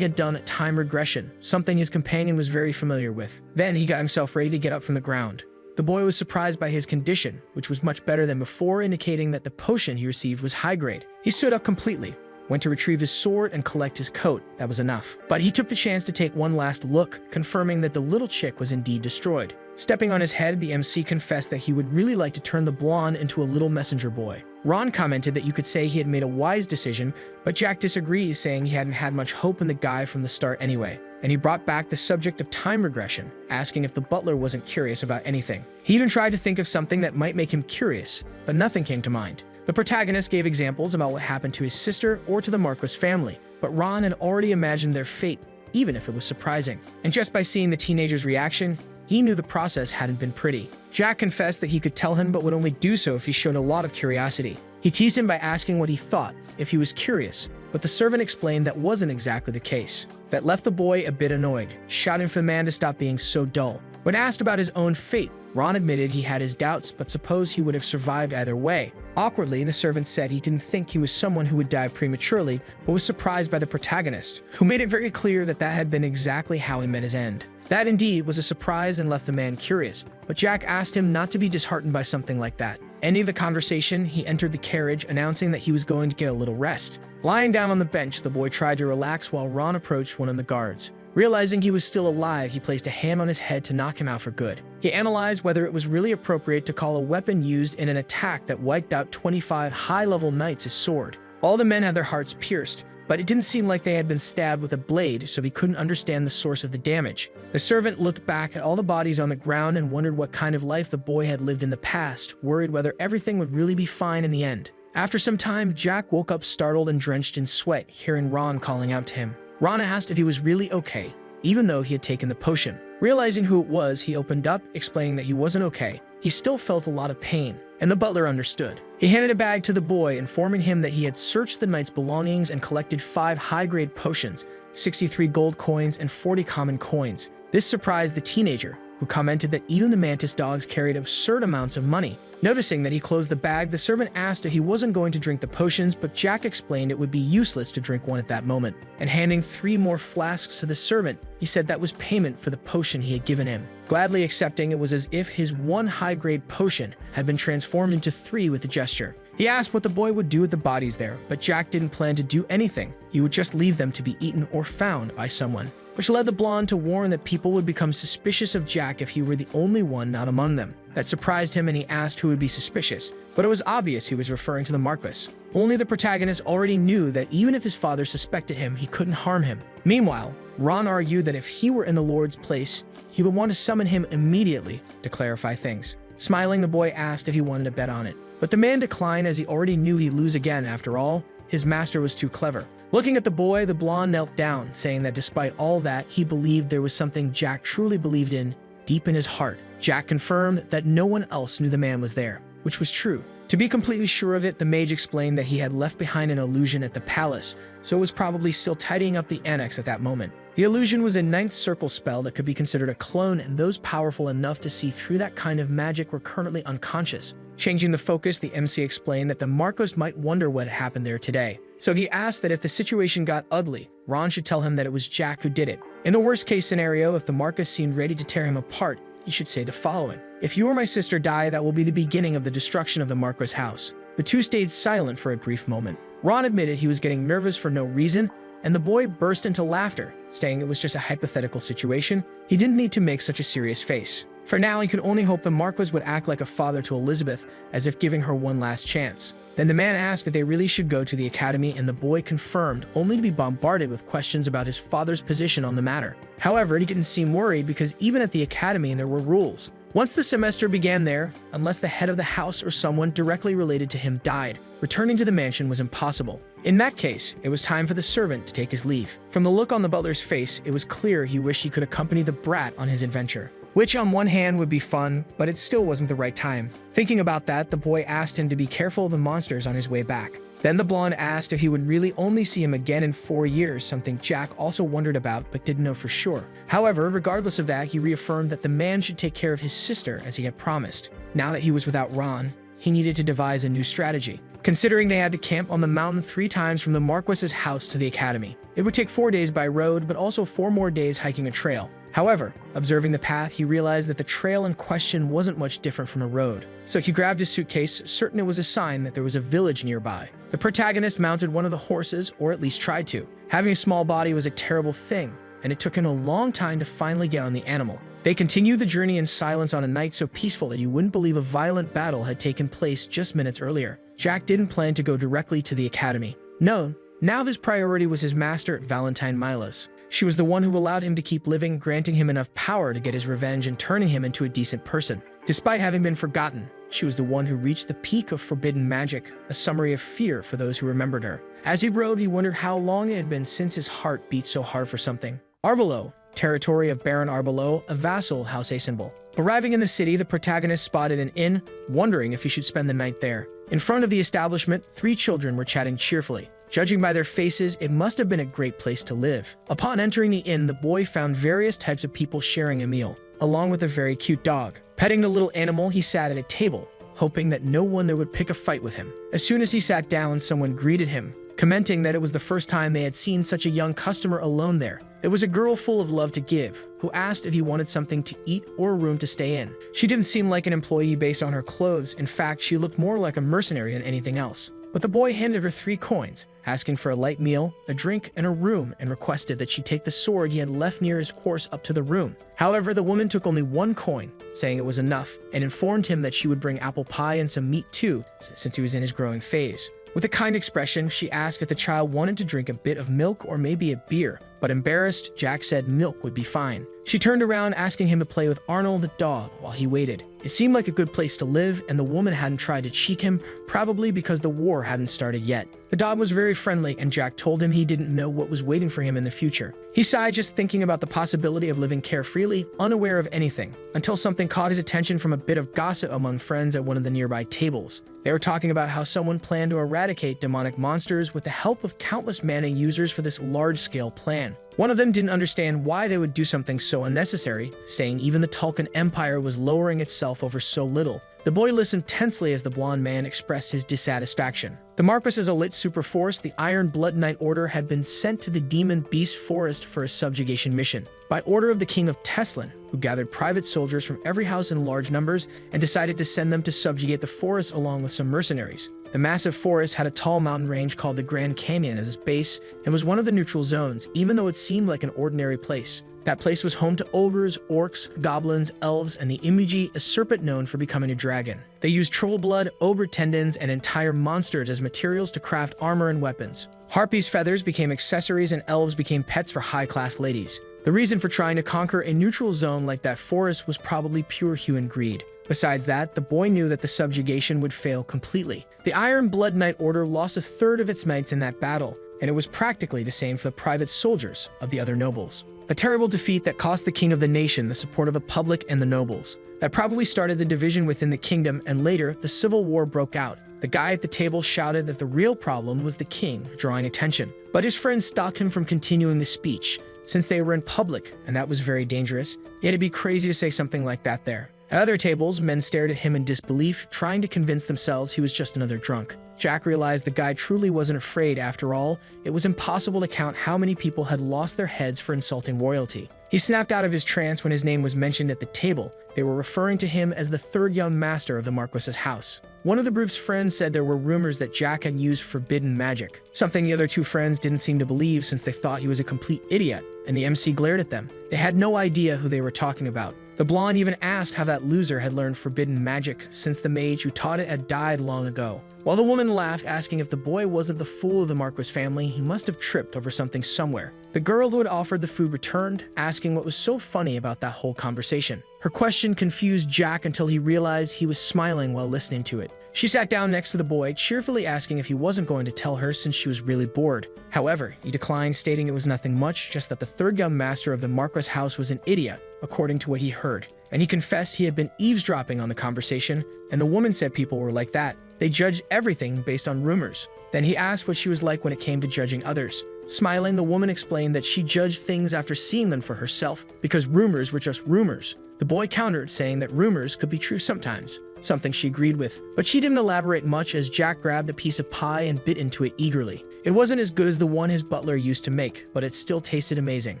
had done time regression, something his companion was very familiar with. Then he got himself ready to get up from the ground. The boy was surprised by his condition, which was much better than before, indicating that the potion he received was high grade. He stood up completely, went to retrieve his sword and collect his coat. That was enough. But he took the chance to take one last look, confirming that the little chick was indeed destroyed. Stepping on his head, the MC confessed that he would really like to turn the blonde into a little messenger boy. Ron commented that you could say he had made a wise decision, but Jack disagreed, saying he hadn't had much hope in the guy from the start anyway. And he brought back the subject of time regression, asking if the butler wasn't curious about anything. He even tried to think of something that might make him curious, but nothing came to mind. The protagonist gave examples about what happened to his sister or to the Marquis family, but Ron had already imagined their fate, even if it was surprising. And just by seeing the teenager's reaction, he knew the process hadn't been pretty. Jack confessed that he could tell him, but would only do so if he showed a lot of curiosity. He teased him by asking what he thought, if he was curious, but the servant explained that wasn't exactly the case. That left the boy a bit annoyed, shouting for the man to stop being so dull. When asked about his own fate, Ron admitted he had his doubts, but supposed he would have survived either way. Awkwardly, the servant said he didn't think he was someone who would die prematurely, but was surprised by the protagonist, who made it very clear that that had been exactly how he met his end. That indeed was a surprise and left the man curious, but Jack asked him not to be disheartened by something like that. Ending the conversation, he entered the carriage, announcing that he was going to get a little rest. Lying down on the bench, the boy tried to relax while Ron approached one of the guards. Realizing he was still alive, he placed a hand on his head to knock him out for good. He analyzed whether it was really appropriate to call a weapon used in an attack that wiped out 25 high-level knights a sword. All the men had their hearts pierced, but it didn't seem like they had been stabbed with a blade, so he couldn't understand the source of the damage. The servant looked back at all the bodies on the ground and wondered what kind of life the boy had lived in the past, worried whether everything would really be fine in the end. After some time, Jack woke up startled and drenched in sweat, hearing Ron calling out to him. Ron asked if he was really okay, even though he had taken the potion. Realizing who it was, he opened up, explaining that he wasn't okay. He still felt a lot of pain, and the butler understood. He handed a bag to the boy, informing him that he had searched the knight's belongings and collected 5 high-grade potions, 63 gold coins, and 40 common coins. This surprised the teenager, who commented that even the mantis dogs carried absurd amounts of money. Noticing that he closed the bag, the servant asked if he wasn't going to drink the potions, but Jack explained it would be useless to drink one at that moment. And handing 3 more flasks to the servant, he said that was payment for the potion he had given him. Gladly accepting, it was as if his 1 high-grade potion had been transformed into 3 with the gesture. He asked what the boy would do with the bodies there, but Jack didn't plan to do anything. He would just leave them to be eaten or found by someone, which led the blonde to warn that people would become suspicious of Jack if he were the only one not among them. That surprised him, and he asked who would be suspicious, but it was obvious he was referring to the Marquis. Only the protagonist already knew that even if his father suspected him, he couldn't harm him. Meanwhile, Ron argued that if he were in the Lord's place, he would want to summon him immediately to clarify things. Smiling, the boy asked if he wanted to bet on it, but the man declined, as he already knew he'd lose again. After all, his master was too clever. Looking at the boy, the blonde knelt down, saying that despite all that, he believed there was something Jack truly believed in deep in his heart. Jack confirmed that no one else knew the man was there, which was true. To be completely sure of it, the mage explained that he had left behind an illusion at the palace, so it was probably still tidying up the annex at that moment. The illusion was a ninth circle spell that could be considered a clone, and those powerful enough to see through that kind of magic were currently unconscious. Changing the focus, the MC explained that the Marcos might wonder what had happened there today. So he asked that if the situation got ugly, Ron should tell him that it was Jack who did it. In the worst case scenario, if the Marcos seemed ready to tear him apart, he should say the following: "If you or my sister die, that will be the beginning of the destruction of the Marcos house." The two stayed silent for a brief moment. Ron admitted he was getting nervous for no reason, and the boy burst into laughter, saying it was just a hypothetical situation. He didn't need to make such a serious face. For now, he could only hope the Marquis would act like a father to Elizabeth, as if giving her one last chance. Then the man asked if they really should go to the academy, and the boy confirmed, only to be bombarded with questions about his father's position on the matter. However, he didn't seem worried because even at the academy there were rules. Once the semester began there, unless the head of the house or someone directly related to him died, returning to the mansion was impossible. In that case, it was time for the servant to take his leave. From the look on the butler's face, it was clear he wished he could accompany the brat on his adventure. Which on one hand would be fun, but it still wasn't the right time. Thinking about that, the boy asked him to be careful of the monsters on his way back. Then the blonde asked if he would really only see him again in 4 years, something Jack also wondered about but didn't know for sure. However, regardless of that, he reaffirmed that the man should take care of his sister as he had promised. Now that he was without Ron, he needed to devise a new strategy. Considering they had to camp on the mountain 3 times from the Marquis's house to the academy, it would take 4 days by road, but also 4 more days hiking a trail. However, observing the path, he realized that the trail in question wasn't much different from a road. So he grabbed his suitcase, certain it was a sign that there was a village nearby. The protagonist mounted one of the horses, or at least tried to. Having a small body was a terrible thing, and it took him a long time to finally get on the animal. They continued the journey in silence on a night so peaceful that you wouldn't believe a violent battle had taken place just minutes earlier. Jack didn't plan to go directly to the academy. No, now his priority was his master, Valentine Milos. She was the one who allowed him to keep living, granting him enough power to get his revenge and turning him into a decent person. Despite having been forgotten, she was the one who reached the peak of forbidden magic, a summary of fear for those who remembered her. As he rode, he wondered how long it had been since his heart beat so hard for something. Arbelow, territory of Baron Arbelow, a vassal House INVICIBLE. Arriving in the city, the protagonist spotted an inn, wondering if he should spend the night there. In front of the establishment, 3 children were chatting cheerfully. Judging by their faces, it must have been a great place to live. Upon entering the inn, the boy found various types of people sharing a meal, along with a very cute dog. Petting the little animal, he sat at a table, hoping that no one there would pick a fight with him. As soon as he sat down, someone greeted him, commenting that it was the first time they had seen such a young customer alone there. It was a girl full of love to give, who asked if he wanted something to eat or a room to stay in. She didn't seem like an employee based on her clothes. In fact, she looked more like a mercenary than anything else. But the boy handed her 3 coins, asking for a light meal, a drink, and a room, and requested that she take the sword he had left near his horse up to the room. However, the woman took only 1 coin, saying it was enough, and informed him that she would bring apple pie and some meat too, since he was in his growing phase. With a kind expression, she asked if the child wanted to drink a bit of milk or maybe a beer, but embarrassed, Jack said milk would be fine. She turned around, asking him to play with Arnold the dog while he waited. It seemed like a good place to live, and the woman hadn't tried to cheek him, probably because the war hadn't started yet. The dog was very friendly, and Jack told him he didn't know what was waiting for him in the future. He sighed, just thinking about the possibility of living carefreely, unaware of anything, until something caught his attention from a bit of gossip among friends at one of the nearby tables. They were talking about how someone planned to eradicate demonic monsters with the help of countless mana users for this large-scale plan. One of them didn't understand why they would do something so unnecessary, saying even the Tulkan Empire was lowering itself over so little. The boy listened tensely as the blonde man expressed his dissatisfaction. The Marquis's elite superforce, the Iron Blood Knight Order, had been sent to the Demon Beast Forest for a subjugation mission. By order of the King of Teslin, who gathered private soldiers from every house in large numbers and decided to send them to subjugate the forest along with some mercenaries. The massive forest had a tall mountain range called the Grand Canyon as its base and was one of the neutral zones, even though it seemed like an ordinary place. That place was home to ogres, orcs, goblins, elves, and the Imiji, a serpent known for becoming a dragon. They used troll blood, ogre tendons, and entire monsters as materials to craft armor and weapons. Harpies' feathers became accessories and elves became pets for high-class ladies. The reason for trying to conquer a neutral zone like that forest was probably pure human greed. Besides that, the boy knew that the subjugation would fail completely. The Iron Blood Knight Order lost a third of its knights in that battle, and it was practically the same for the private soldiers of the other nobles. A terrible defeat that cost the king of the nation the support of the public and the nobles. That probably started the division within the kingdom, and later, the civil war broke out. The guy at the table shouted that the real problem was the king drawing attention. But his friends stopped him from continuing the speech, since they were in public, and that was very dangerous. It'd be crazy to say something like that there. At other tables, men stared at him in disbelief, trying to convince themselves he was just another drunk. Jack realized the guy truly wasn't afraid after all. It was impossible to count how many people had lost their heads for insulting royalty. He snapped out of his trance when his name was mentioned at the table. They were referring to him as the third young master of the Marquis's house. One of the group's friends said there were rumors that Jack had used forbidden magic, something the other two friends didn't seem to believe since they thought he was a complete idiot, and the MC glared at them. They had no idea who they were talking about. The blonde even asked how that loser had learned forbidden magic since the mage who taught it had died long ago. While the woman laughed, asking if the boy wasn't the fool of the Marquis family, he must have tripped over something somewhere. The girl who had offered the food returned, asking what was so funny about that whole conversation. Her question confused Jack until he realized he was smiling while listening to it. She sat down next to the boy, cheerfully asking if he wasn't going to tell her since she was really bored. However, he declined, stating it was nothing much, just that the third young master of the Marquis house was an idiot, according to what he heard. And he confessed he had been eavesdropping on the conversation, and the woman said people were like that. They judged everything based on rumors. Then he asked what she was like when it came to judging others. Smiling, the woman explained that she judged things after seeing them for herself, because rumors were just rumors. The boy countered, saying that rumors could be true sometimes, something she agreed with. But she didn't elaborate much as Jack grabbed a piece of pie and bit into it eagerly. It wasn't as good as the one his butler used to make, but it still tasted amazing.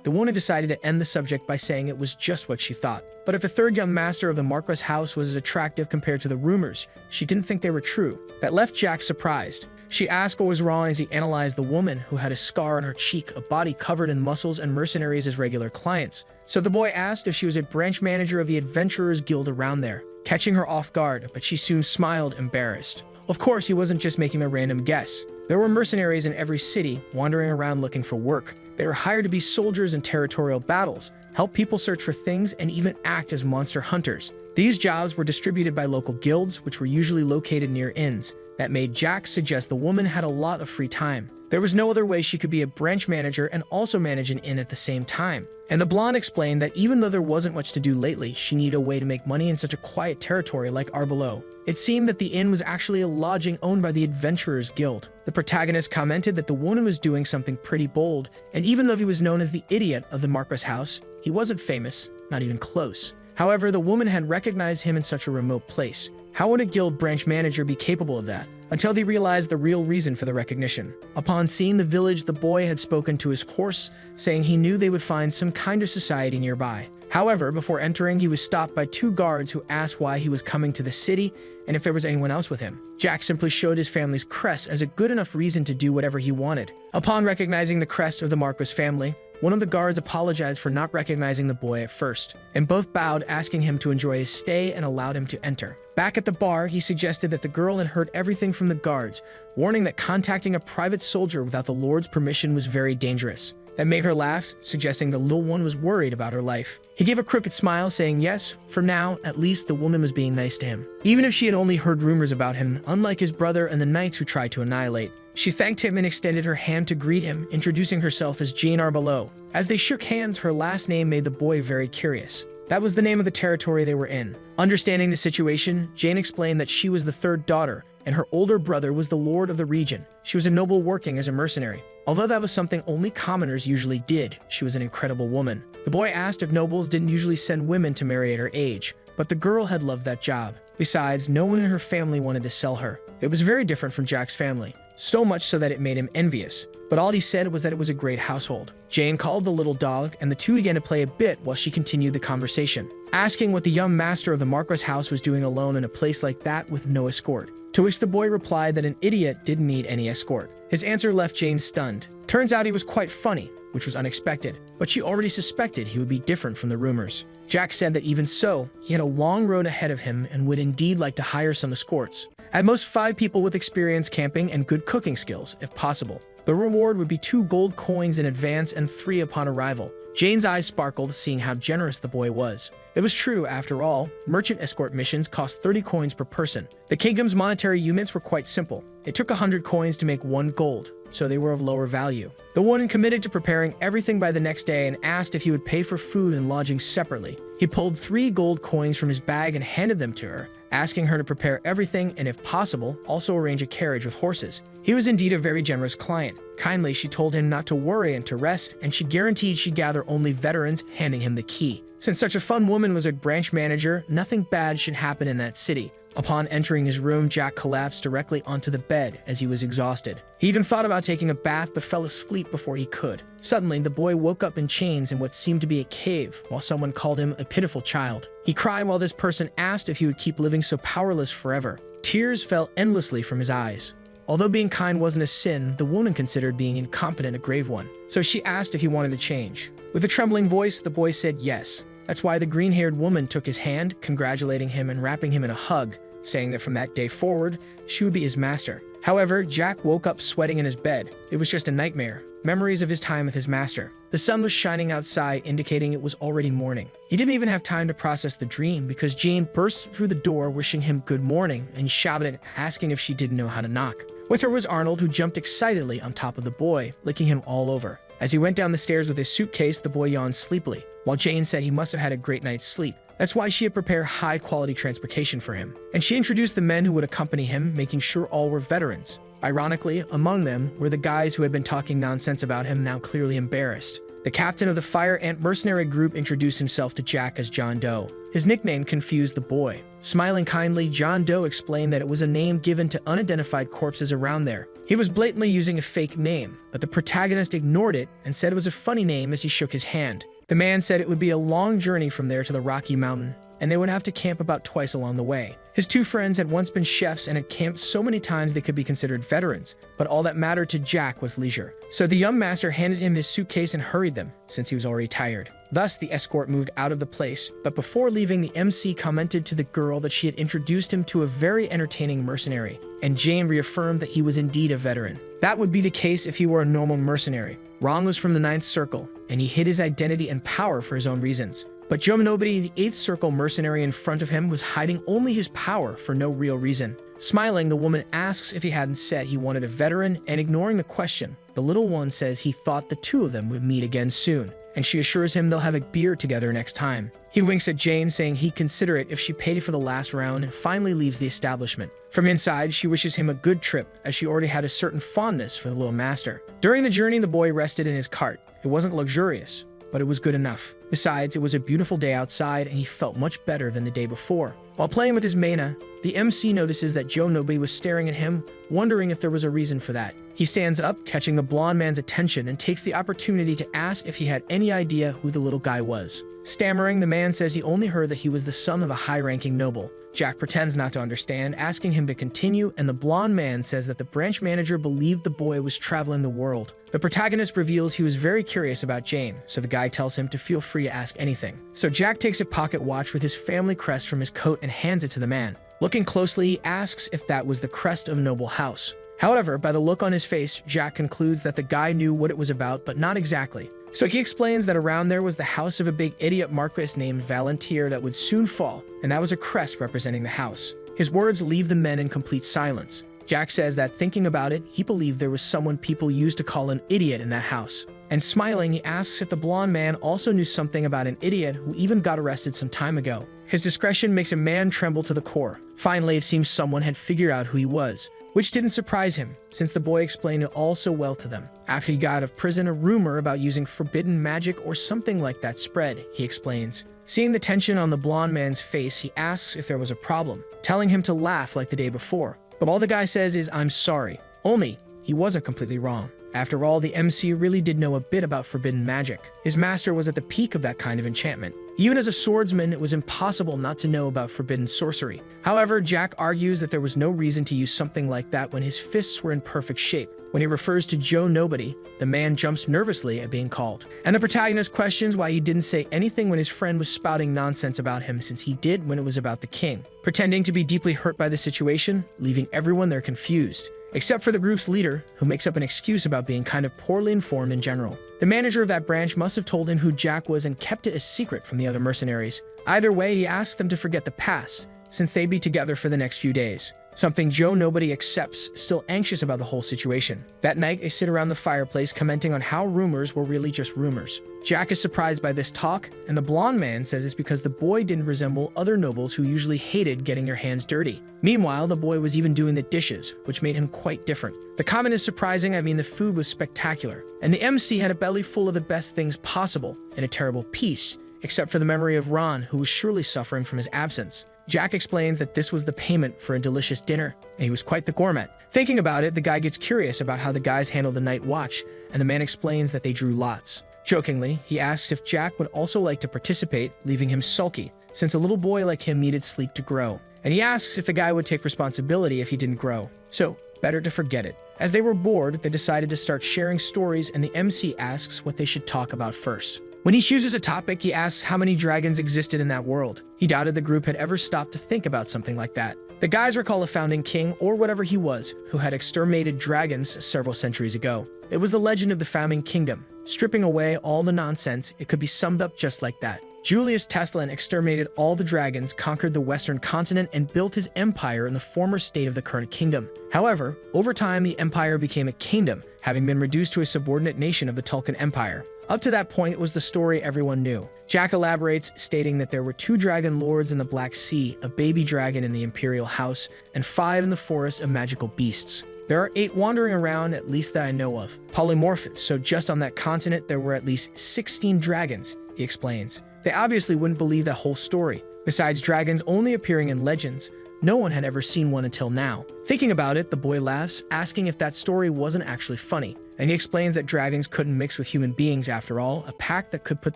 The woman decided to end the subject by saying it was just what she thought. But if the third young master of the Marquis house was as attractive compared to the rumors, she didn't think they were true. That left Jack surprised. She asked what was wrong as he analyzed the woman, who had a scar on her cheek, a body covered in muscles, and mercenaries as regular clients. So the boy asked if she was a branch manager of the Adventurers Guild around there, catching her off guard, but she soon smiled, embarrassed. Of course, he wasn't just making a random guess. There were mercenaries in every city, wandering around looking for work. They were hired to be soldiers in territorial battles, help people search for things, and even act as monster hunters. These jobs were distributed by local guilds, which were usually located near inns. That made Jack suggest the woman had a lot of free time. There was no other way she could be a branch manager and also manage an inn at the same time. And the blonde explained that even though there wasn't much to do lately, she needed a way to make money in such a quiet territory like Arbelow. It seemed that the inn was actually a lodging owned by the Adventurers Guild. The protagonist commented that the woman was doing something pretty bold, and even though he was known as the idiot of the Marquis house, he wasn't famous, not even close. However, the woman had recognized him in such a remote place. How would a guild branch manager be capable of that? Until they realized the real reason for the recognition. Upon seeing the village, the boy had spoken to his horse, saying he knew they would find some kind of society nearby. However, before entering, he was stopped by two guards who asked why he was coming to the city and if there was anyone else with him. Jack simply showed his family's crest as a good enough reason to do whatever he wanted. Upon recognizing the crest of the Marquis family, one of the guards apologized for not recognizing the boy at first, and both bowed, asking him to enjoy his stay and allowed him to enter. Back at the bar, he suggested that the girl had heard everything from the guards, warning that contacting a private soldier without the Lord's permission was very dangerous. That made her laugh, suggesting the little one was worried about her life. He gave a crooked smile, saying yes, for now, at least the woman was being nice to him. Even if she had only heard rumors about him, unlike his brother and the knights who tried to annihilate. She thanked him and extended her hand to greet him, introducing herself as Jane Arbelow. As they shook hands, her last name made the boy very curious. That was the name of the territory they were in. Understanding the situation, Jane explained that she was the third daughter, and her older brother was the lord of the region. She was a noble working as a mercenary. Although that was something only commoners usually did, she was an incredible woman. The boy asked if nobles didn't usually send women to marry at her age, but the girl had loved that job. Besides, no one in her family wanted to sell her. It was very different from Jack's family, so much so that it made him envious. But all he said was that it was a great household. Jane called the little dog, and the two began to play a bit while she continued the conversation, asking what the young master of the Marquis house was doing alone in a place like that with no escort. To which the boy replied that an idiot didn't need any escort. His answer left Jane stunned. Turns out he was quite funny, which was unexpected, but she already suspected he would be different from the rumors. Jack said that even so, he had a long road ahead of him and would indeed like to hire some escorts. At most 5 people with experience camping and good cooking skills, if possible. The reward would be 2 gold coins in advance and 3 upon arrival. Jane's eyes sparkled, seeing how generous the boy was. It was true, after all, merchant escort missions cost 30 coins per person. The kingdom's monetary units were quite simple. It took 100 coins to make 1 gold. so they were of lower value. The woman committed to preparing everything by the next day and asked if he would pay for food and lodging separately. He pulled 3 gold coins from his bag and handed them to her, asking her to prepare everything and, if possible, also arrange a carriage with horses. He was indeed a very generous client. Kindly, she told him not to worry and to rest, and she guaranteed she'd gather only veterans, handing him the key. Since such a fun woman was a branch manager, nothing bad should happen in that city. Upon entering his room, Jack collapsed directly onto the bed as he was exhausted. He even thought about taking a bath but fell asleep before he could. Suddenly, the boy woke up in chains in what seemed to be a cave, while someone called him a pitiful child. He cried while this person asked if he would keep living so powerless forever. Tears fell endlessly from his eyes. Although being kind wasn't a sin, the woman considered being incompetent a grave one. So she asked if he wanted to change. With a trembling voice, the boy said yes. That's why the green-haired woman took his hand, congratulating him and wrapping him in a hug, saying that from that day forward, she would be his master. However, Jack woke up sweating in his bed. It was just a nightmare. Memories of his time with his master. The sun was shining outside, indicating it was already morning. He didn't even have time to process the dream because Jane burst through the door wishing him good morning and shouted, asking if she didn't know how to knock. With her was Arnold, who jumped excitedly on top of the boy, licking him all over. As he went down the stairs with his suitcase, the boy yawned sleepily, while Jane said he must have had a great night's sleep. That's why she had prepared high-quality transportation for him. And she introduced the men who would accompany him, making sure all were veterans. Ironically, among them were the guys who had been talking nonsense about him, now clearly embarrassed. The captain of the Fire Ant mercenary group introduced himself to Jack as John Doe. His nickname confused the boy. Smiling kindly, John Doe explained that it was a name given to unidentified corpses around there. He was blatantly using a fake name, but the protagonist ignored it and said it was a funny name as he shook his hand. The man said it would be a long journey from there to the Rocky Mountain, and they would have to camp about twice along the way. His 2 friends had once been chefs and had camped so many times they could be considered veterans, but all that mattered to Jack was leisure. So the young master handed him his suitcase and hurried them, since he was already tired. Thus, the escort moved out of the place, but before leaving, the MC commented to the girl that she had introduced him to a very entertaining mercenary, and Jane reaffirmed that he was indeed a veteran. That would be the case if he were a normal mercenary. Ron was from the 9th Circle, and he hid his identity and power for his own reasons. But Joe Nobody, the 8th Circle mercenary in front of him, was hiding only his power for no real reason. Smiling, the woman asks if he hadn't said he wanted a veteran, and ignoring the question, the little one says he thought the 2 of them would meet again soon, and she assures him they'll have a beer together next time. He winks at Jane, saying he'd consider it if she paid for the last round, and finally leaves the establishment. From inside, she wishes him a good trip, as she already had a certain fondness for the little master. During the journey, the boy rested in his cart. It wasn't luxurious, but it was good enough. Besides, it was a beautiful day outside, and he felt much better than the day before. While playing with his Mana, the MC notices that Joe Nobody was staring at him, wondering if there was a reason for that. He stands up, catching the blonde man's attention, and takes the opportunity to ask if he had any idea who the little guy was. Stammering, the man says he only heard that he was the son of a high-ranking noble. Jack pretends not to understand, asking him to continue, and the blonde man says that the branch manager believed the boy was traveling the world. The protagonist reveals he was very curious about Jane, so the guy tells him to feel free to ask anything. So Jack takes a pocket watch with his family crest from his coat and hands it to the man. Looking closely, he asks if that was the crest of a noble house. However, by the look on his face, Jack concludes that the guy knew what it was about, but not exactly. So he explains that around there was the house of a big idiot marquis named Valentier that would soon fall, and that was a crest representing the house. His words leave the men in complete silence. Jack says that thinking about it, he believed there was someone people used to call an idiot in that house. And smiling, he asks if the blonde man also knew something about an idiot who even got arrested some time ago. His discretion makes a man tremble to the core. Finally, it seems someone had figured out who he was, which didn't surprise him, since the boy explained it all so well to them. After he got out of prison, a rumor about using forbidden magic or something like that spread, he explains. Seeing the tension on the blonde man's face, he asks if there was a problem, telling him to laugh like the day before. But all the guy says is, "I'm sorry." Only, he wasn't completely wrong. After all, the MC really did know a bit about forbidden magic. His master was at the peak of that kind of enchantment. Even as a swordsman, it was impossible not to know about forbidden sorcery. However, Jack argues that there was no reason to use something like that when his fists were in perfect shape. When he refers to Joe Nobody, the man jumps nervously at being called. And the protagonist questions why he didn't say anything when his friend was spouting nonsense about him, since he did when it was about the king, pretending to be deeply hurt by the situation, leaving everyone there confused. Except for the group's leader, who makes up an excuse about being kind of poorly informed in general. The manager of that branch must have told him who Jack was and kept it a secret from the other mercenaries. Either way, he asked them to forget the past, since they'd be together for the next few days. something Joe Nobody accepts, still anxious about the whole situation. That night, they sit around the fireplace commenting on how rumors were really just rumors. Jack is surprised by this talk, and the blonde man says it's because the boy didn't resemble other nobles who usually hated getting their hands dirty. Meanwhile, the boy was even doing the dishes, which made him quite different. The comment is surprising. I mean, the food was spectacular, and the MC had a belly full of the best things possible in a terrible piece, except for the memory of Ron, who was surely suffering from his absence. Jack explains that this was the payment for a delicious dinner, and he was quite the gourmet. Thinking about it, the guy gets curious about how the guys handled the night watch, and the man explains that they drew lots. Jokingly, he asks if Jack would also like to participate, leaving him sulky, since a little boy like him needed sleep to grow. And he asks if the guy would take responsibility if he didn't grow. So, better to forget it. As they were bored, they decided to start sharing stories, and the MC asks what they should talk about first. When he chooses a topic, he asks how many dragons existed in that world. He doubted the group had ever stopped to think about something like that. The guys recall a founding king, or whatever he was, who had exterminated dragons several centuries ago. It was the legend of the founding kingdom. Stripping away all the nonsense, it could be summed up just like that. Julius Teslan exterminated all the dragons, conquered the western continent, and built his empire in the former state of the current kingdom. However, over time, the empire became a kingdom, having been reduced to a subordinate nation of the Tulkun Empire. Up to that point, it was the story everyone knew. Jack elaborates, stating that there were 2 dragon lords in the Black Sea, a baby dragon in the Imperial House, and 5 in the Forest of Magical Beasts. There are 8 wandering around, at least that I know of. Polymorphous, so just on that continent, there were at least 16 dragons, he explains. They obviously wouldn't believe that whole story. Besides dragons only appearing in legends, no one had ever seen one until now. Thinking about it, the boy laughs, asking if that story wasn't actually funny. And he explains that dragons couldn't mix with human beings after all. A pact that could put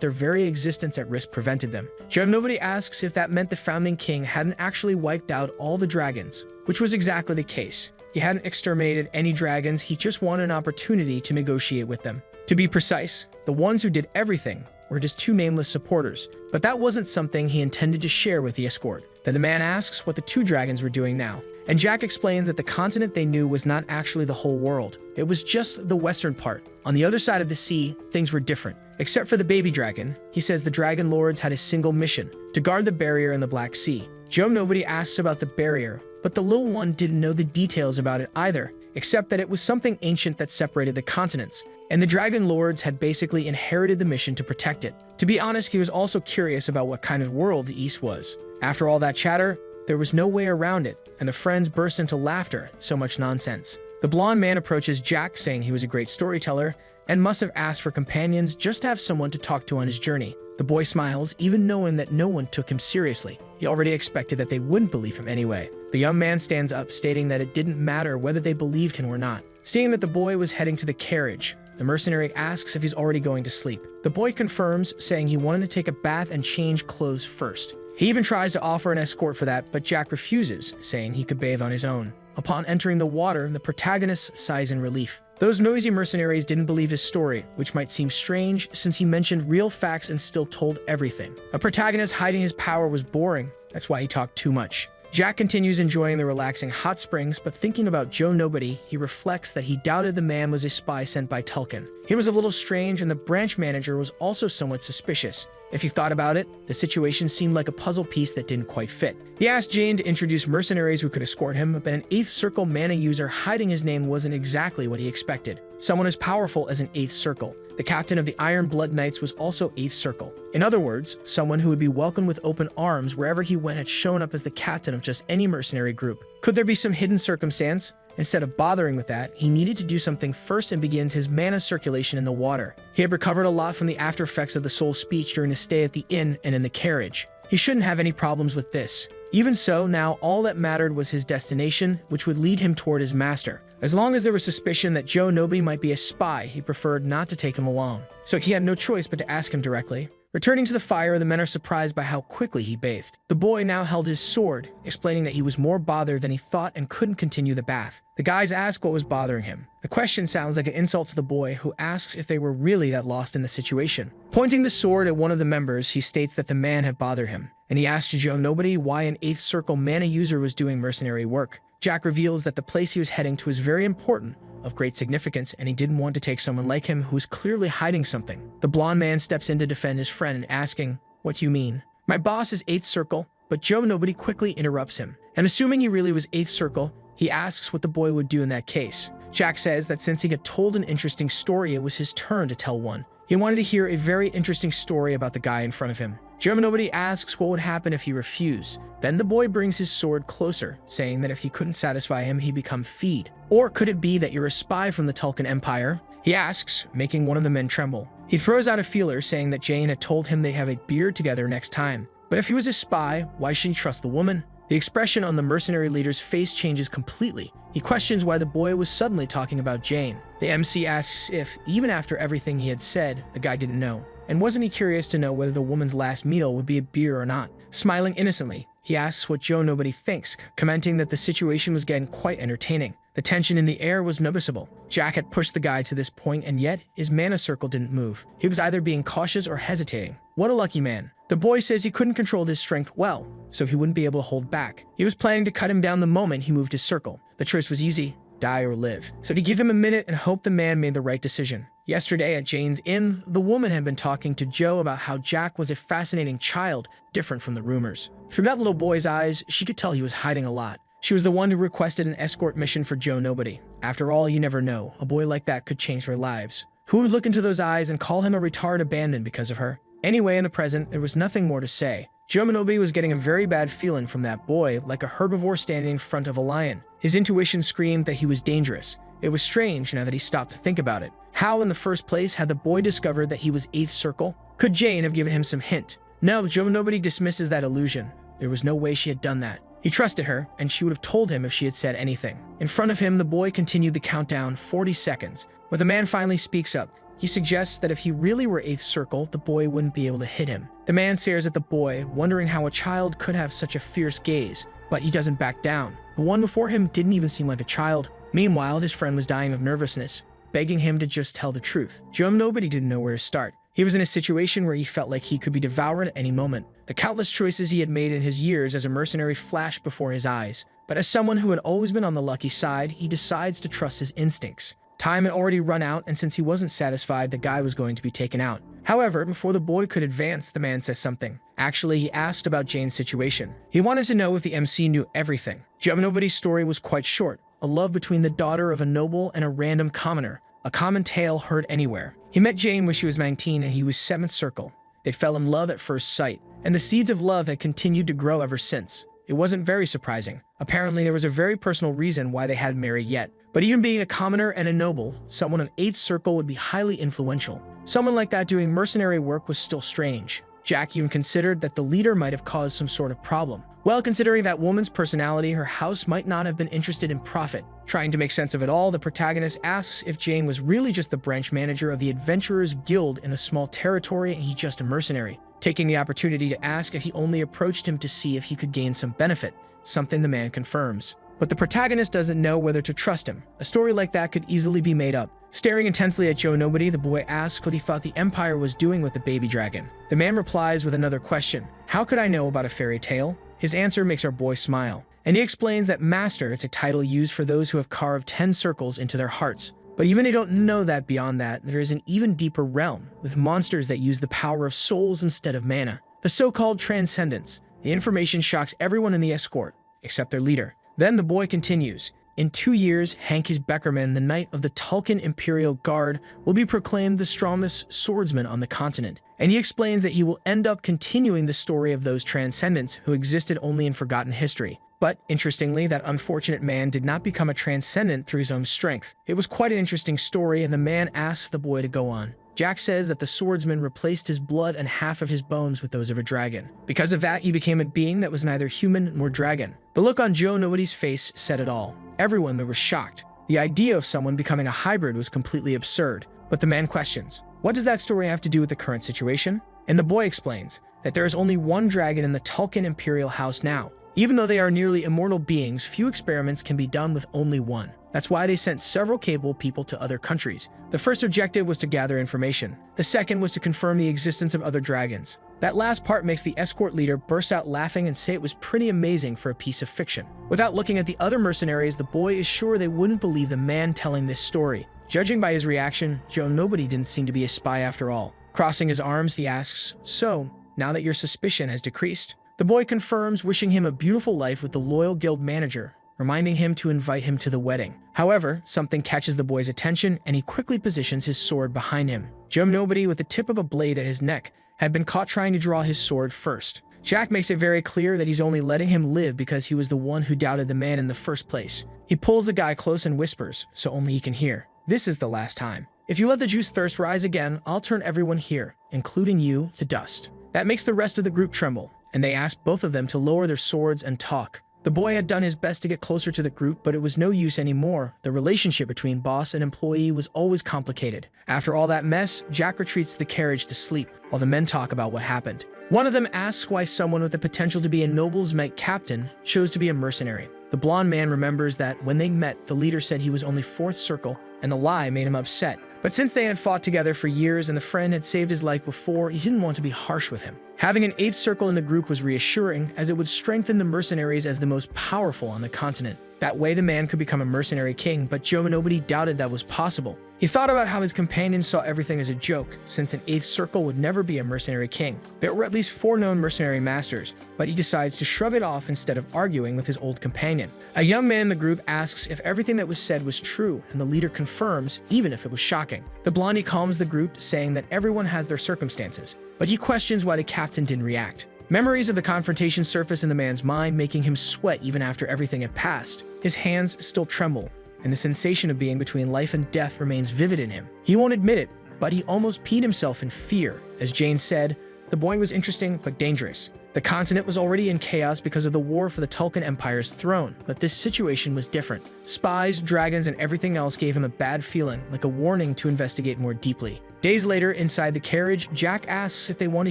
their very existence at risk prevented them. Joe Nobody asks if that meant the founding king hadn't actually wiped out all the dragons, which was exactly the case. He hadn't exterminated any dragons, he just wanted an opportunity to negotiate with them. To be precise, the ones who did everything were just 2 nameless supporters, but that wasn't something he intended to share with the escort. Then the man asks what the 2 dragons were doing now, and Jack explains that the continent they knew was not actually the whole world. It was just the western part. On the other side of the sea, things were different. Except for the baby dragon, he says the dragon lords had a single mission, to guard the barrier in the Black Sea. Joe Nobody asks about the barrier, but the little one didn't know the details about it either, except that it was something ancient that separated the continents, and the dragon lords had basically inherited the mission to protect it. To be honest, he was also curious about what kind of world the East was. After all that chatter, there was no way around it, and the friends burst into laughter at so much nonsense. The blonde man approaches Jack, saying he was a great storyteller and must have asked for companions just to have someone to talk to on his journey. The boy smiles, even knowing that no one took him seriously. He already expected that they wouldn't believe him anyway. The young man stands up, stating that it didn't matter whether they believed him or not. Seeing that the boy was heading to the carriage, the mercenary asks if he's already going to sleep. The boy confirms, saying he wanted to take a bath and change clothes first. He even tries to offer an escort for that, but Jack refuses, saying he could bathe on his own. Upon entering the water, the protagonist sighs in relief. Those noisy mercenaries didn't believe his story, which might seem strange since he mentioned real facts and still told everything. A protagonist hiding his power was boring, that's why he talked too much. Jack continues enjoying the relaxing hot springs, but thinking about Joe Nobody, he reflects that he doubted the man was a spy sent by Tulkun. He was a little strange, and the branch manager was also somewhat suspicious. If you thought about it, the situation seemed like a puzzle piece that didn't quite fit. He asked Jane to introduce mercenaries who could escort him, but an 8th Circle mana user hiding his name wasn't exactly what he expected. Someone as powerful as an 8th Circle. The captain of the Iron Blood Knights was also 8th Circle. In other words, someone who would be welcomed with open arms wherever he went had shown up as the captain of just any mercenary group. Could there be some hidden circumstance? Instead of bothering with that, he needed to do something first and begins his mana circulation in the water. He had recovered a lot from the after effects of the soul speech during his stay at the inn and in the carriage. He shouldn't have any problems with this. Even so, now all that mattered was his destination, which would lead him toward his master. As long as there was suspicion that Joe Nobody might be a spy, he preferred not to take him along. So he had no choice but to ask him directly. Returning to the fire, the men are surprised by how quickly he bathed. The boy now held his sword, explaining that he was more bothered than he thought and couldn't continue the bath. The guys ask what was bothering him. The question sounds like an insult to the boy, who asks if they were really that lost in the situation. Pointing the sword at one of the members, he states that the man had bothered him, and he asks Joe Nobody why an 8th Circle mana user was doing mercenary work. Jack reveals that the place he was heading to is very important, of great significance, and he didn't want to take someone like him who was clearly hiding something. The blonde man steps in to defend his friend, asking, "What do you mean?" "My boss is 8th Circle. but Joe Nobody quickly interrupts him. And assuming he really was 8th Circle, he asks what the boy would do in that case. Jack says that since he had told an interesting story, it was his turn to tell one. He wanted to hear a very interesting story about the guy in front of him. Joe Nobody asks what would happen if he refused. Then the boy brings his sword closer, saying that if he couldn't satisfy him, he'd become feed. Or could it be that you're a spy from the Tulkun Empire? He asks, making one of the men tremble. He throws out a feeler, saying that Jane had told him they'd have a beer together next time. But if he was a spy, why should he trust the woman? The expression on the mercenary leader's face changes completely. He questions why the boy was suddenly talking about Jane. The MC asks if, even after everything he had said, the guy didn't know. And wasn't he curious to know whether the woman's last meal would be a beer or not? Smiling innocently, he asks what Joe Nobody thinks, commenting that the situation was getting quite entertaining. The tension in the air was noticeable. Jack had pushed the guy to this point, and yet his mana circle didn't move. He was either being cautious or hesitating. What a lucky man. The boy says he couldn't control his strength well, so he wouldn't be able to hold back. He was planning to cut him down the moment he moved his circle. The choice was easy: die or live. So to give him a minute and hope the man made the right decision. Yesterday at Jane's Inn, the woman had been talking to Joe about how Jack was a fascinating child, different from the rumors. Through that little boy's eyes, she could tell he was hiding a lot. She was the one who requested an escort mission for Joe Nobody. After all, you never know. A boy like that could change their lives. Who would look into those eyes and call him a retard abandoned because of her? Anyway, in the present, there was nothing more to say. Joe Nobody was getting a very bad feeling from that boy, like a herbivore standing in front of a lion. His intuition screamed that he was dangerous. It was strange now that he stopped to think about it. How, in the first place, had the boy discovered that he was 8th Circle? Could Jane have given him some hint? No, Joe Nobody dismisses that illusion. There was no way she had done that. He trusted her, and she would have told him if she had said anything. In front of him, the boy continued the countdown, 40 seconds. When the man finally speaks up, he suggests that if he really were 8th Circle, the boy wouldn't be able to hit him. The man stares at the boy, wondering how a child could have such a fierce gaze, but he doesn't back down. The one before him didn't even seem like a child. Meanwhile, his friend was dying of nervousness, begging him to just tell the truth. Joe Nobody didn't know where to start. He was in a situation where he felt like he could be devoured at any moment. The countless choices he had made in his years as a mercenary flashed before his eyes. But as someone who had always been on the lucky side, he decides to trust his instincts. Time had already run out, and since he wasn't satisfied, the guy was going to be taken out. However, before the boy could advance, the man says something. Actually, he asked about Jane's situation. He wanted to know if the MC knew everything. Joe Nobody's story was quite short. A love between the daughter of a noble and a random commoner. A common tale heard anywhere. He met Jane when she was 19 and he was 7th Circle. They fell in love at first sight, and the seeds of love had continued to grow ever since. It wasn't very surprising. Apparently, there was a very personal reason why they hadn't married yet. But even being a commoner and a noble, someone of 8th Circle would be highly influential. Someone like that doing mercenary work was still strange. Jack even considered that the leader might have caused some sort of problem. Well, considering that woman's personality, her house might not have been interested in profit. Trying to make sense of it all, the protagonist asks if Jane was really just the branch manager of the Adventurers Guild in a small territory and he's just a mercenary. Taking the opportunity to ask if he only approached him to see if he could gain some benefit, something the man confirms. But the protagonist doesn't know whether to trust him. A story like that could easily be made up. Staring intensely at Joe Nobody, the boy asks what he thought the Empire was doing with the baby dragon. The man replies with another question. How could I know about a fairy tale? His answer makes our boy smile. And he explains that Master is a title used for those who have carved 10 circles into their hearts. But even they don't know that beyond that, there is an even deeper realm, with monsters that use the power of souls instead of mana. The so-called transcendence. The information shocks everyone in the escort, except their leader. Then the boy continues. In 2 years, Hankis Beckerman, the Knight of the Tulkun Imperial Guard, will be proclaimed the strongest swordsman on the continent. And he explains that he will end up continuing the story of those transcendents who existed only in forgotten history. But, interestingly, that unfortunate man did not become a transcendent through his own strength. It was quite an interesting story, and the man asks the boy to go on. Jack says that the swordsman replaced his blood and half of his bones with those of a dragon. Because of that, he became a being that was neither human nor dragon. The look on Joe Nobody's face said it all. Everyone there was shocked. The idea of someone becoming a hybrid was completely absurd. But the man questions, what does that story have to do with the current situation? And the boy explains that there is only one dragon in the Tulkun Imperial House now. Even though they are nearly immortal beings, few experiments can be done with only one. That's why they sent several capable people to other countries. The first objective was to gather information. The second was to confirm the existence of other dragons. That last part makes the escort leader burst out laughing and say it was pretty amazing for a piece of fiction. Without looking at the other mercenaries, the boy is sure they wouldn't believe the man telling this story. Judging by his reaction, Joe Nobody didn't seem to be a spy after all. Crossing his arms, he asks, so, now that your suspicion has decreased, The boy confirms, wishing him a beautiful life with the loyal guild manager, reminding him to invite him to the wedding. However, something catches the boy's attention and he quickly positions his sword behind him. Joe Nobody, with the tip of a blade at his neck, had been caught trying to draw his sword first. Jack makes it very clear that he's only letting him live because he was the one who doubted the man in the first place. He pulls the guy close and whispers, so only he can hear, "This is the last time. If you let the juice thirst rise again, I'll turn everyone here, including you, to dust." That makes the rest of the group tremble, and they ask both of them to lower their swords and talk. The boy had done his best to get closer to the group, but it was no use anymore. The relationship between boss and employee was always complicated. After all that mess, Jack retreats to the carriage to sleep, while the men talk about what happened. One of them asks why someone with the potential to be a noble's knight captain chose to be a mercenary. The blonde man remembers that when they met, the leader said he was only fourth circle, and the lie made him upset. But since they had fought together for years and the friend had saved his life before, he didn't want to be harsh with him. Having an eighth circle in the group was reassuring, as it would strengthen the mercenaries as the most powerful on the continent. That way the man could become a mercenary king, but Joe Nobody doubted that was possible. He thought about how his companions saw everything as a joke, since an eighth circle would never be a mercenary king. There were at least 4 known mercenary masters, but he decides to shrug it off instead of arguing with his old companion. A young man in the group asks if everything that was said was true, and the leader confirms, even if it was shocking. The blondie calms the group, saying that everyone has their circumstances, but he questions why the captain didn't react. Memories of the confrontation surface in the man's mind, making him sweat even after everything had passed. His hands still tremble, and the sensation of being between life and death remains vivid in him. He won't admit it, but he almost peed himself in fear. As Jane said, the boy was interesting but dangerous. The continent was already in chaos because of the war for the Tulkun Empire's throne, but this situation was different. Spies, dragons, and everything else gave him a bad feeling, like a warning to investigate more deeply. Days later, inside the carriage, Jack asks if they want to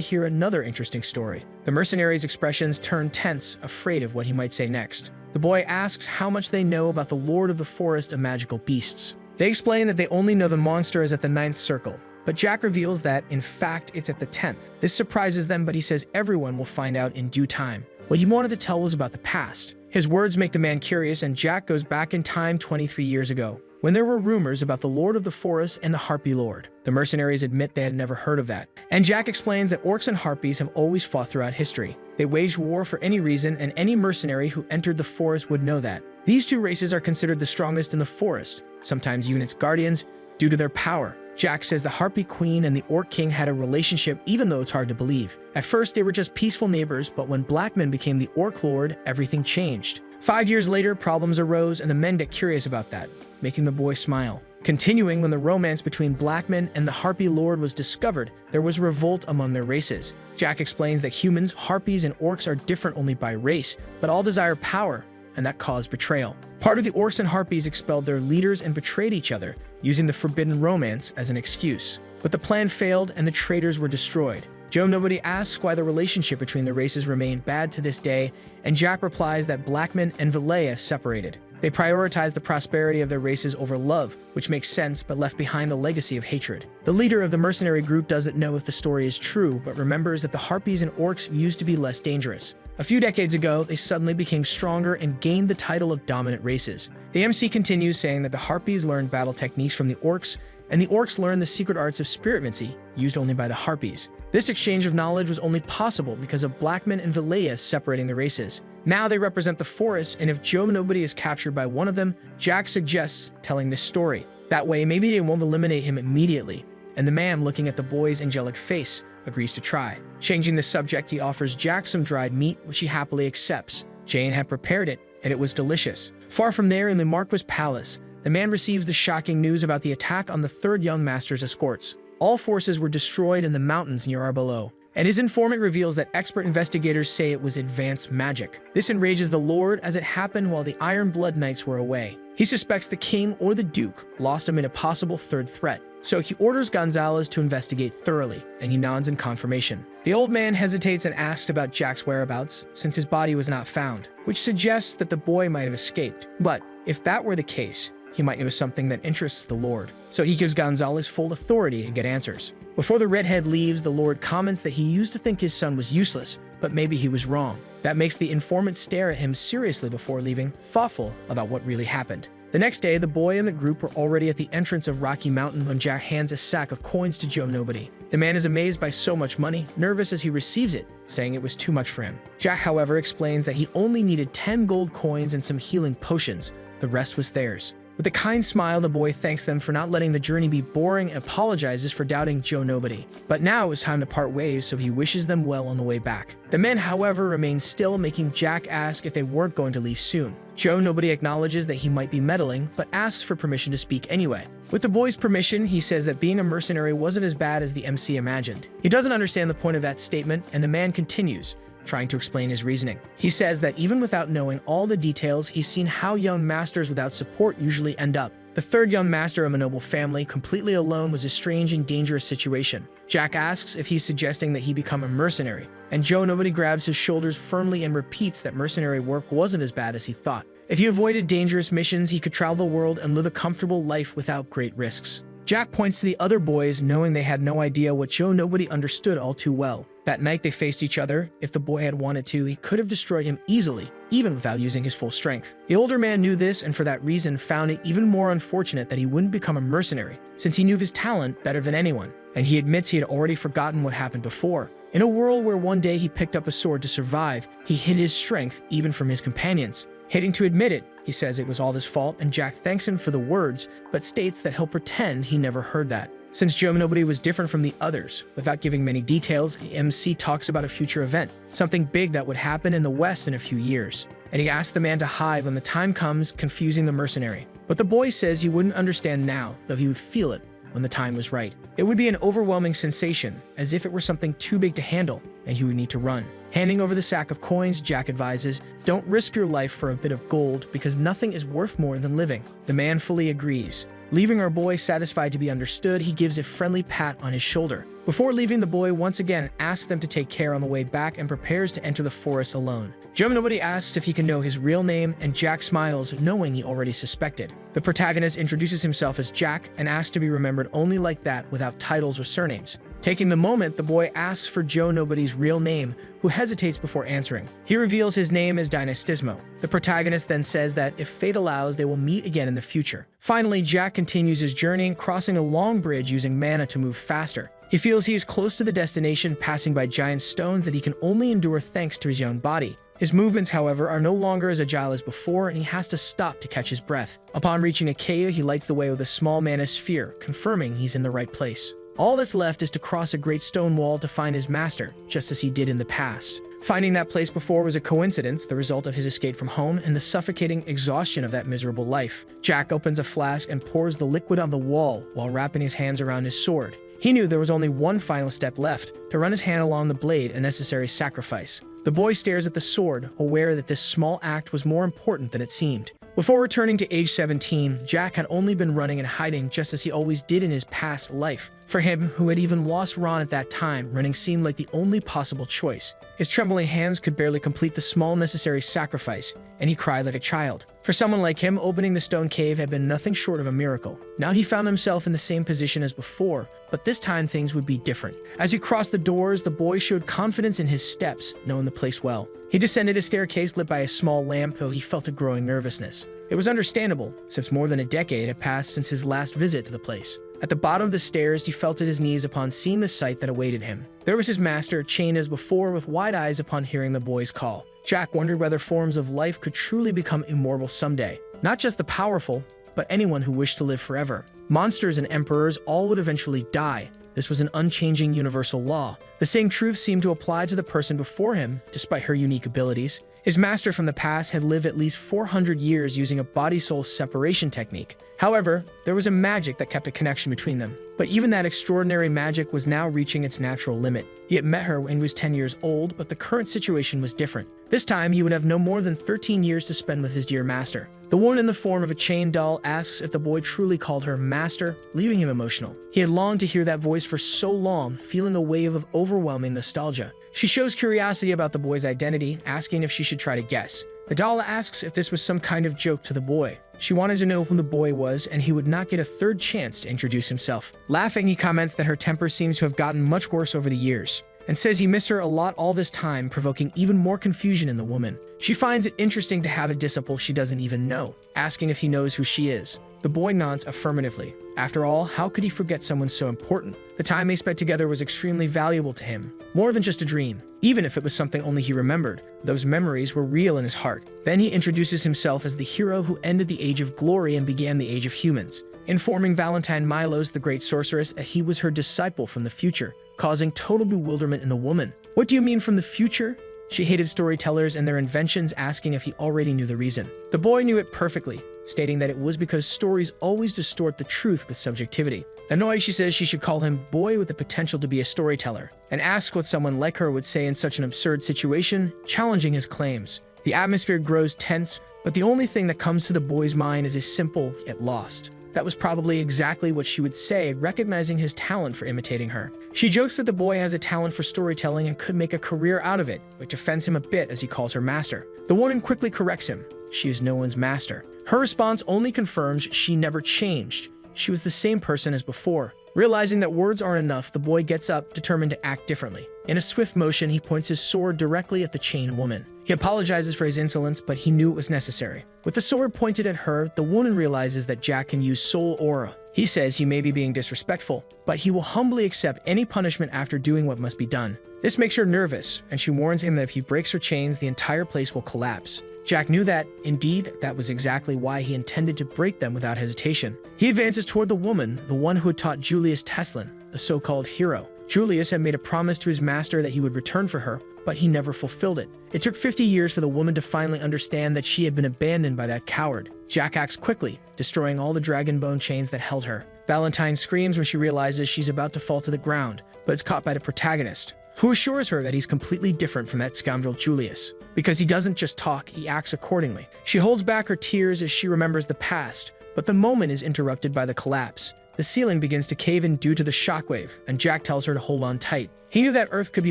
hear another interesting story. The mercenaries' expressions turn tense, afraid of what he might say next. The boy asks how much they know about the Lord of the Forest of Magical Beasts. They explain that they only know the monster is at the 9th circle, but Jack reveals that, in fact, it's at the 10th. This surprises them, but he says everyone will find out in due time. What he wanted to tell was about the past. His words make the man curious, and Jack goes back in time 23 years ago, when there were rumors about the Lord of the Forest and the Harpy Lord. The mercenaries admit they had never heard of that. And Jack explains that orcs and harpies have always fought throughout history. They waged war for any reason, and any mercenary who entered the forest would know that. These two races are considered the strongest in the forest, sometimes even its guardians, due to their power. Jack says the Harpy Queen and the Orc King had a relationship, even though it's hard to believe. At first, they were just peaceful neighbors, but when Blackman became the Orc Lord, everything changed. 5 years later, problems arose, and the men get curious about that, making the boy smile. Continuing, when the romance between Blackman and the Harpy Lord was discovered, there was revolt among their races. Jack explains that humans, harpies, and orcs are different only by race, but all desire power, and that caused betrayal. Part of the orcs and harpies expelled their leaders and betrayed each other, using the forbidden romance as an excuse. But the plan failed, and the traitors were destroyed. Joe Nobody asks why the relationship between the races remained bad to this day, and Jack replies that Blackman and Valea separated. They prioritized the prosperity of their races over love, which makes sense, but left behind a legacy of hatred. The leader of the mercenary group doesn't know if the story is true, but remembers that the harpies and orcs used to be less dangerous. A few decades ago, they suddenly became stronger and gained the title of dominant races. The MC continues, saying that the harpies learned battle techniques from the orcs, and the orcs learned the secret arts of spiritmancy, used only by the harpies. This exchange of knowledge was only possible because of Blackman and Valea separating the races. Now they represent the forest, and if Joe Nobody is captured by one of them, Jack suggests telling this story. That way, maybe they won't eliminate him immediately. And the man, looking at the boy's angelic face, agrees to try. Changing the subject, he offers Jack some dried meat, which he happily accepts. Jane had prepared it, and it was delicious. Far from there, in the Marquis Palace, the man receives the shocking news about the attack on the 3rd young master's escorts. All forces were destroyed in the mountains near Arbeloa, and his informant reveals that expert investigators say it was advanced magic. This enrages the Lord, as it happened while the Iron Blood Knights were away. He suspects the king or the duke lost him in a possible 3rd threat, so he orders Gonzalez to investigate thoroughly, and he nods in confirmation. The old man hesitates and asks about Jack's whereabouts, since his body was not found, which suggests that the boy might have escaped. But if that were the case, he might know something that interests the Lord. So he gives Gonzalez full authority to get answers. Before the redhead leaves, the Lord comments that he used to think his son was useless, but maybe he was wrong. That makes the informant stare at him seriously before leaving, thoughtful about what really happened. The next day, the boy and the group were already at the entrance of Rocky Mountain when Jack hands a sack of coins to Joe Nobody. The man is amazed by so much money, nervous as he receives it, saying it was too much for him. Jack, however, explains that he only needed 10 gold coins and some healing potions. The rest was theirs. With a kind smile, the boy thanks them for not letting the journey be boring and apologizes for doubting Joe Nobody. But now it was time to part ways, so he wishes them well on the way back. The men, however, remain still, making Jack ask if they weren't going to leave soon. Joe Nobody acknowledges that he might be meddling, but asks for permission to speak anyway. With the boy's permission, he says that being a mercenary wasn't as bad as the MC imagined. He doesn't understand the point of that statement, and the man continues, trying to explain his reasoning. He says that even without knowing all the details, he's seen how young masters without support usually end up. The third young master of a noble family, completely alone, was a strange and dangerous situation. Jack asks if he's suggesting that he become a mercenary, and Joe Nobody grabs his shoulders firmly and repeats that mercenary work wasn't as bad as he thought. If he avoided dangerous missions, he could travel the world and live a comfortable life without great risks. Jack points to the other boys, knowing they had no idea what Joe Nobody understood all too well. That night they faced each other. If the boy had wanted to, he could have destroyed him easily, even without using his full strength. The older man knew this, and for that reason found it even more unfortunate that he wouldn't become a mercenary, since he knew his talent better than anyone, and he admits he had already forgotten what happened before. In a world where one day he picked up a sword to survive, he hid his strength even from his companions. Hating to admit it, he says it was all his fault, and Jack thanks him for the words, but states that he'll pretend he never heard that. Since Joe Nobody was different from the others, without giving many details, the MC talks about a future event, something big that would happen in the West in a few years. And he asks the man to hide when the time comes, confusing the mercenary. But the boy says he wouldn't understand now, though he would feel it when the time was right. It would be an overwhelming sensation, as if it were something too big to handle, and he would need to run. Handing over the sack of coins, Jack advises, "Don't risk your life for a bit of gold, because nothing is worth more than living." The man fully agrees. Leaving our boy satisfied to be understood, he gives a friendly pat on his shoulder. Before leaving, the boy once again asks them to take care on the way back and prepares to enter the forest alone. Joe Nobody asks if he can know his real name, and Jack smiles, knowing he already suspected. The protagonist introduces himself as Jack and asks to be remembered only like that, without titles or surnames. Taking the moment, the boy asks for Joe Nobody's real name, who hesitates before answering. He reveals his name as Dynastismo. The protagonist then says that if fate allows, they will meet again in the future. Finally, Jack continues his journey, crossing a long bridge using mana to move faster. He feels he is close to the destination, passing by giant stones that he can only endure thanks to his young body. His movements, however, are no longer as agile as before, and he has to stop to catch his breath. Upon reaching a cave, he lights the way with a small mana sphere, confirming he's in the right place. All that's left is to cross a great stone wall to find his master, just as he did in the past. Finding that place before was a coincidence, the result of his escape from home and the suffocating exhaustion of that miserable life. Jack opens a flask and pours the liquid on the wall while wrapping his hands around his sword. He knew there was only one final step left, to run his hand along the blade, a necessary sacrifice. The boy stares at the sword, aware that this small act was more important than it seemed. Before returning to age 17, Jack had only been running and hiding just as he always did in his past life. For him, who had even lost Ron at that time, running seemed like the only possible choice. His trembling hands could barely complete the small necessary sacrifice, and he cried like a child. For someone like him, opening the stone cave had been nothing short of a miracle. Now he found himself in the same position as before, but this time things would be different. As he crossed the doors, the boy showed confidence in his steps, knowing the place well. He descended a staircase lit by a small lamp, though he felt a growing nervousness. It was understandable, since more than a decade had passed since his last visit to the place. At the bottom of the stairs, he fell to his knees upon seeing the sight that awaited him. There was his master, chained as before, with wide eyes upon hearing the boy's call. Jack wondered whether forms of life could truly become immortal someday. Not just the powerful, but anyone who wished to live forever. Monsters and emperors all would eventually die. This was an unchanging universal law. The same truth seemed to apply to the person before him, despite her unique abilities. His master from the past had lived at least 400 years using a body-soul separation technique. However, there was a magic that kept a connection between them. But even that extraordinary magic was now reaching its natural limit. He had met her when he was 10 years old, but the current situation was different. This time, he would have no more than 13 years to spend with his dear master. The woman in the form of a chained doll asks if the boy truly called her master, leaving him emotional. He had longed to hear that voice for so long, feeling a wave of overwhelming nostalgia. She shows curiosity about the boy's identity, asking if she should try to guess. The doll asks if this was some kind of joke to the boy. She wanted to know who the boy was, and he would not get a third chance to introduce himself. Laughing, he comments that her temper seems to have gotten much worse over the years, and says he missed her a lot all this time, provoking even more confusion in the woman. She finds it interesting to have a disciple she doesn't even know, asking if he knows who she is. The boy nods affirmatively. After all, how could he forget someone so important? The time they spent together was extremely valuable to him, more than just a dream. Even if it was something only he remembered, those memories were real in his heart. Then he introduces himself as the hero who ended the Age of Glory and began the Age of Humans, informing Valentine Milos, the great sorceress, that he was her disciple from the future, causing total bewilderment in the woman. What do you mean from the future? She hated storytellers and their inventions, asking if he already knew the reason. The boy knew it perfectly, stating that it was because stories always distort the truth with subjectivity. Annoyed, she says she should call him boy with the potential to be a storyteller, and asks what someone like her would say in such an absurd situation, challenging his claims. The atmosphere grows tense, but the only thing that comes to the boy's mind is a simple yet lost. That was probably exactly what she would say, recognizing his talent for imitating her. She jokes that the boy has a talent for storytelling and could make a career out of it, which offends him a bit as he calls her master. The woman quickly corrects him. She is no one's master. Her response only confirms she never changed. She was the same person as before. Realizing that words aren't enough, the boy gets up, determined to act differently. In a swift motion, he points his sword directly at the chained woman. He apologizes for his insolence, but he knew it was necessary. With the sword pointed at her, the woman realizes that Jack can use soul aura. He says he may be being disrespectful, but he will humbly accept any punishment after doing what must be done. This makes her nervous, and she warns him that if he breaks her chains, the entire place will collapse. Jack knew that, indeed, that was exactly why he intended to break them without hesitation. He advances toward the woman, the one who had taught Julius Teslin, the so-called hero. Julius had made a promise to his master that he would return for her, but he never fulfilled it. It took 50 years for the woman to finally understand that she had been abandoned by that coward. Jack acts quickly, destroying all the dragon bone chains that held her. Valentine screams when she realizes she's about to fall to the ground, but is caught by the protagonist, who assures her that he's completely different from that scoundrel Julius. Because he doesn't just talk, he acts accordingly. She holds back her tears as she remembers the past, but the moment is interrupted by the collapse. The ceiling begins to cave in due to the shockwave, and Jack tells her to hold on tight. He knew that Earth could be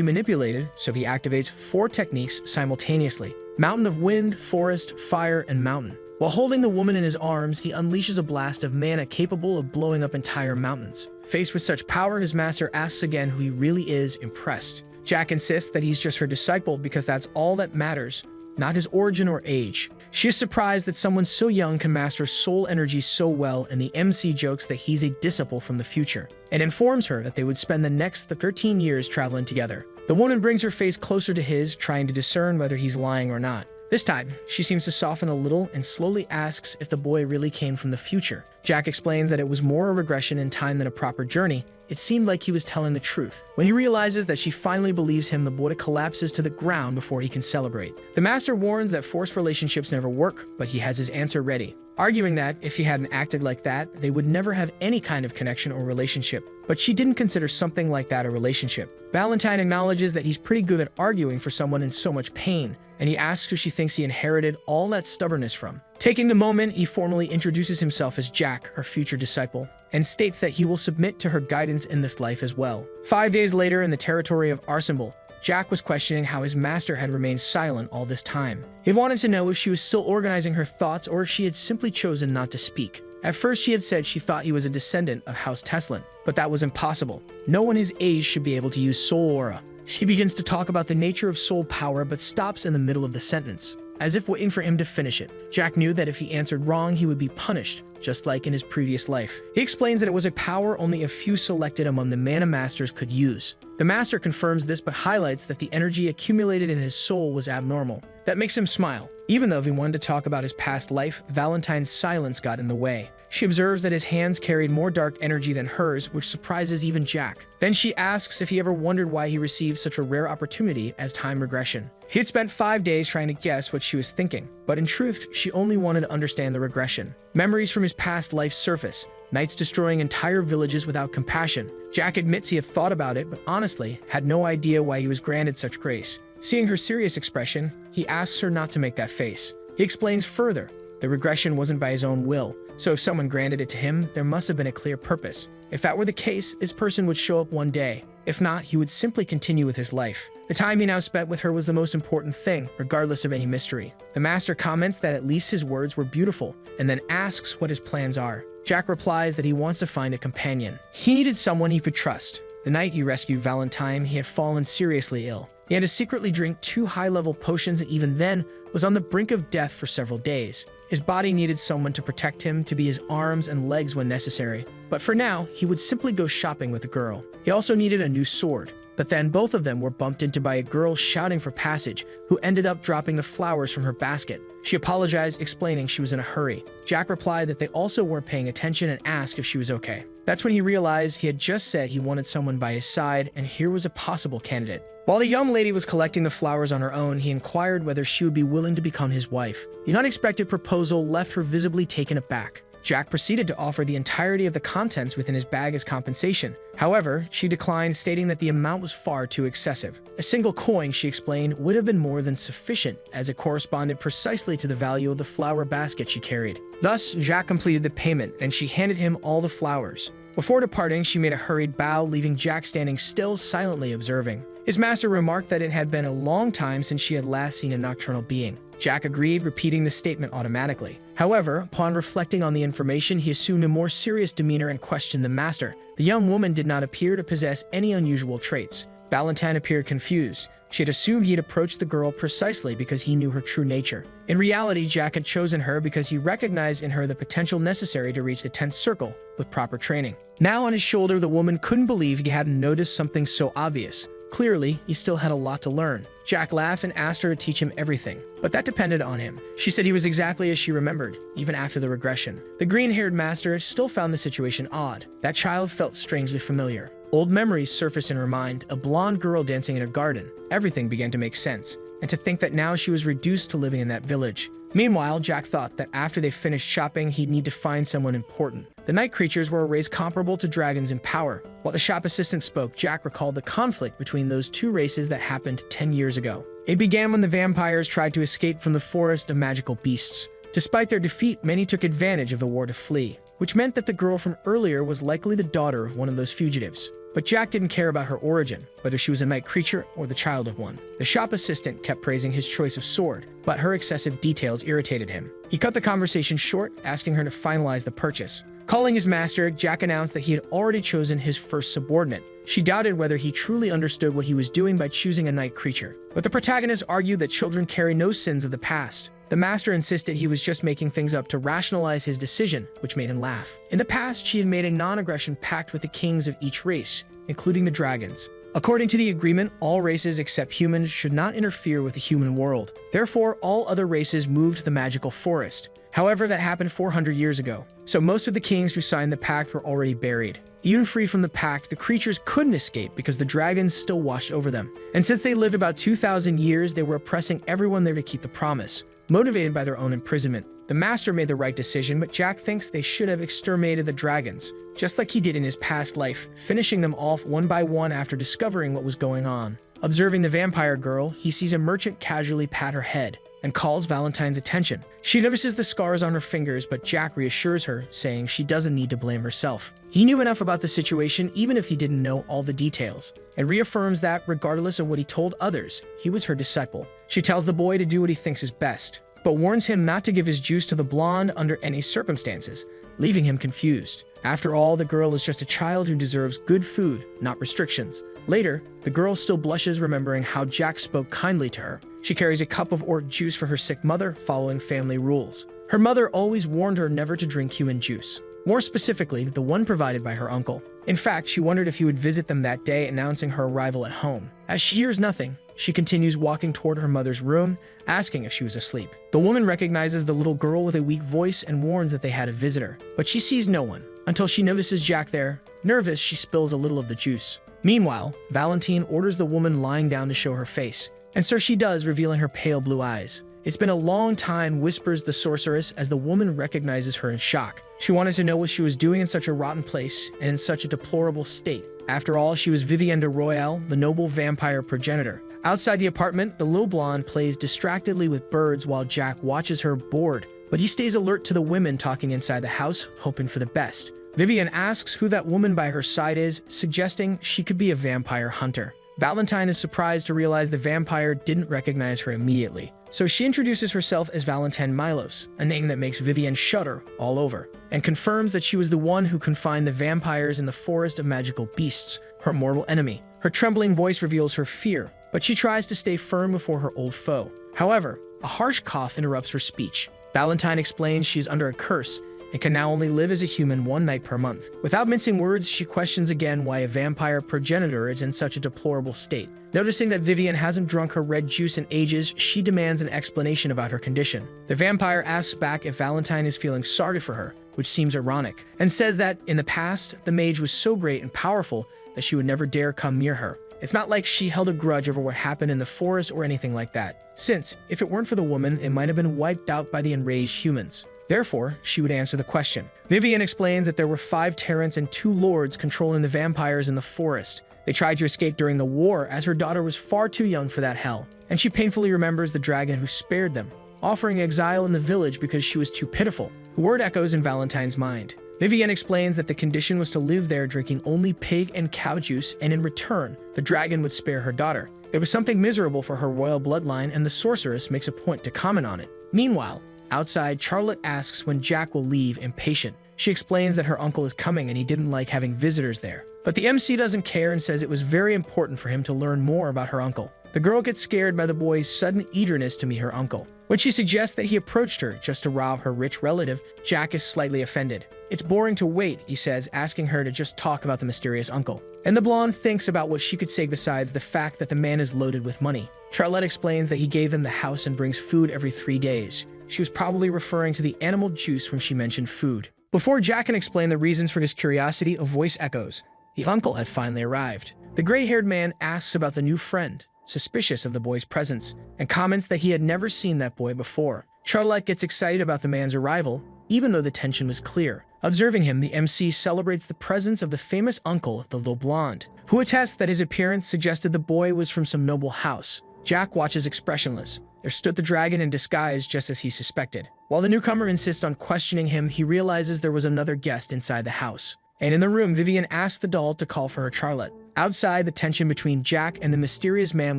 manipulated, so he activates 4 techniques simultaneously: Mountain of Wind, Forest, Fire, and Mountain. While holding the woman in his arms, he unleashes a blast of mana capable of blowing up entire mountains. Faced with such power, his master asks again who he really is, impressed. Jack insists that he's just her disciple because that's all that matters, not his origin or age. She is surprised that someone so young can master soul energy so well, and the MC jokes that he's a disciple from the future, and informs her that they would spend the next 13 years traveling together. The woman brings her face closer to his, trying to discern whether he's lying or not. This time, she seems to soften a little and slowly asks if the boy really came from the future. Jack explains that it was more a regression in time than a proper journey. It seemed like he was telling the truth. When he realizes that she finally believes him, the boy collapses to the ground before he can celebrate. The master warns that forced relationships never work, but he has his answer ready, arguing that if he hadn't acted like that, they would never have any kind of connection or relationship. But she didn't consider something like that a relationship. Valentine acknowledges that he's pretty good at arguing for someone in so much pain, and he asks who she thinks he inherited all that stubbornness from. Taking the moment, he formally introduces himself as Jack, her future disciple, and states that he will submit to her guidance in this life as well. 5 days later, in the territory of INVICIBLE, Jack was questioning how his master had remained silent all this time. He wanted to know if she was still organizing her thoughts or if she had simply chosen not to speak. At first, she had said she thought he was a descendant of House Teslin, but that was impossible. No one his age should be able to use soul aura. She begins to talk about the nature of soul power, but stops in the middle of the sentence, as if waiting for him to finish it. Jack knew that if he answered wrong, he would be punished, just like in his previous life. He explains that it was a power only a few selected among the mana masters could use. The master confirms this, but highlights that the energy accumulated in his soul was abnormal. That makes him smile. Even though he wanted to talk about his past life, Valentine's silence got in the way. She observes that his hands carried more dark energy than hers, which surprises even Jack. Then she asks if he ever wondered why he received such a rare opportunity as time regression. He had spent 5 days trying to guess what she was thinking, but in truth, she only wanted to understand the regression. Memories from his past life surface, knights destroying entire villages without compassion. Jack admits he had thought about it, but honestly, had no idea why he was granted such grace. Seeing her serious expression, he asks her not to make that face. He explains further, the regression wasn't by his own will, so if someone granted it to him, there must have been a clear purpose. If that were the case, this person would show up one day. If not, he would simply continue with his life. The time he now spent with her was the most important thing, regardless of any mystery. The master comments that at least his words were beautiful, and then asks what his plans are. Jack replies that he wants to find a companion. He needed someone he could trust. The night he rescued Valentine, he had fallen seriously ill. He had to secretly drink 2 high-level potions, and even then was on the brink of death for several days. His body needed someone to protect him, to be his arms and legs when necessary. But for now, he would simply go shopping with the girl. He also needed a new sword. But then both of them were bumped into by a girl shouting for passage, who ended up dropping the flowers from her basket. She apologized, explaining she was in a hurry. Jack replied that they also weren't paying attention and asked if she was okay. That's when he realized he had just said he wanted someone by his side, and here was a possible candidate. While the young lady was collecting the flowers on her own, he inquired whether she would be willing to become his wife. The unexpected proposal left her visibly taken aback. Jack proceeded to offer the entirety of the contents within his bag as compensation. However, she declined, stating that the amount was far too excessive. A single coin, she explained, would have been more than sufficient, as it corresponded precisely to the value of the flower basket she carried. Thus, Jack completed the payment, and she handed him all the flowers. Before departing, she made a hurried bow, leaving Jack standing still, silently observing. His master remarked that it had been a long time since she had last seen a nocturnal being. Jack agreed, repeating the statement automatically. However, upon reflecting on the information, he assumed a more serious demeanor and questioned the master. The young woman did not appear to possess any unusual traits. Valentine appeared confused. She had assumed he had approached the girl precisely because he knew her true nature. In reality, Jack had chosen her because he recognized in her the potential necessary to reach the 10th circle with proper training. Now on his shoulder, the woman couldn't believe he hadn't noticed something so obvious. Clearly, he still had a lot to learn. Jack laughed and asked her to teach him everything, but that depended on him. She said he was exactly as she remembered, even after the regression. The green-haired master still found the situation odd. That child felt strangely familiar. Old memories surfaced in her mind, a blonde girl dancing in a garden. Everything began to make sense, and to think that now she was reduced to living in that village. Meanwhile, Jack thought that after they finished shopping, he'd need to find someone important. The night creatures were a race comparable to dragons in power. While the shop assistant spoke, Jack recalled the conflict between those two races that happened 10 years ago. It began when the vampires tried to escape from the forest of magical beasts. Despite their defeat, many took advantage of the war to flee, which meant that the girl from earlier was likely the daughter of one of those fugitives. But Jack didn't care about her origin, whether she was a night creature or the child of one. The shop assistant kept praising his choice of sword, but her excessive details irritated him. He cut the conversation short, asking her to finalize the purchase. Calling his master, Jack announced that he had already chosen his first subordinate. She doubted whether he truly understood what he was doing by choosing a night creature. But the protagonist argued that children carry no sins of the past. The master insisted he was just making things up to rationalize his decision, which made him laugh. In the past, she had made a non-aggression pact with the kings of each race, including the dragons. According to the agreement, all races except humans should not interfere with the human world. Therefore, all other races moved to the magical forest. However, that happened 400 years ago, so most of the kings who signed the pact were already buried. Even free from the pact, the creatures couldn't escape because the dragons still watched over them. And since they lived about 2,000 years, they were oppressing everyone there to keep the promise. Motivated by their own imprisonment, the master made the right decision, but Jack thinks they should have exterminated the dragons, just like he did in his past life, finishing them off one by one after discovering what was going on. Observing the vampire girl, he sees a merchant casually pat her head and calls Valentine's attention. She notices the scars on her fingers, but Jack reassures her, saying she doesn't need to blame herself. He knew enough about the situation even if he didn't know all the details, and reaffirms that, regardless of what he told others, he was her disciple. She tells the boy to do what he thinks is best, but warns him not to give his juice to the blonde under any circumstances, leaving him confused. After all, the girl is just a child who deserves good food, not restrictions. Later, the girl still blushes, remembering how Jack spoke kindly to her. She carries a cup of orc juice for her sick mother, following family rules. Her mother always warned her never to drink human juice, more specifically, the one provided by her uncle. In fact, she wondered if he would visit them that day, announcing her arrival at home. As she hears nothing, she continues walking toward her mother's room, asking if she was asleep. The woman recognizes the little girl with a weak voice and warns that they had a visitor, but she sees no one, until she notices Jack there. Nervous, she spills a little of the juice. Meanwhile, Valentine orders the woman lying down to show her face, and so she does, revealing her pale blue eyes. "It's been a long time," whispers the sorceress as the woman recognizes her in shock. She wanted to know what she was doing in such a rotten place and in such a deplorable state. After all, she was Vivienne de Royale, the noble vampire progenitor. Outside the apartment, the little blonde plays distractedly with birds while Jack watches her, bored, but he stays alert to the women talking inside the house, hoping for the best. Vivienne asks who that woman by her side is, suggesting she could be a vampire hunter. Valentine is surprised to realize the vampire didn't recognize her immediately, so she introduces herself as Valentine Milos, a name that makes Vivienne shudder all over, and confirms that she was the one who confined the vampires in the forest of magical beasts, her mortal enemy. Her trembling voice reveals her fear, but she tries to stay firm before her old foe. However, a harsh cough interrupts her speech. Valentine explains she's under a curse and can now only live as a human one night per month. Without mincing words, she questions again why a vampire progenitor is in such a deplorable state. Noticing that Vivian hasn't drunk her red juice in ages, she demands an explanation about her condition. The vampire asks back if Valentine is feeling sorry for her, which seems ironic, and says that, in the past, the mage was so great and powerful that she would never dare come near her. It's not like she held a grudge over what happened in the forest or anything like that, since, if it weren't for the woman, it might have been wiped out by the enraged humans. Therefore, she would answer the question. Vivian explains that there were 5 tyrants and 2 lords controlling the vampires in the forest. They tried to escape during the war, as her daughter was far too young for that hell, and she painfully remembers the dragon who spared them, offering exile in the village because she was too pitiful. The word echoes in Valentine's mind. Vivian explains that the condition was to live there drinking only pig and cow juice, and in return, the dragon would spare her daughter. It was something miserable for her royal bloodline, and the sorceress makes a point to comment on it. Meanwhile, outside, Charlotte asks when Jack will leave, impatient. She explains that her uncle is coming and he didn't like having visitors there. But the MC doesn't care and says it was very important for him to learn more about her uncle. The girl gets scared by the boy's sudden eagerness to meet her uncle. When she suggests that he approached her just to rob her rich relative, Jack is slightly offended. It's boring to wait, he says, asking her to just talk about the mysterious uncle. And the blonde thinks about what she could say besides the fact that the man is loaded with money. Charlotte explains that he gave them the house and brings food every 3 days. She was probably referring to the animal juice when she mentioned food. Before Jack can explain the reasons for his curiosity, a voice echoes. The uncle had finally arrived. The gray-haired man asks about the new friend, suspicious of the boy's presence, and comments that he had never seen that boy before. Charlotte gets excited about the man's arrival, even though the tension was clear. Observing him, the MC celebrates the presence of the famous uncle, the little blonde, who attests that his appearance suggested the boy was from some noble house. Jack watches expressionless. There stood the dragon in disguise just as he suspected. While the newcomer insists on questioning him, he realizes there was another guest inside the house. And in the room, Vivian asks the doll to call for her Charlotte. Outside, the tension between Jack and the mysterious man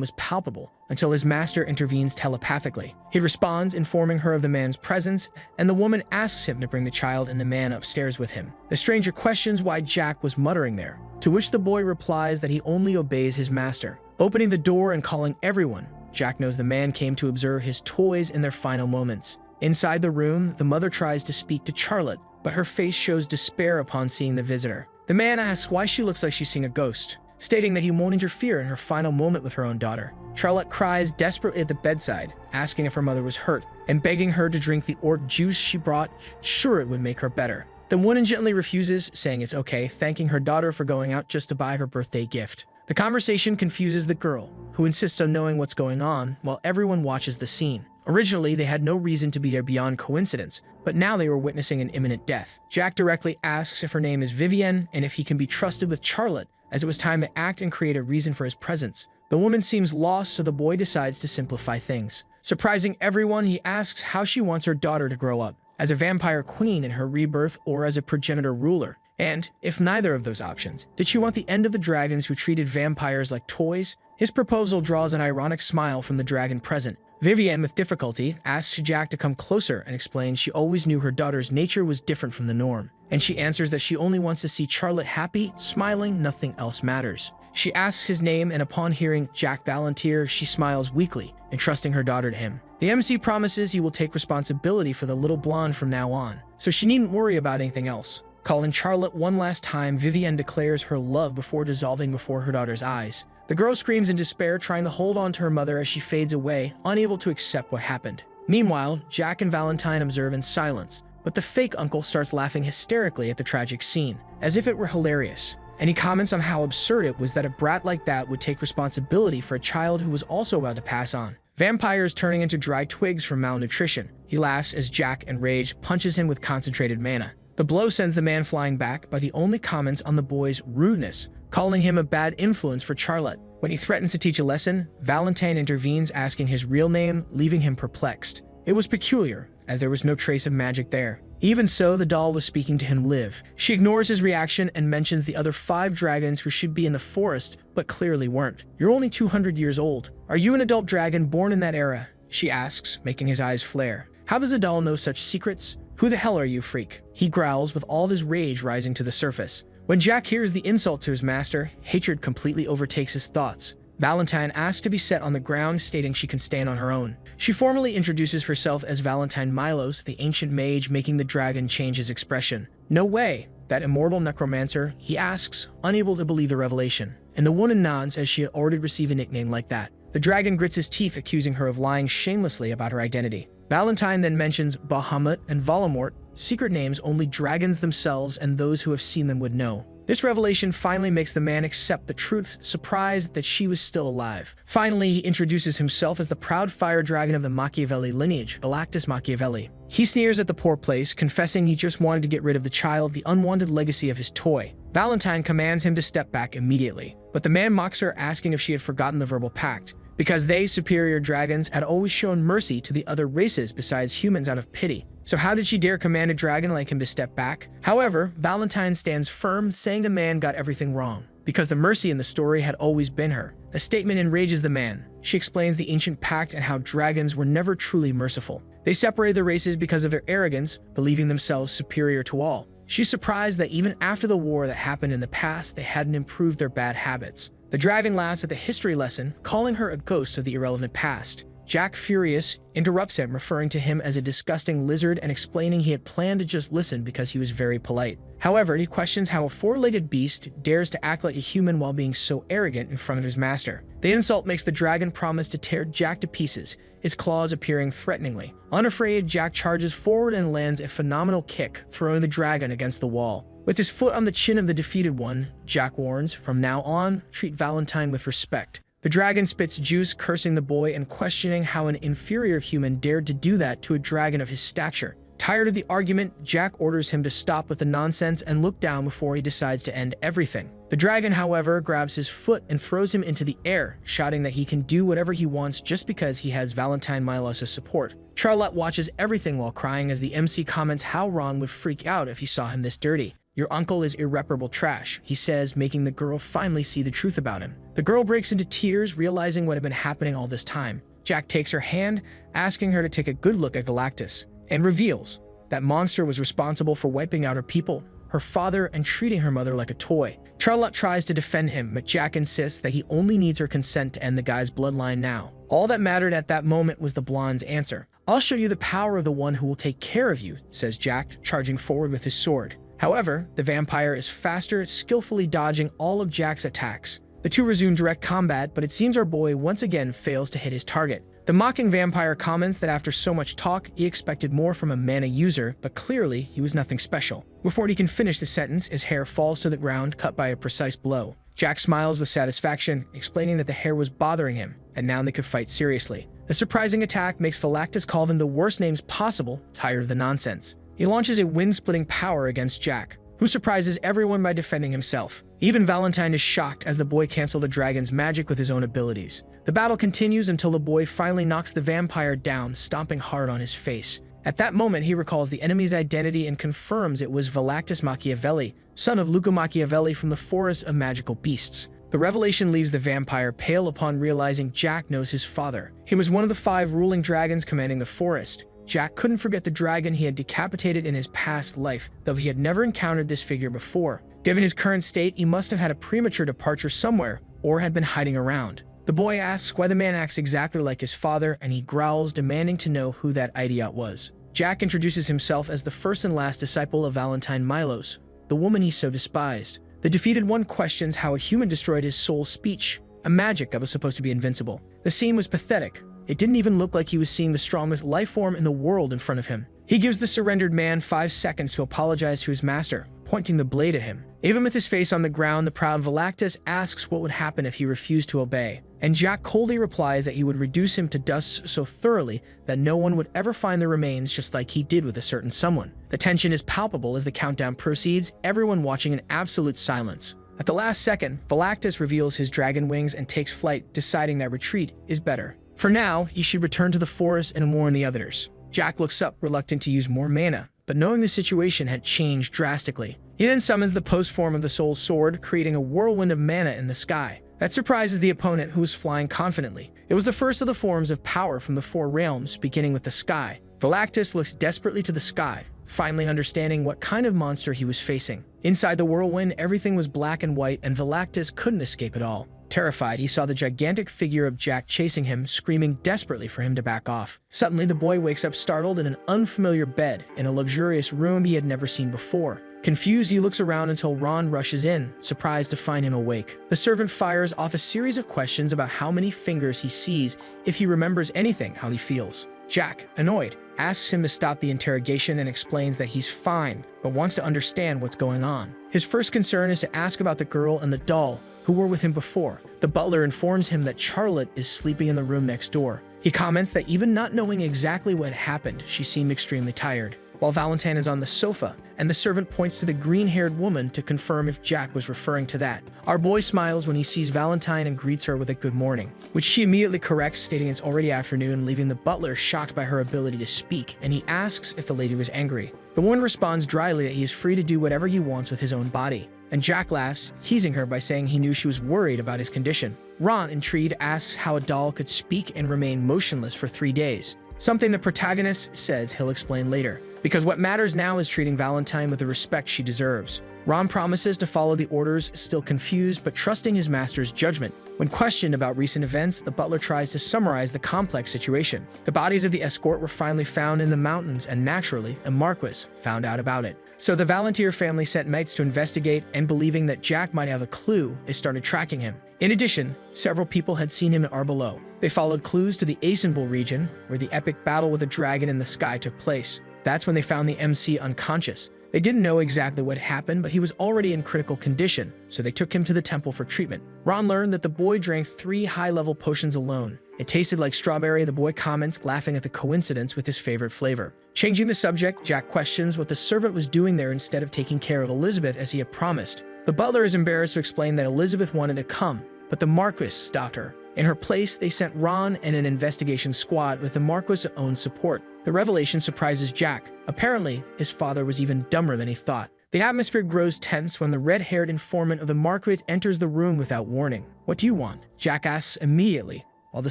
was palpable until his master intervenes telepathically. He responds, informing her of the man's presence, and the woman asks him to bring the child and the man upstairs with him. The stranger questions why Jack was muttering there, to which the boy replies that he only obeys his master. Opening the door and calling everyone, Jack knows the man came to observe his toys in their final moments. Inside the room, the mother tries to speak to Charlotte, but her face shows despair upon seeing the visitor. The man asks why she looks like she's seeing a ghost, stating that he won't interfere in her final moment with her own daughter. Charlotte cries desperately at the bedside, asking if her mother was hurt, and begging her to drink the orc juice she brought, sure it would make her better. The woman gently refuses, saying it's okay, thanking her daughter for going out just to buy her birthday gift. The conversation confuses the girl, who insists on knowing what's going on, while everyone watches the scene. Originally, they had no reason to be there beyond coincidence, but now they were witnessing an imminent death. Jack directly asks if her name is Vivienne and if he can be trusted with Charlotte, as it was time to act and create a reason for his presence. The woman seems lost, so the boy decides to simplify things. Surprising everyone, he asks how she wants her daughter to grow up, as a vampire queen in her rebirth or as a progenitor ruler. And, if neither of those options, did she want the end of the dragons who treated vampires like toys? His proposal draws an ironic smile from the dragon present. Vivienne, with difficulty, asks Jack to come closer and explains she always knew her daughter's nature was different from the norm. And she answers that she only wants to see Charlotte happy, smiling, nothing else matters. She asks his name, and upon hearing Jack Valantier, she smiles weakly, entrusting her daughter to him. The MC promises he will take responsibility for the little blonde from now on, so she needn't worry about anything else. Calling Charlotte one last time, Vivienne declares her love before dissolving before her daughter's eyes. The girl screams in despair, trying to hold on to her mother as she fades away, unable to accept what happened. Meanwhile, Jack and Valentine observe in silence, but the fake uncle starts laughing hysterically at the tragic scene, as if it were hilarious. And he comments on how absurd it was that a brat like that would take responsibility for a child who was also about to pass on. Vampires turning into dry twigs from malnutrition. He laughs as Jack, enraged, punches him with concentrated mana. The blow sends the man flying back, but he only comments on the boy's rudeness, calling him a bad influence for Charlotte. When he threatens to teach a lesson, Valentine intervenes, asking his real name, leaving him perplexed. It was peculiar, as there was no trace of magic there. Even so, the doll was speaking to him live. She ignores his reaction and mentions the other 5 dragons who should be in the forest, but clearly weren't. You're only 200 years old. Are you an adult dragon born in that era? She asks, making his eyes flare. How does the doll know such secrets? Who the hell are you, freak? He growls, with all of his rage rising to the surface. When Jack hears the insult to his master, hatred completely overtakes his thoughts. Valentine asks to be set on the ground, stating she can stand on her own. She formally introduces herself as Valentine Milos, the ancient mage, making the dragon change his expression. "No way, that immortal necromancer," he asks, unable to believe the revelation. And the woman nods, as she had already received a nickname like that. The dragon grits his teeth, accusing her of lying shamelessly about her identity. Valentine then mentions Bahamut and Voldemort, secret names only dragons themselves and those who have seen them would know. This revelation finally makes the man accept the truth, surprised that she was still alive. Finally, he introduces himself as the proud fire dragon of the Machiavelli lineage, Galactus Machiavelli. He sneers at the poor place, confessing he just wanted to get rid of the child, the unwanted legacy of his toy. Valentine commands him to step back immediately, but the man mocks her, asking if she had forgotten the verbal pact, because they, superior dragons, had always shown mercy to the other races besides humans out of pity. So how did she dare command a dragon like him to step back? However, Valentine stands firm, saying the man got everything wrong, because the mercy in the story had always been her. The statement enrages the man. She explains the ancient pact and how dragons were never truly merciful. They separated the races because of their arrogance, believing themselves superior to all. She's surprised that even after the war that happened in the past, they hadn't improved their bad habits. The dragon laughs at the history lesson, calling her a ghost of the irrelevant past. Jack, furious, interrupts him, referring to him as a disgusting lizard and explaining he had planned to just listen because he was very polite. However, he questions how a four-legged beast dares to act like a human while being so arrogant in front of his master. The insult makes the dragon promise to tear Jack to pieces, his claws appearing threateningly. Unafraid, Jack charges forward and lands a phenomenal kick, throwing the dragon against the wall. With his foot on the chin of the defeated one, Jack warns, "From now on, treat Valentine with respect." The dragon spits juice, cursing the boy and questioning how an inferior human dared to do that to a dragon of his stature. Tired of the argument, Jack orders him to stop with the nonsense and look down before he decides to end everything. The dragon, however, grabs his foot and throws him into the air, shouting that he can do whatever he wants just because he has Valentine Milos' support. Charlotte watches everything while crying as the MC comments how Ron would freak out if he saw him this dirty. "Your uncle is irreparable trash," he says, making the girl finally see the truth about him. The girl breaks into tears, realizing what had been happening all this time. Jack takes her hand, asking her to take a good look at Galactus, and reveals that monster was responsible for wiping out her people, her father, and treating her mother like a toy. Charlotte tries to defend him, but Jack insists that he only needs her consent to end the guy's bloodline now. All that mattered at that moment was the blonde's answer. "I'll show you the power of the one who will take care of you," says Jack, charging forward with his sword. However, the vampire is faster, skillfully dodging all of Jack's attacks. The two resume direct combat, but it seems our boy once again fails to hit his target. The mocking vampire comments that after so much talk, he expected more from a mana user, but clearly he was nothing special. Before he can finish the sentence, his hair falls to the ground, cut by a precise blow. Jack smiles with satisfaction, explaining that the hair was bothering him, and now they could fight seriously. The surprising attack makes Galactus call them the worst names possible, tired of the nonsense. He launches a wind-splitting power against Jack, who surprises everyone by defending himself. Even Valentine is shocked as the boy cancels the dragon's magic with his own abilities. The battle continues until the boy finally knocks the vampire down, stomping hard on his face. At that moment, he recalls the enemy's identity and confirms it was Galactus Machiavelli, son of Luca Machiavelli from the Forest of Magical Beasts. The revelation leaves the vampire pale upon realizing Jack knows his father. He was one of the 5 ruling dragons commanding the forest. Jack couldn't forget the dragon he had decapitated in his past life, though he had never encountered this figure before. Given his current state, he must have had a premature departure somewhere, or had been hiding around. The boy asks why the man acts exactly like his father, and he growls, demanding to know who that idiot was. Jack introduces himself as the first and last disciple of Valentine Milos, the woman he so despised. The defeated one questions how a human destroyed his soul's speech, a magic that was supposed to be invincible. The scene was pathetic. It didn't even look like he was seeing the strongest life form in the world in front of him. He gives the surrendered man 5 seconds to apologize to his master, pointing the blade at him. Even with his face on the ground, the proud Galactus asks what would happen if he refused to obey, and Jack coldly replies that he would reduce him to dust so thoroughly that no one would ever find the remains, just like he did with a certain someone. The tension is palpable as the countdown proceeds, everyone watching in absolute silence. At the last second, Galactus reveals his dragon wings and takes flight, deciding that retreat is better. For now, he should return to the forest and warn the others. Jack looks up, reluctant to use more mana, but knowing the situation had changed drastically. He then summons the post form of the Soul's Sword, creating a whirlwind of mana in the sky. That surprises the opponent, who was flying confidently. It was the first of the forms of power from the 4 realms, beginning with the sky. Galactus looks desperately to the sky, finally understanding what kind of monster he was facing. Inside the whirlwind, everything was black and white, and Galactus couldn't escape it all. Terrified, he saw the gigantic figure of Jack chasing him, screaming desperately for him to back off. Suddenly, the boy wakes up startled in an unfamiliar bed in a luxurious room he had never seen before. Confused, he looks around until Ron rushes in, surprised to find him awake. The servant fires off a series of questions about how many fingers he sees, if he remembers anything, how he feels. Jack, annoyed, asks him to stop the interrogation and explains that he's fine, but wants to understand what's going on. His first concern is to ask about the girl and the doll, who were with him before. The butler informs him that Charlotte is sleeping in the room next door. He comments that even not knowing exactly what happened, she seemed extremely tired. While Valentine is on the sofa, and the servant points to the green-haired woman to confirm if Jack was referring to that. Our boy smiles when he sees Valentine and greets her with a good morning, which she immediately corrects, stating it's already afternoon, leaving the butler shocked by her ability to speak, and he asks if the lady was angry. The woman responds dryly that he is free to do whatever he wants with his own body, and Jack laughs, teasing her by saying he knew she was worried about his condition. Ron, intrigued, asks how a doll could speak and remain motionless for 3 days, something the protagonist says he'll explain later, because what matters now is treating Valentine with the respect she deserves. Ron promises to follow the orders, still confused but trusting his master's judgment. When questioned about recent events, the butler tries to summarize the complex situation. The bodies of the escort were finally found in the mountains, and naturally, a marquis found out about it. So the Valentier family sent knights to investigate, and believing that Jack might have a clue, they started tracking him. In addition, several people had seen him in Arbelo. They followed clues to the INVICIBLE region, where the epic battle with a dragon in the sky took place. That's when they found the MC unconscious. They didn't know exactly what happened, but he was already in critical condition, so they took him to the temple for treatment. Ron learned that the boy drank 3 high-level potions alone. It tasted like strawberry, the boy comments, laughing at the coincidence with his favorite flavor. Changing the subject, Jack questions what the servant was doing there instead of taking care of Elizabeth as he had promised. The butler is embarrassed to explain that Elizabeth wanted to come, but the marquis stopped her. In her place, they sent Ron and an investigation squad with the marquis' own support. The revelation surprises Jack. Apparently, his father was even dumber than he thought. The atmosphere grows tense when the red-haired informant of the marquis enters the room without warning. "What do you want?" Jack asks immediately, while the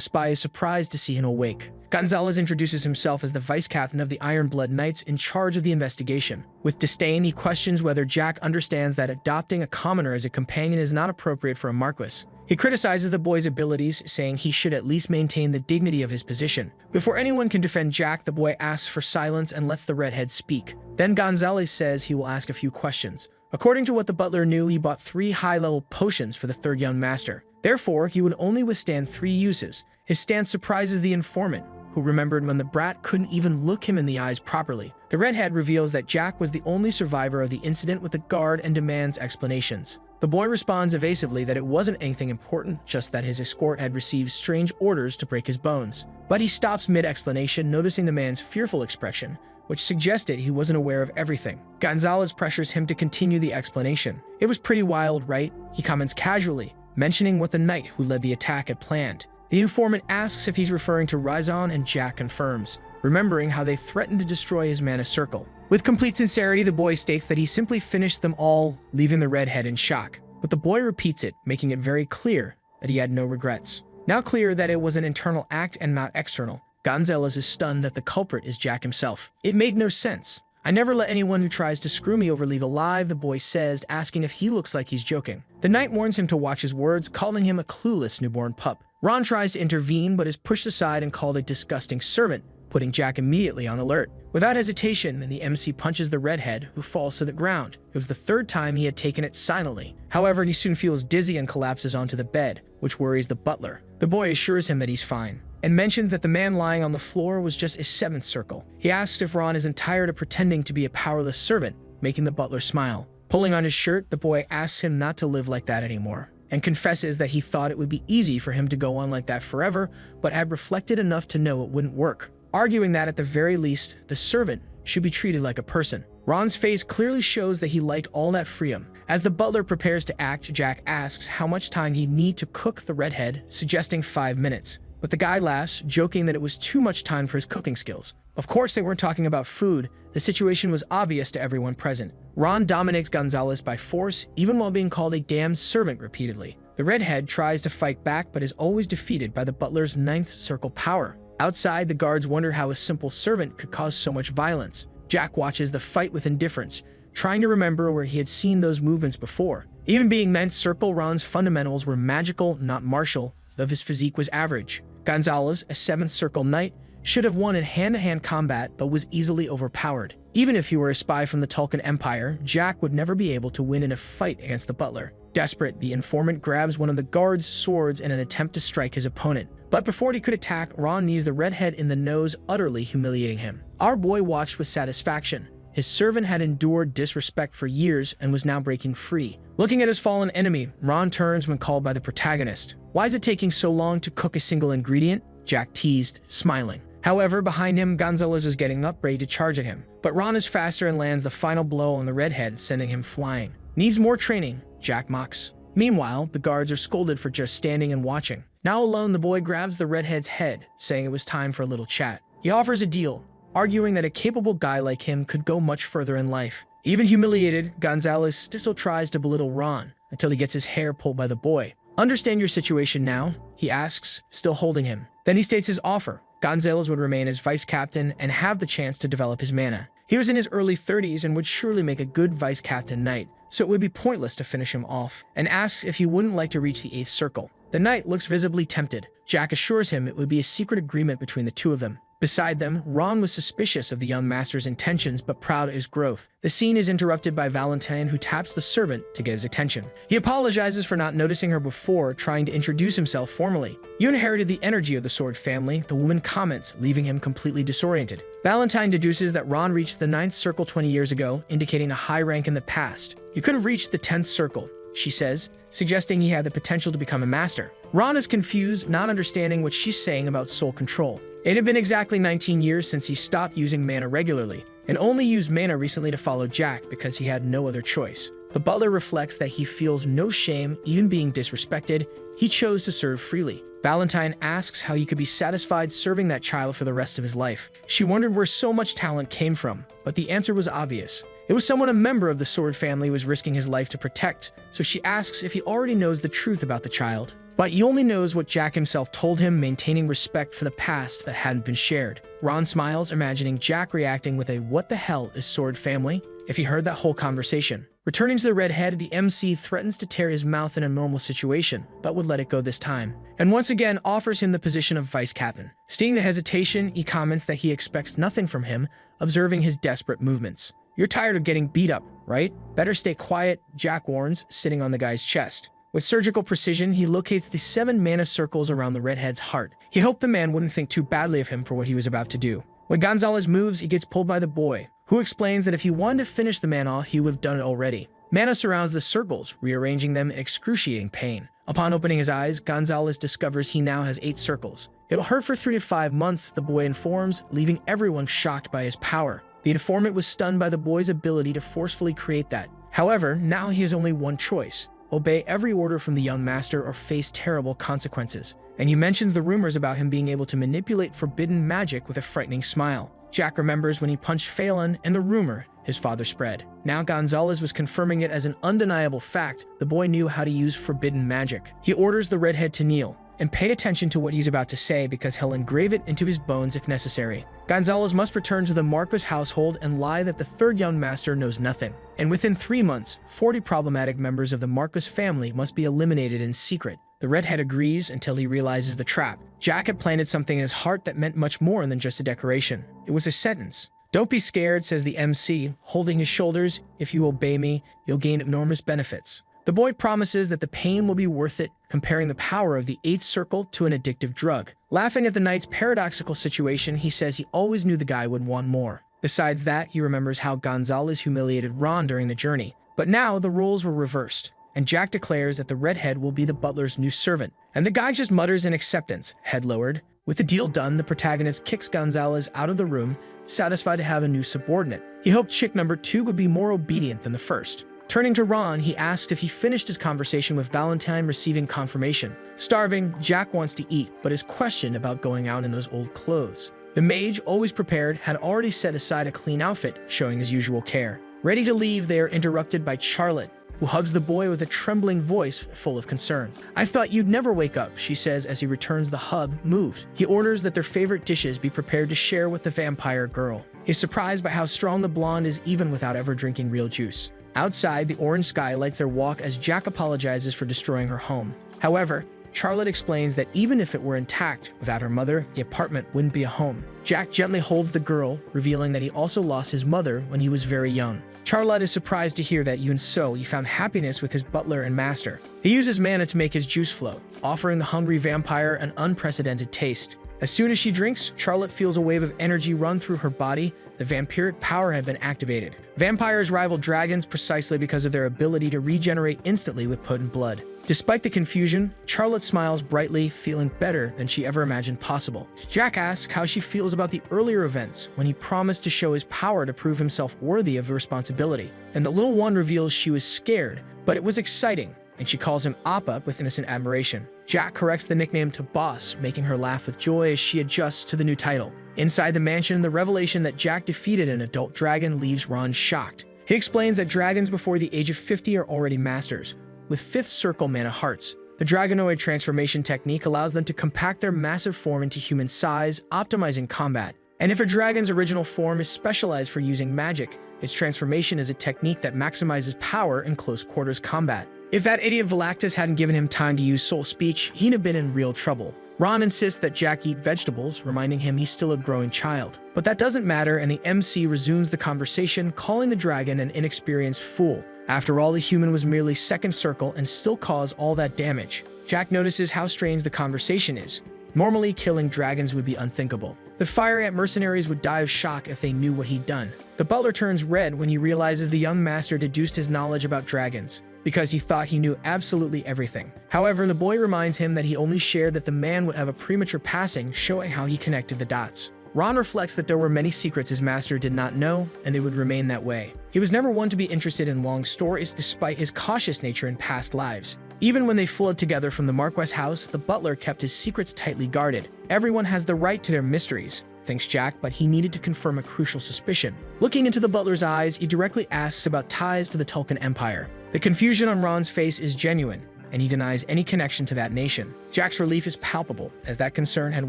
spy is surprised to see him awake. Gonzalez introduces himself as the vice-captain of the Iron Blood Knights in charge of the investigation. With disdain, he questions whether Jack understands that adopting a commoner as a companion is not appropriate for a marquis. He criticizes the boy's abilities, saying he should at least maintain the dignity of his position. Before anyone can defend Jack, the boy asks for silence and lets the redhead speak. Then Gonzalez says he will ask a few questions. According to what the butler knew, he bought 3 high-level potions for the third young master. Therefore, he would only withstand 3 uses. His stance surprises the informant, who remembered when the brat couldn't even look him in the eyes properly. The redhead reveals that Jack was the only survivor of the incident with the guard and demands explanations. The boy responds evasively that it wasn't anything important, just that his escort had received strange orders to break his bones. But he stops mid-explanation, noticing the man's fearful expression, which suggested he wasn't aware of everything. Gonzalez pressures him to continue the explanation. "It was pretty wild, right?" he comments casually, mentioning what the knight who led the attack had planned. The informant asks if he's referring to Rizon, and Jack confirms, remembering how they threatened to destroy his mana circle. With complete sincerity, the boy states that he simply finished them all, leaving the redhead in shock. But the boy repeats it, making it very clear that he had no regrets. Now clear that it was an internal act and not external, Gonzalez is stunned that the culprit is Jack himself. "It made no sense. I never let anyone who tries to screw me over leave alive," the boy says, asking if he looks like he's joking. The knight warns him to watch his words, calling him a clueless newborn pup. Ron tries to intervene, but is pushed aside and called a disgusting servant, putting Jack immediately on alert. Without hesitation, the MC punches the redhead, who falls to the ground. It was the 3rd time he had taken it silently. However, he soon feels dizzy and collapses onto the bed, which worries the butler. The boy assures him that he's fine, and mentions that the man lying on the floor was just a 7th circle. He asks if Ron isn't tired of pretending to be a powerless servant, making the butler smile. Pulling on his shirt, the boy asks him not to live like that anymore, and confesses that he thought it would be easy for him to go on like that forever, but had reflected enough to know it wouldn't work, arguing that at the very least, the servant should be treated like a person. Ron's face clearly shows that he liked all that freedom. As the butler prepares to act, Jack asks how much time he'd need to cook the redhead, suggesting 5 minutes. But the guy laughs, joking that it was too much time for his cooking skills. Of course, they weren't talking about food. The situation was obvious to everyone present. Ron dominates Gonzalez by force, even while being called a damned servant repeatedly. The redhead tries to fight back, but is always defeated by the butler's 9th circle power. Outside, the guards wonder how a simple servant could cause so much violence. Jack watches the fight with indifference, trying to remember where he had seen those movements before. Even being men's circle, Ron's fundamentals were magical, not martial, though his physique was average. Gonzalez, a 7th Circle Knight, should have won in hand-to-hand combat but was easily overpowered. Even if he were a spy from the Tulkun Empire, Jack would never be able to win in a fight against the butler. Desperate, the informant grabs one of the guard's swords in an attempt to strike his opponent. But before he could attack, Ron knees the redhead in the nose, utterly humiliating him. Our boy watched with satisfaction. His servant had endured disrespect for years and was now breaking free. Looking at his fallen enemy, Ron turns when called by the protagonist. "Why is it taking so long to cook a single ingredient?" Jack teased, smiling. However, behind him, Gonzalez is getting up, ready to charge at him. But Ron is faster and lands the final blow on the redhead, sending him flying. "Needs more training," Jack mocks. Meanwhile, the guards are scolded for just standing and watching. Now alone, the boy grabs the redhead's head, saying it was time for a little chat. He offers a deal, arguing that a capable guy like him could go much further in life. Even humiliated, Gonzalez still tries to belittle Ron until he gets his hair pulled by the boy. "Understand your situation now?" he asks, still holding him. Then he states his offer. Gonzalez would remain as vice captain and have the chance to develop his mana. He was in his early 30s and would surely make a good vice captain knight, so it would be pointless to finish him off, and asks if he wouldn't like to reach the 8th circle. The knight looks visibly tempted. Jack assures him it would be a secret agreement between the two of them. Beside them, Ron was suspicious of the young master's intentions but proud of his growth. The scene is interrupted by Valentine, who taps the servant to get his attention. He apologizes for not noticing her before, trying to introduce himself formally. "You inherited the energy of the Sword family," the woman comments, leaving him completely disoriented. Valentine deduces that Ron reached the 9th circle 20 years ago, indicating a high rank in the past. "You could have reached the 10th circle," she says, suggesting he had the potential to become a master. Ron is confused, not understanding what she's saying about soul control. It had been exactly 19 years since he stopped using mana regularly, and only used mana recently to follow Jack because he had no other choice. The butler reflects that he feels no shame, even being disrespected. He chose to serve freely. Valentine asks how he could be satisfied serving that child for the rest of his life. She wondered where so much talent came from, but the answer was obvious. It was someone a member of the Sword family was risking his life to protect, so she asks if he already knows the truth about the child. But he only knows what Jack himself told him, maintaining respect for the past that hadn't been shared. Ron smiles, imagining Jack reacting with a "what the hell is Sword family?" if he heard that whole conversation. Returning to the redhead, the MC threatens to tear his mouth in a normal situation, but would let it go this time, and once again offers him the position of vice captain. Seeing the hesitation, he comments that he expects nothing from him, observing his desperate movements. "You're tired of getting beat up, right? Better stay quiet," Jack warns, sitting on the guy's chest. With surgical precision, he locates the 7 mana circles around the redhead's heart. He hoped the man wouldn't think too badly of him for what he was about to do. When Gonzalez moves, he gets pulled by the boy, who explains that if he wanted to finish the man off, he would have done it already. Mana surrounds the circles, rearranging them in excruciating pain. Upon opening his eyes, Gonzalez discovers he now has 8 circles. "It'll hurt for 3 to 5 months, the boy informs, leaving everyone shocked by his power. The informant was stunned by the boy's ability to forcefully create that. However, now he has only one choice: obey every order from the young master or face terrible consequences. And he mentions the rumors about him being able to manipulate forbidden magic with a frightening smile. Jack remembers when he punched Phelan and the rumor his father spread. Now Gonzalez was confirming it as an undeniable fact. The boy knew how to use forbidden magic. He orders the redhead to kneel and pay attention to what he's about to say, because he'll engrave it into his bones if necessary. Gonzalez must return to the Marquis household and lie that the 3rd young master knows nothing. And within 3 months, 40 problematic members of the Marquis family must be eliminated in secret. The redhead agrees until he realizes the trap. Jack had planted something in his heart that meant much more than just a decoration. It was a sentence. "Don't be scared," says the MC, holding his shoulders. "If you obey me, you'll gain enormous benefits." The boy promises that the pain will be worth it, comparing the power of the 8th circle to an addictive drug. Laughing at the knight's paradoxical situation, he says he always knew the guy would want more. Besides that, he remembers how Gonzalez humiliated Ron during the journey. But now the roles were reversed, and Jack declares that the redhead will be the butler's new servant. And the guy just mutters in acceptance, head lowered. With the deal done, the protagonist kicks Gonzalez out of the room, satisfied to have a new subordinate. He hoped chick number 2 would be more obedient than the first. Turning to Ron, he asked if he finished his conversation with Valentine, receiving confirmation. Starving, Jack wants to eat, but is questioned about going out in those old clothes. The mage, always prepared, had already set aside a clean outfit, showing his usual care. Ready to leave, they are interrupted by Charlotte, who hugs the boy with a trembling voice full of concern. "I thought you'd never wake up," she says as he returns the hug, moved. He orders that their favorite dishes be prepared to share with the vampire girl. He's surprised by how strong the blonde is even without ever drinking real juice. Outside, the orange sky lights their walk as Jack apologizes for destroying her home. However, Charlotte explains that even if it were intact, without her mother, the apartment wouldn't be a home. Jack gently holds the girl, revealing that he also lost his mother when he was very young. Charlotte is surprised to hear that even so, he found happiness with his butler and master. He uses mana to make his juice flow, offering the hungry vampire an unprecedented taste. As soon as she drinks, Charlotte feels a wave of energy run through her body. The vampiric power had been activated. Vampires rival dragons precisely because of their ability to regenerate instantly with potent blood. Despite the confusion, Charlotte smiles brightly, feeling better than she ever imagined possible. Jack asks how she feels about the earlier events when he promised to show his power to prove himself worthy of the responsibility. And the little one reveals she was scared, but it was exciting, and she calls him Appa with innocent admiration. Jack corrects the nickname to Boss, making her laugh with joy as she adjusts to the new title. Inside the mansion, the revelation that Jack defeated an adult dragon leaves Ron shocked. He explains that dragons before the age of 50 are already masters, with fifth circle mana hearts. The Dragonoid transformation technique allows them to compact their massive form into human size, optimizing combat. And if a dragon's original form is specialized for using magic, its transformation is a technique that maximizes power in close quarters combat. If that idiot Velactus hadn't given him time to use soul speech, he'd have been in real trouble. Ron insists that Jack eat vegetables, reminding him he's still a growing child. But that doesn't matter, and the MC resumes the conversation, calling the dragon an inexperienced fool. After all, the human was merely second circle and still caused all that damage. Jack notices how strange the conversation is. Normally, killing dragons would be unthinkable. The fire ant mercenaries would die of shock if they knew what he'd done. The butler turns red when he realizes the young master deduced his knowledge about dragons, because he thought he knew absolutely everything. However, the boy reminds him that he only shared that the man would have a premature passing, showing how he connected the dots. Ron reflects that there were many secrets his master did not know, and they would remain that way. He was never one to be interested in long stories, despite his cautious nature in past lives. Even when they fled together from the Marquess house, the butler kept his secrets tightly guarded. Everyone has the right to their mysteries, thinks Jack, but he needed to confirm a crucial suspicion. Looking into the butler's eyes, he directly asks about ties to the Tulkun Empire. The confusion on Ron's face is genuine, and he denies any connection to that nation. Jack's relief is palpable, as that concern had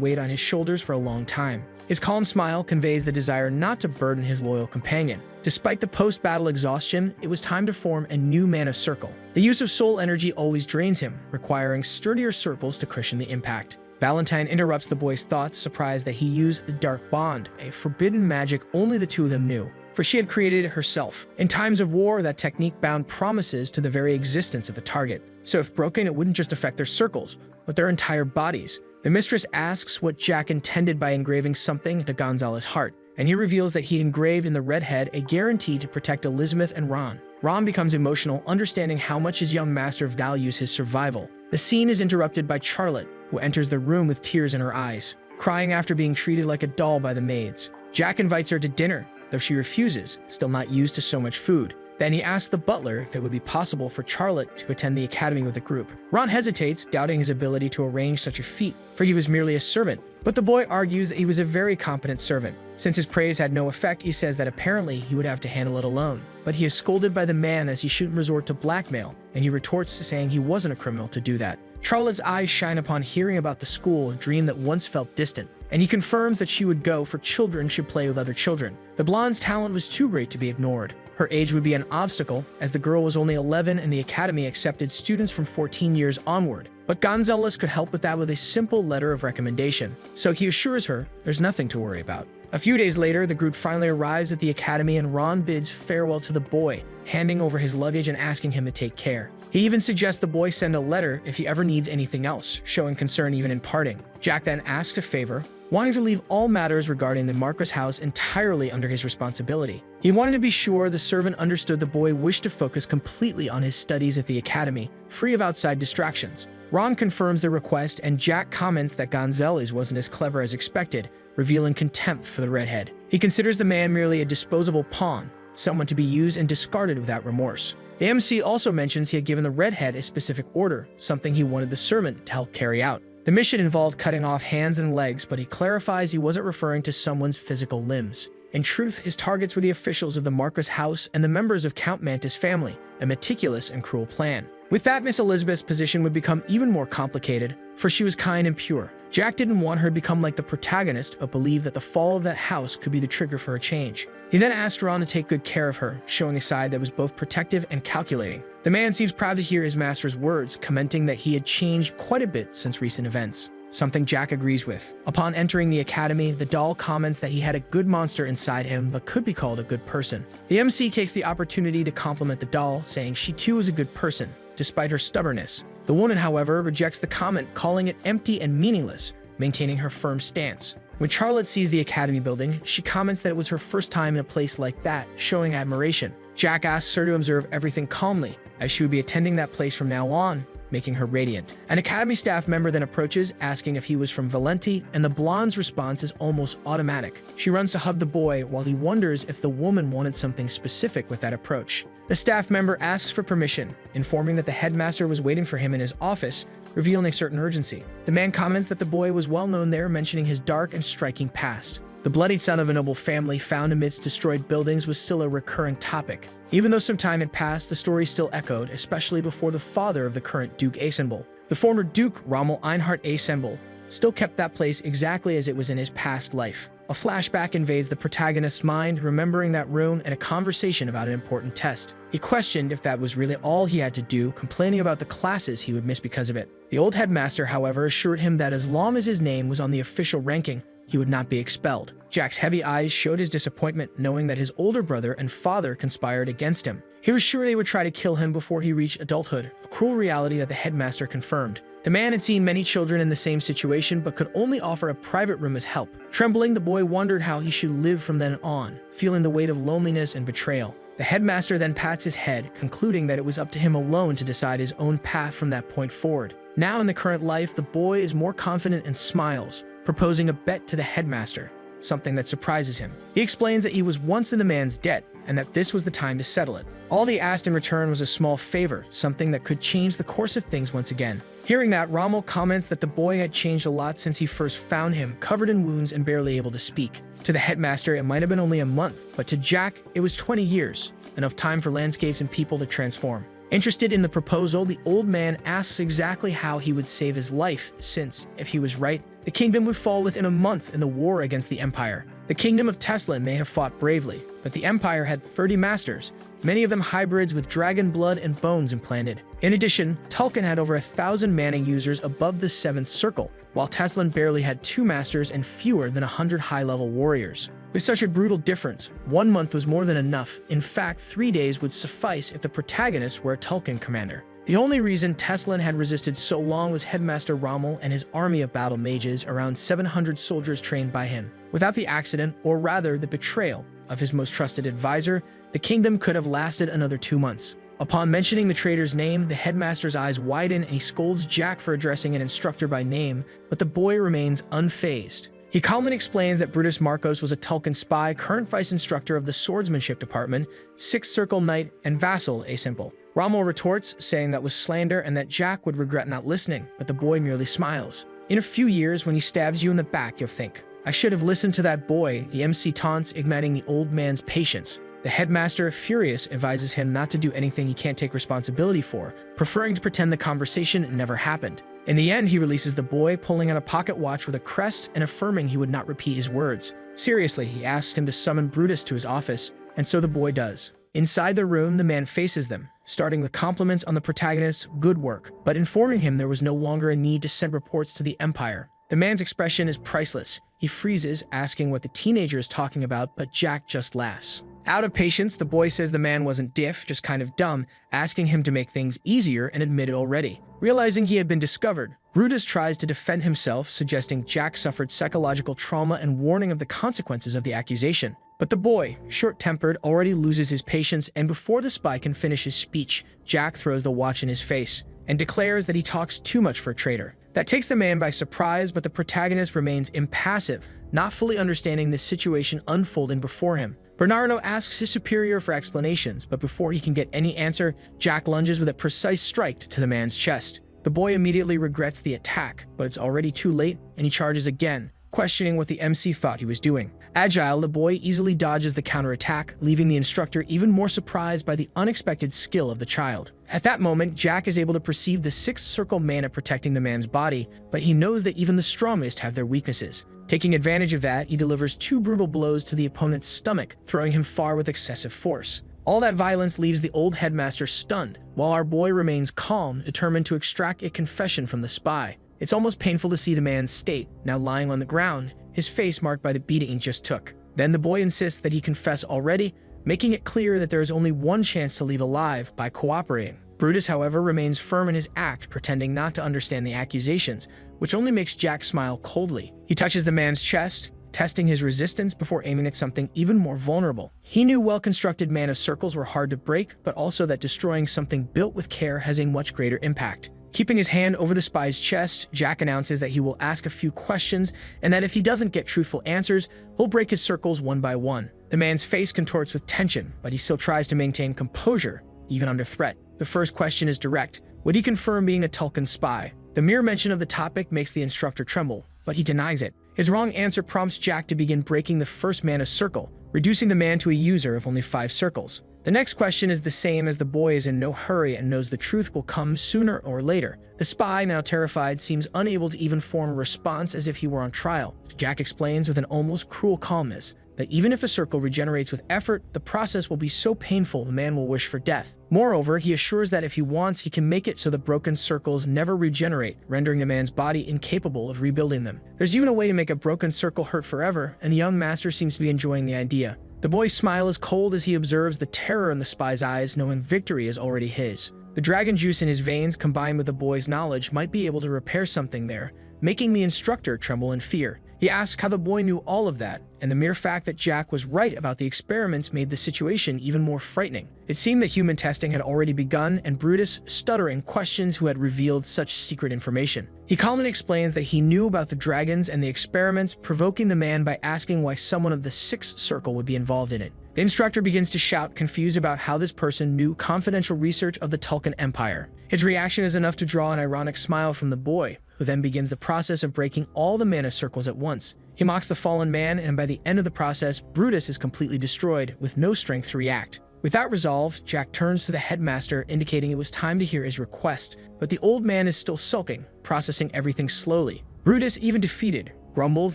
weighed on his shoulders for a long time. His calm smile conveys the desire not to burden his loyal companion. Despite the post-battle exhaustion, it was time to form a new mana circle. The use of soul energy always drains him, requiring sturdier circles to cushion the impact. Valentine interrupts the boy's thoughts, surprised that he used the Dark Bond, a forbidden magic only the two of them knew, for she had created it herself. In times of war, that technique bound promises to the very existence of the target. So if broken, it wouldn't just affect their circles, but their entire bodies. The mistress asks what Jack intended by engraving something into Gonzalez's heart, and he reveals that he'd engraved in the redhead a guarantee to protect Elizabeth and Ron. Ron becomes emotional, understanding how much his young master values his survival. The scene is interrupted by Charlotte, who enters the room with tears in her eyes, crying after being treated like a doll by the maids. Jack invites her to dinner, though she refuses, still not used to so much food. Then he asks the butler if it would be possible for Charlotte to attend the academy with the group. Ron hesitates, doubting his ability to arrange such a feat, for he was merely a servant. But the boy argues that he was a very competent servant. Since his praise had no effect, he says that apparently he would have to handle it alone. But he is scolded by the man as he shouldn't resort to blackmail, and he retorts saying he wasn't a criminal to do that. Charlotte's eyes shine upon hearing about the school, a dream that once felt distant, and he confirms that she would go for children should play with other children. The blonde's talent was too great to be ignored. Her age would be an obstacle, as the girl was only 11 and the academy accepted students from 14 years onward. But Gonzalez could help with that with a simple letter of recommendation, so he assures her there's nothing to worry about. A few days later, the group finally arrives at the academy and Ron bids farewell to the boy, handing over his luggage and asking him to take care. He even suggests the boy send a letter if he ever needs anything else, showing concern even in parting. Jack then asks a favor, wanting to leave all matters regarding the Marquess house entirely under his responsibility. He wanted to be sure the servant understood the boy wished to focus completely on his studies at the academy, free of outside distractions. Ron confirms the request, and Jack comments that Gonzalez wasn't as clever as expected, revealing contempt for the redhead. He considers the man merely a disposable pawn, someone to be used and discarded without remorse. The MC also mentions he had given the redhead a specific order, something he wanted the servant to help carry out. The mission involved cutting off hands and legs, but he clarifies he wasn't referring to someone's physical limbs. In truth, his targets were the officials of the Marcus house and the members of Count Mantis' family, a meticulous and cruel plan. With that, Miss Elizabeth's position would become even more complicated, for she was kind and pure. Jack didn't want her to become like the protagonist, but believed that the fall of that house could be the trigger for her change. He then asked Ron to take good care of her, showing a side that was both protective and calculating. The man seems proud to hear his master's words, commenting that he had changed quite a bit since recent events, something Jack agrees with. Upon entering the academy, the doll comments that he had a good monster inside him, but could be called a good person. The MC takes the opportunity to compliment the doll, saying she too is a good person, despite her stubbornness. The woman, however, rejects the comment, calling it empty and meaningless, maintaining her firm stance. When Charlotte sees the academy building, she comments that it was her first time in a place like that, showing admiration. Jack asks her to observe everything calmly, as she would be attending that place from now on, making her radiant. An academy staff member then approaches, asking if he was from Valenti, and the blonde's response is almost automatic. She runs to hug the boy, while he wonders if the woman wanted something specific with that approach. The staff member asks for permission, informing that the headmaster was waiting for him in his office, revealing a certain urgency. The man comments that the boy was well known there, mentioning his dark and striking past. The bloodied son of a noble family found amidst destroyed buildings was still a recurring topic. Even though some time had passed, the story still echoed, especially before the father of the current Duke Assemble. The former Duke, Rommel Einhard Assemble, still kept that place exactly as it was in his past life. A flashback invades the protagonist's mind, remembering that room and a conversation about an important test. He questioned if that was really all he had to do, complaining about the classes he would miss because of it. The old headmaster, however, assured him that as long as his name was on the official ranking, he would not be expelled. Jack's heavy eyes showed his disappointment, knowing that his older brother and father conspired against him. He was sure they would try to kill him before he reached adulthood, a cruel reality that the headmaster confirmed. The man had seen many children in the same situation, but could only offer a private room as help. Trembling, the boy wondered how he should live from then on, feeling the weight of loneliness and betrayal. The headmaster then pats his head, concluding that it was up to him alone to decide his own path from that point forward. Now in the current life, the boy is more confident and smiles, proposing a bet to the headmaster, something that surprises him. He explains that he was once in the man's debt, and that this was the time to settle it. All he asked in return was a small favor, something that could change the course of things once again. Hearing that, Rommel comments that the boy had changed a lot since he first found him, covered in wounds and barely able to speak. To the headmaster, it might have been only a month, but to Jack, it was 20 years, enough time for landscapes and people to transform. Interested in the proposal, the old man asks exactly how he would save his life, since, if he was right, the kingdom would fall within a month in the war against the Empire. The kingdom of Tesla may have fought bravely, but the Empire had 30 masters, many of them hybrids with dragon blood and bones implanted. In addition, Tulkin had over 1,000 mana users above the 7th circle, while Tesla barely had 2 masters and fewer than 100 high-level warriors. With such a brutal difference, 1 month was more than enough. In fact, 3 days would suffice if the protagonist were a Tulkin commander. The only reason Teslin had resisted so long was Headmaster Rommel and his army of battle mages, around 700 soldiers trained by him. Without the accident, or rather the betrayal, of his most trusted advisor, the kingdom could have lasted another 2 months. Upon mentioning the traitor's name, the headmaster's eyes widen and he scolds Jack for addressing an instructor by name, but the boy remains unfazed. He calmly explains that Brutus Marcos was a Tulkin spy, current vice instructor of the swordsmanship department, 6th Circle Knight, and vassal Assemble. Rommel retorts, saying that was slander and that Jack would regret not listening, but the boy merely smiles. In a few years, when he stabs you in the back, you'll think, I should have listened to that boy, the MC taunts, igniting the old man's patience. The headmaster, furious, advises him not to do anything he can't take responsibility for, preferring to pretend the conversation never happened. In the end, he releases the boy, pulling out a pocket watch with a crest and affirming he would not repeat his words. Seriously, he asks him to summon Brutus to his office, and so the boy does. Inside the room, the man faces them, starting with compliments on the protagonist's good work, but informing him there was no longer a need to send reports to the Empire. The man's expression is priceless. He freezes, asking what the teenager is talking about, but Jack just laughs. Out of patience, the boy says the man wasn't diff, just kind of dumb, asking him to make things easier and admit it already. Realizing he had been discovered, Brutus tries to defend himself, suggesting Jack suffered psychological trauma and warning of the consequences of the accusation. But the boy, short-tempered, already loses his patience, and before the spy can finish his speech, Jack throws the watch in his face and declares that he talks too much for a traitor. That takes the man by surprise, but the protagonist remains impassive, not fully understanding the situation unfolding before him. Bernardo asks his superior for explanations, but before he can get any answer, Jack lunges with a precise strike to the man's chest. The boy immediately regrets the attack, but it's already too late, and he charges again, questioning what the MC thought he was doing. Agile, the boy easily dodges the counterattack, leaving the instructor even more surprised by the unexpected skill of the child. At that moment, Jack is able to perceive the sixth circle mana protecting the man's body, but he knows that even the strongest have their weaknesses. Taking advantage of that, he delivers 2 brutal blows to the opponent's stomach, throwing him far with excessive force. All that violence leaves the old headmaster stunned, while our boy remains calm, determined to extract a confession from the spy. It's almost painful to see the man's state, now lying on the ground, his face marked by the beating he just took. Then the boy insists that he confess already, making it clear that there is only one chance to leave alive by cooperating. Brutus, however, remains firm in his act, pretending not to understand the accusations, which only makes Jack smile coldly. He touches the man's chest, testing his resistance before aiming at something even more vulnerable. He knew well-constructed mana circles were hard to break, but also that destroying something built with care has a much greater impact. Keeping his hand over the spy's chest, Jack announces that he will ask a few questions, and that if he doesn't get truthful answers, he'll break his circles one by one. The man's face contorts with tension, but he still tries to maintain composure, even under threat. The first question is direct. Would he confirm being a Tulkun spy? The mere mention of the topic makes the instructor tremble, but he denies it. His wrong answer prompts Jack to begin breaking the first mana circle, reducing the man to a user of only 5 circles. The next question is the same, as the boy is in no hurry and knows the truth will come sooner or later. The spy, now terrified, seems unable to even form a response, as if he were on trial. Jack explains with an almost cruel calmness that even if a circle regenerates with effort, the process will be so painful the man will wish for death. Moreover, he assures that if he wants, he can make it so the broken circles never regenerate, rendering the man's body incapable of rebuilding them. There's even a way to make a broken circle hurt forever, and the young master seems to be enjoying the idea. The boy's smile is cold as he observes the terror in the spy's eyes, knowing victory is already his. The dragon juice in his veins, combined with the boy's knowledge, might be able to repair something there, making the instructor tremble in fear. He asks how the boy knew all of that, and the mere fact that Jack was right about the experiments made the situation even more frightening. It seemed that human testing had already begun, and Brutus, stuttering, questions who had revealed such secret information. He calmly explains that he knew about the dragons and the experiments, provoking the man by asking why someone of the sixth circle would be involved in it. The instructor begins to shout, confused about how this person knew confidential research of the Tulkun Empire. His reaction is enough to draw an ironic smile from the boy, who then begins the process of breaking all the mana circles at once. He mocks the fallen man, and by the end of the process, Brutus is completely destroyed, with no strength to react. With that resolve, Jack turns to the headmaster, indicating it was time to hear his request, but the old man is still sulking, processing everything slowly. Brutus, even defeated, grumbles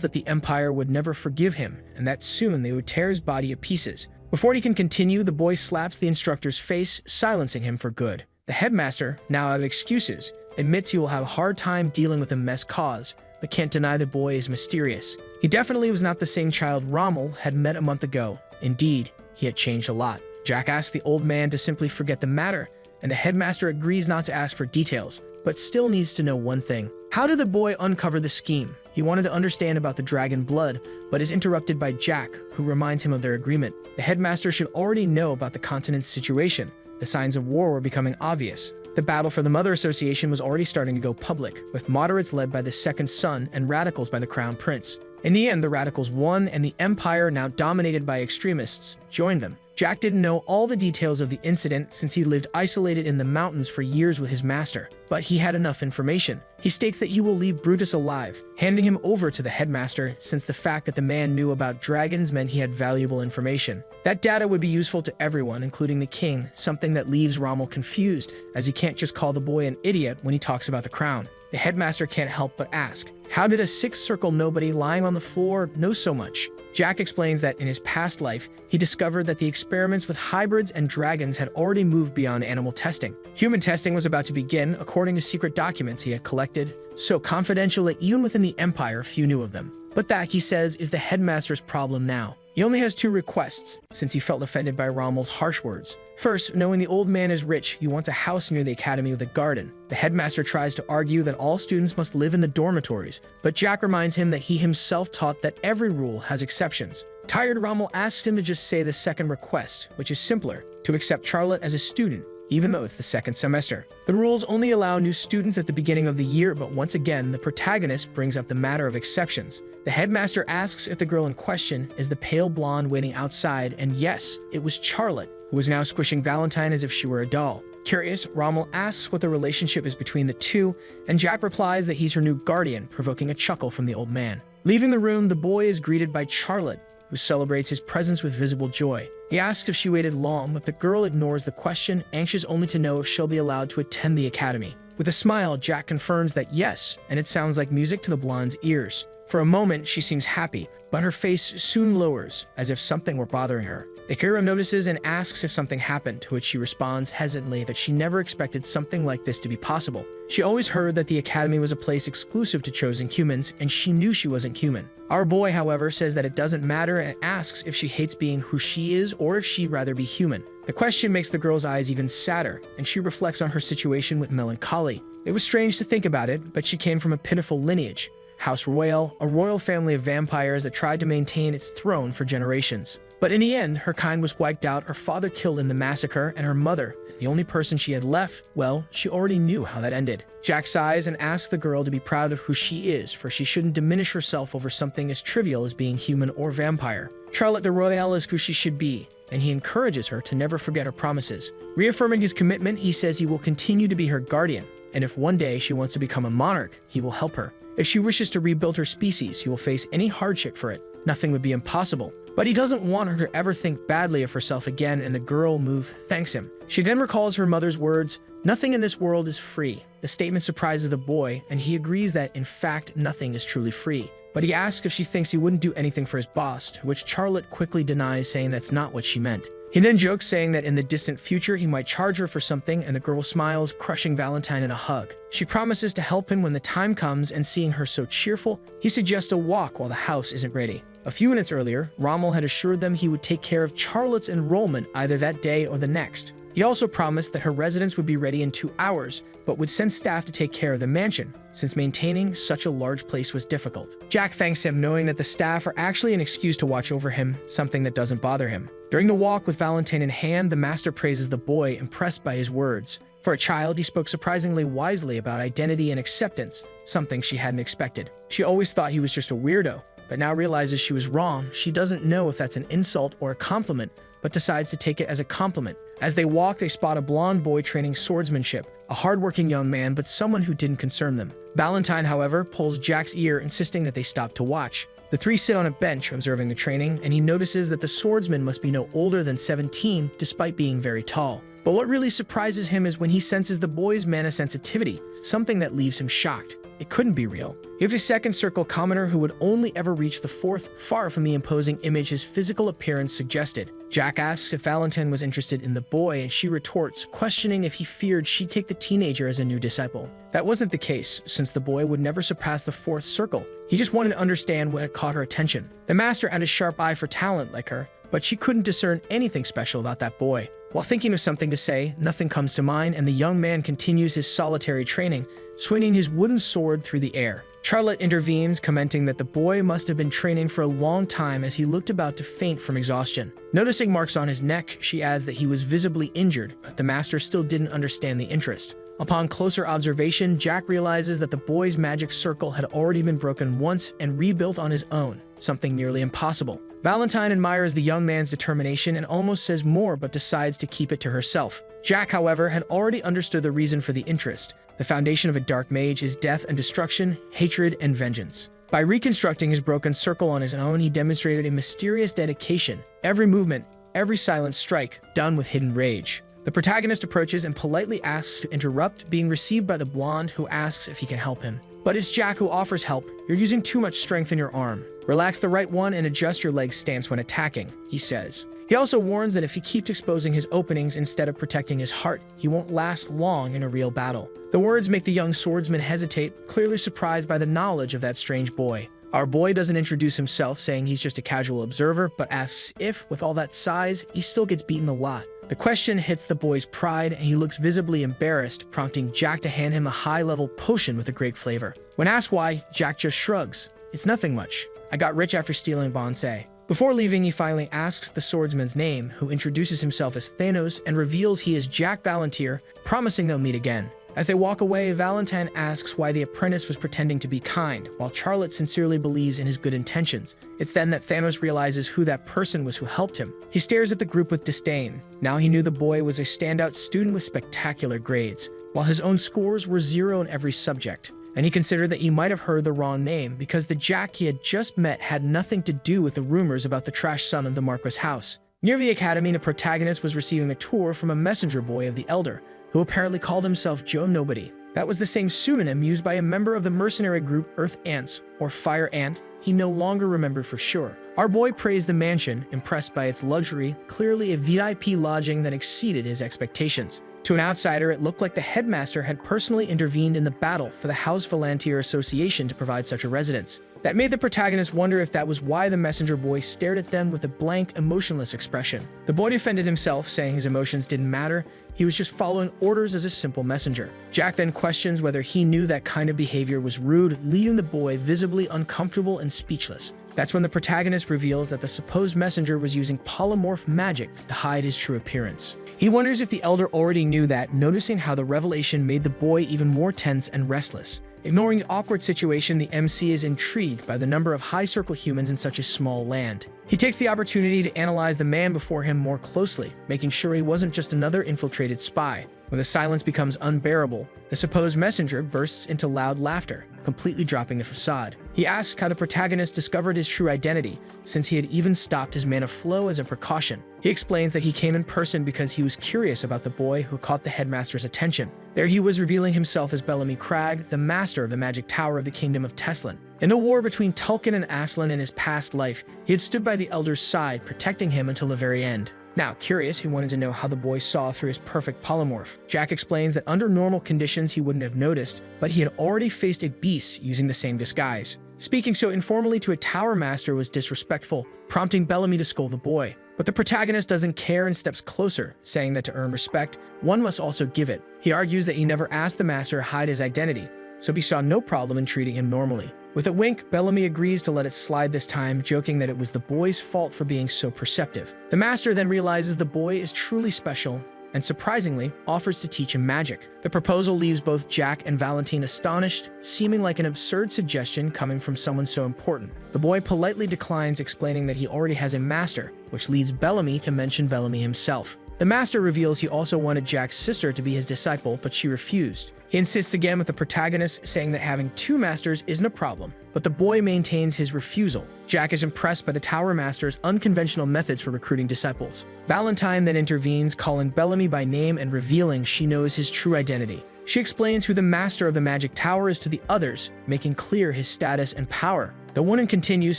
that the Empire would never forgive him, and that soon they would tear his body to pieces. Before he can continue, the boy slaps the instructor's face, silencing him for good. The headmaster, now out of excuses, admits he will have a hard time dealing with the mess caused, but can't deny the boy is mysterious. He definitely was not the same child Rommel had met a month ago. Indeed, he had changed a lot. Jack asks the old man to simply forget the matter, and the headmaster agrees not to ask for details, but still needs to know one thing. How did the boy uncover the scheme? He wanted to understand about the dragon blood, but is interrupted by Jack, who reminds him of their agreement. The headmaster should already know about the continent's situation. The signs of war were becoming obvious. The battle for the Mother Association was already starting to go public, with moderates led by the second son and radicals by the crown prince. In the end, the radicals won, and the empire, now dominated by extremists, joined them. Jack didn't know all the details of the incident since he lived isolated in the mountains for years with his master, but he had enough information. He states that he will leave Brutus alive, handing him over to the headmaster, since the fact that the man knew about dragons meant he had valuable information. That data would be useful to everyone, including the king, something that leaves Rommel confused, as he can't just call the boy an idiot when he talks about the crown. The headmaster can't help but ask, how did a sixth circle nobody lying on the floor know so much? Jack explains that in his past life, he discovered that the experiments with hybrids and dragons had already moved beyond animal testing. Human testing was about to begin, according to secret documents he had collected, so confidential that even within the Empire, few knew of them. But that, he says, is the headmaster's problem now. He only has 2 requests, since he felt offended by Rommel's harsh words. First, knowing the old man is rich, he wants a house near the academy with a garden. The headmaster tries to argue that all students must live in the dormitories, but Jack reminds him that he himself taught that every rule has exceptions. Tired, Rommel asks him to just say the second request, which is simpler, to accept Charlotte as a student, even though it's the second semester. The rules only allow new students at the beginning of the year, but once again, the protagonist brings up the matter of exceptions. The headmaster asks if the girl in question is the pale blonde waiting outside, and yes, it was Charlotte, who was now squishing Valentine as if she were a doll. Curious, Rommel asks what the relationship is between the two, and Jack replies that he's her new guardian, provoking a chuckle from the old man. Leaving the room, the boy is greeted by Charlotte, who celebrates his presence with visible joy. He asks if she waited long, but the girl ignores the question, anxious only to know if she'll be allowed to attend the academy. With a smile, Jack confirms that yes, and it sounds like music to the blonde's ears. For a moment, she seems happy, but her face soon lowers, as if something were bothering her. The hero notices and asks if something happened, to which she responds hesitantly that she never expected something like this to be possible. She always heard that the academy was a place exclusive to chosen humans, and she knew she wasn't human. Our boy, however, says that it doesn't matter and asks if she hates being who she is or if she'd rather be human. The question makes the girl's eyes even sadder, and she reflects on her situation with melancholy. It was strange to think about it, but she came from a pitiful lineage. House Royale, a royal family of vampires that tried to maintain its throne for generations. But in the end, her kind was wiped out, her father killed in the massacre, and her mother, the only person she had left, well, she already knew how that ended. Jack sighs and asks the girl to be proud of who she is, for she shouldn't diminish herself over something as trivial as being human or vampire. Charlotte de Royale is who she should be, and he encourages her to never forget her promises. Reaffirming his commitment, he says he will continue to be her guardian, and if one day she wants to become a monarch, he will help her. If she wishes to rebuild her species, he will face any hardship for it. Nothing would be impossible. But he doesn't want her to ever think badly of herself again, and the girl thanks him. She then recalls her mother's words, "Nothing in this world is free." The statement surprises the boy, and he agrees that, in fact, nothing is truly free. But he asks if she thinks he wouldn't do anything for his boss, to which Charlotte quickly denies, saying that's not what she meant. He then jokes, saying that in the distant future he might charge her for something, and the girl smiles, crushing Valentine in a hug. She promises to help him when the time comes, and seeing her so cheerful, he suggests a walk while the house isn't ready. A few minutes earlier, Rommel had assured them he would take care of Charlotte's enrollment either that day or the next. He also promised that her residence would be ready in 2 hours, but would send staff to take care of the mansion, since maintaining such a large place was difficult. Jack thanks him, knowing that the staff are actually an excuse to watch over him, something that doesn't bother him. During the walk with Valentine in hand, the master praises the boy, impressed by his words. For a child, he spoke surprisingly wisely about identity and acceptance, something she hadn't expected. She always thought he was just a weirdo, but now realizes she was wrong. She doesn't know if that's an insult or a compliment, but decides to take it as a compliment. As they walk, they spot a blonde boy training swordsmanship, a hardworking young man, but someone who didn't concern them. Valentine, however, pulls Jack's ear, insisting that they stop to watch. The three sit on a bench observing the training, and he notices that the swordsman must be no older than 17, despite being very tall. But what really surprises him is when he senses the boy's mana sensitivity, something that leaves him shocked. It couldn't be real. He has a second circle commoner who would only ever reach the fourth, far from the imposing image his physical appearance suggested. Jack asks if Valentine was interested in the boy, and she retorts, questioning if he feared she'd take the teenager as a new disciple. That wasn't the case, since the boy would never surpass the fourth circle. He just wanted to understand what had caught her attention. The master had a sharp eye for talent like her, but she couldn't discern anything special about that boy. While thinking of something to say, nothing comes to mind, and the young man continues his solitary training, swinging his wooden sword through the air. Charlotte intervenes, commenting that the boy must have been training for a long time, as he looked about to faint from exhaustion. Noticing marks on his neck, she adds that he was visibly injured, but the master still didn't understand the interest. Upon closer observation, Jack realizes that the boy's magic circle had already been broken once and rebuilt on his own, something nearly impossible. Valentine admires the young man's determination and almost says more, but decides to keep it to herself. Jack, however, had already understood the reason for the interest. The foundation of a dark mage is death and destruction, hatred and vengeance. By reconstructing his broken circle on his own, he demonstrated a mysterious dedication. Every movement, every silent strike, done with hidden rage. The protagonist approaches and politely asks to interrupt, being received by the blonde, who asks if he can help him. But it's Jack who offers help. "You're using too much strength in your arm. Relax the right one and adjust your leg stance when attacking," he says. He also warns that if he keeps exposing his openings instead of protecting his heart, he won't last long in a real battle. The words make the young swordsman hesitate, clearly surprised by the knowledge of that strange boy. Our boy doesn't introduce himself, saying he's just a casual observer, but asks if, with all that size, he still gets beaten a lot. The question hits the boy's pride, and he looks visibly embarrassed, prompting Jack to hand him a high-level potion with a great flavor. When asked why, Jack just shrugs. "It's nothing much. I got rich after stealing bonsai." Before leaving, he finally asks the swordsman's name, who introduces himself as Thanos and reveals he is Jack Valantier, promising they'll meet again. As they walk away, Valentine asks why the apprentice was pretending to be kind, while Charlotte sincerely believes in his good intentions. It's then that Thanos realizes who that person was who helped him. He stares at the group with disdain. Now he knew the boy was a standout student with spectacular grades, while his own scores were 0 in every subject. and he considered that he might have heard the wrong name because the Jack he had just met had nothing to do with the rumors about the trash son of the Marquis house. Near the academy, the protagonist was receiving a tour from a messenger boy of the Elder, who apparently called himself Joe Nobody. That was the same pseudonym used by a member of the mercenary group Earth Ants, or Fire Ant. He no longer remembered for sure. Our boy praised the mansion, impressed by its luxury, clearly a VIP lodging that exceeded his expectations. To an outsider, it looked like the headmaster had personally intervened in the battle for the House Volunteer Association to provide such a residence. That made the protagonist wonder if that was why the messenger boy stared at them with a blank, emotionless expression. The boy defended himself, saying his emotions didn't matter. He was just following orders as a simple messenger. Jack then questions whether he knew that kind of behavior was rude, leaving the boy visibly uncomfortable and speechless. That's when the protagonist reveals that the supposed messenger was using polymorph magic to hide his true appearance. He wonders if the Elder already knew that, noticing how the revelation made the boy even more tense and restless. Ignoring the awkward situation, the MC is intrigued by the number of high-circle humans in such a small land. He takes the opportunity to analyze the man before him more closely, making sure he wasn't just another infiltrated spy. When the silence becomes unbearable, the supposed messenger bursts into loud laughter, completely dropping the facade. He asks how the protagonist discovered his true identity, since he had even stopped his mana flow as a precaution. He explains that he came in person because he was curious about the boy who caught the headmaster's attention. There he was revealing himself as Bellamy Crag, the master of the magic tower of the kingdom of Teslin. In the war between Tulkin and Aslan in his past life, he had stood by the Elder's side, protecting him until the very end. Now, curious, he wanted to know how the boy saw through his perfect polymorph. Jack explains that under normal conditions he wouldn't have noticed, but he had already faced a beast using the same disguise. Speaking so informally to a tower master was disrespectful, prompting Bellamy to scold the boy. But the protagonist doesn't care and steps closer, saying that to earn respect, one must also give it. He argues that he never asked the master to hide his identity, so he saw no problem in treating him normally. With a wink, Bellamy agrees to let it slide this time, joking that it was the boy's fault for being so perceptive. The master then realizes the boy is truly special and, surprisingly, offers to teach him magic. The proposal leaves both Jack and Valentine astonished, seeming like an absurd suggestion coming from someone so important. The boy politely declines, explaining that he already has a master, which leads Bellamy to mention Bellamy himself. The master reveals he also wanted Jack's sister to be his disciple, but she refused. He insists again with the protagonist, saying that having two masters isn't a problem, but the boy maintains his refusal. Jack is impressed by the Tower Master's unconventional methods for recruiting disciples. Valentine then intervenes, calling Bellamy by name and revealing she knows his true identity. She explains who the master of the magic tower is to the others, making clear his status and power. The woman continues,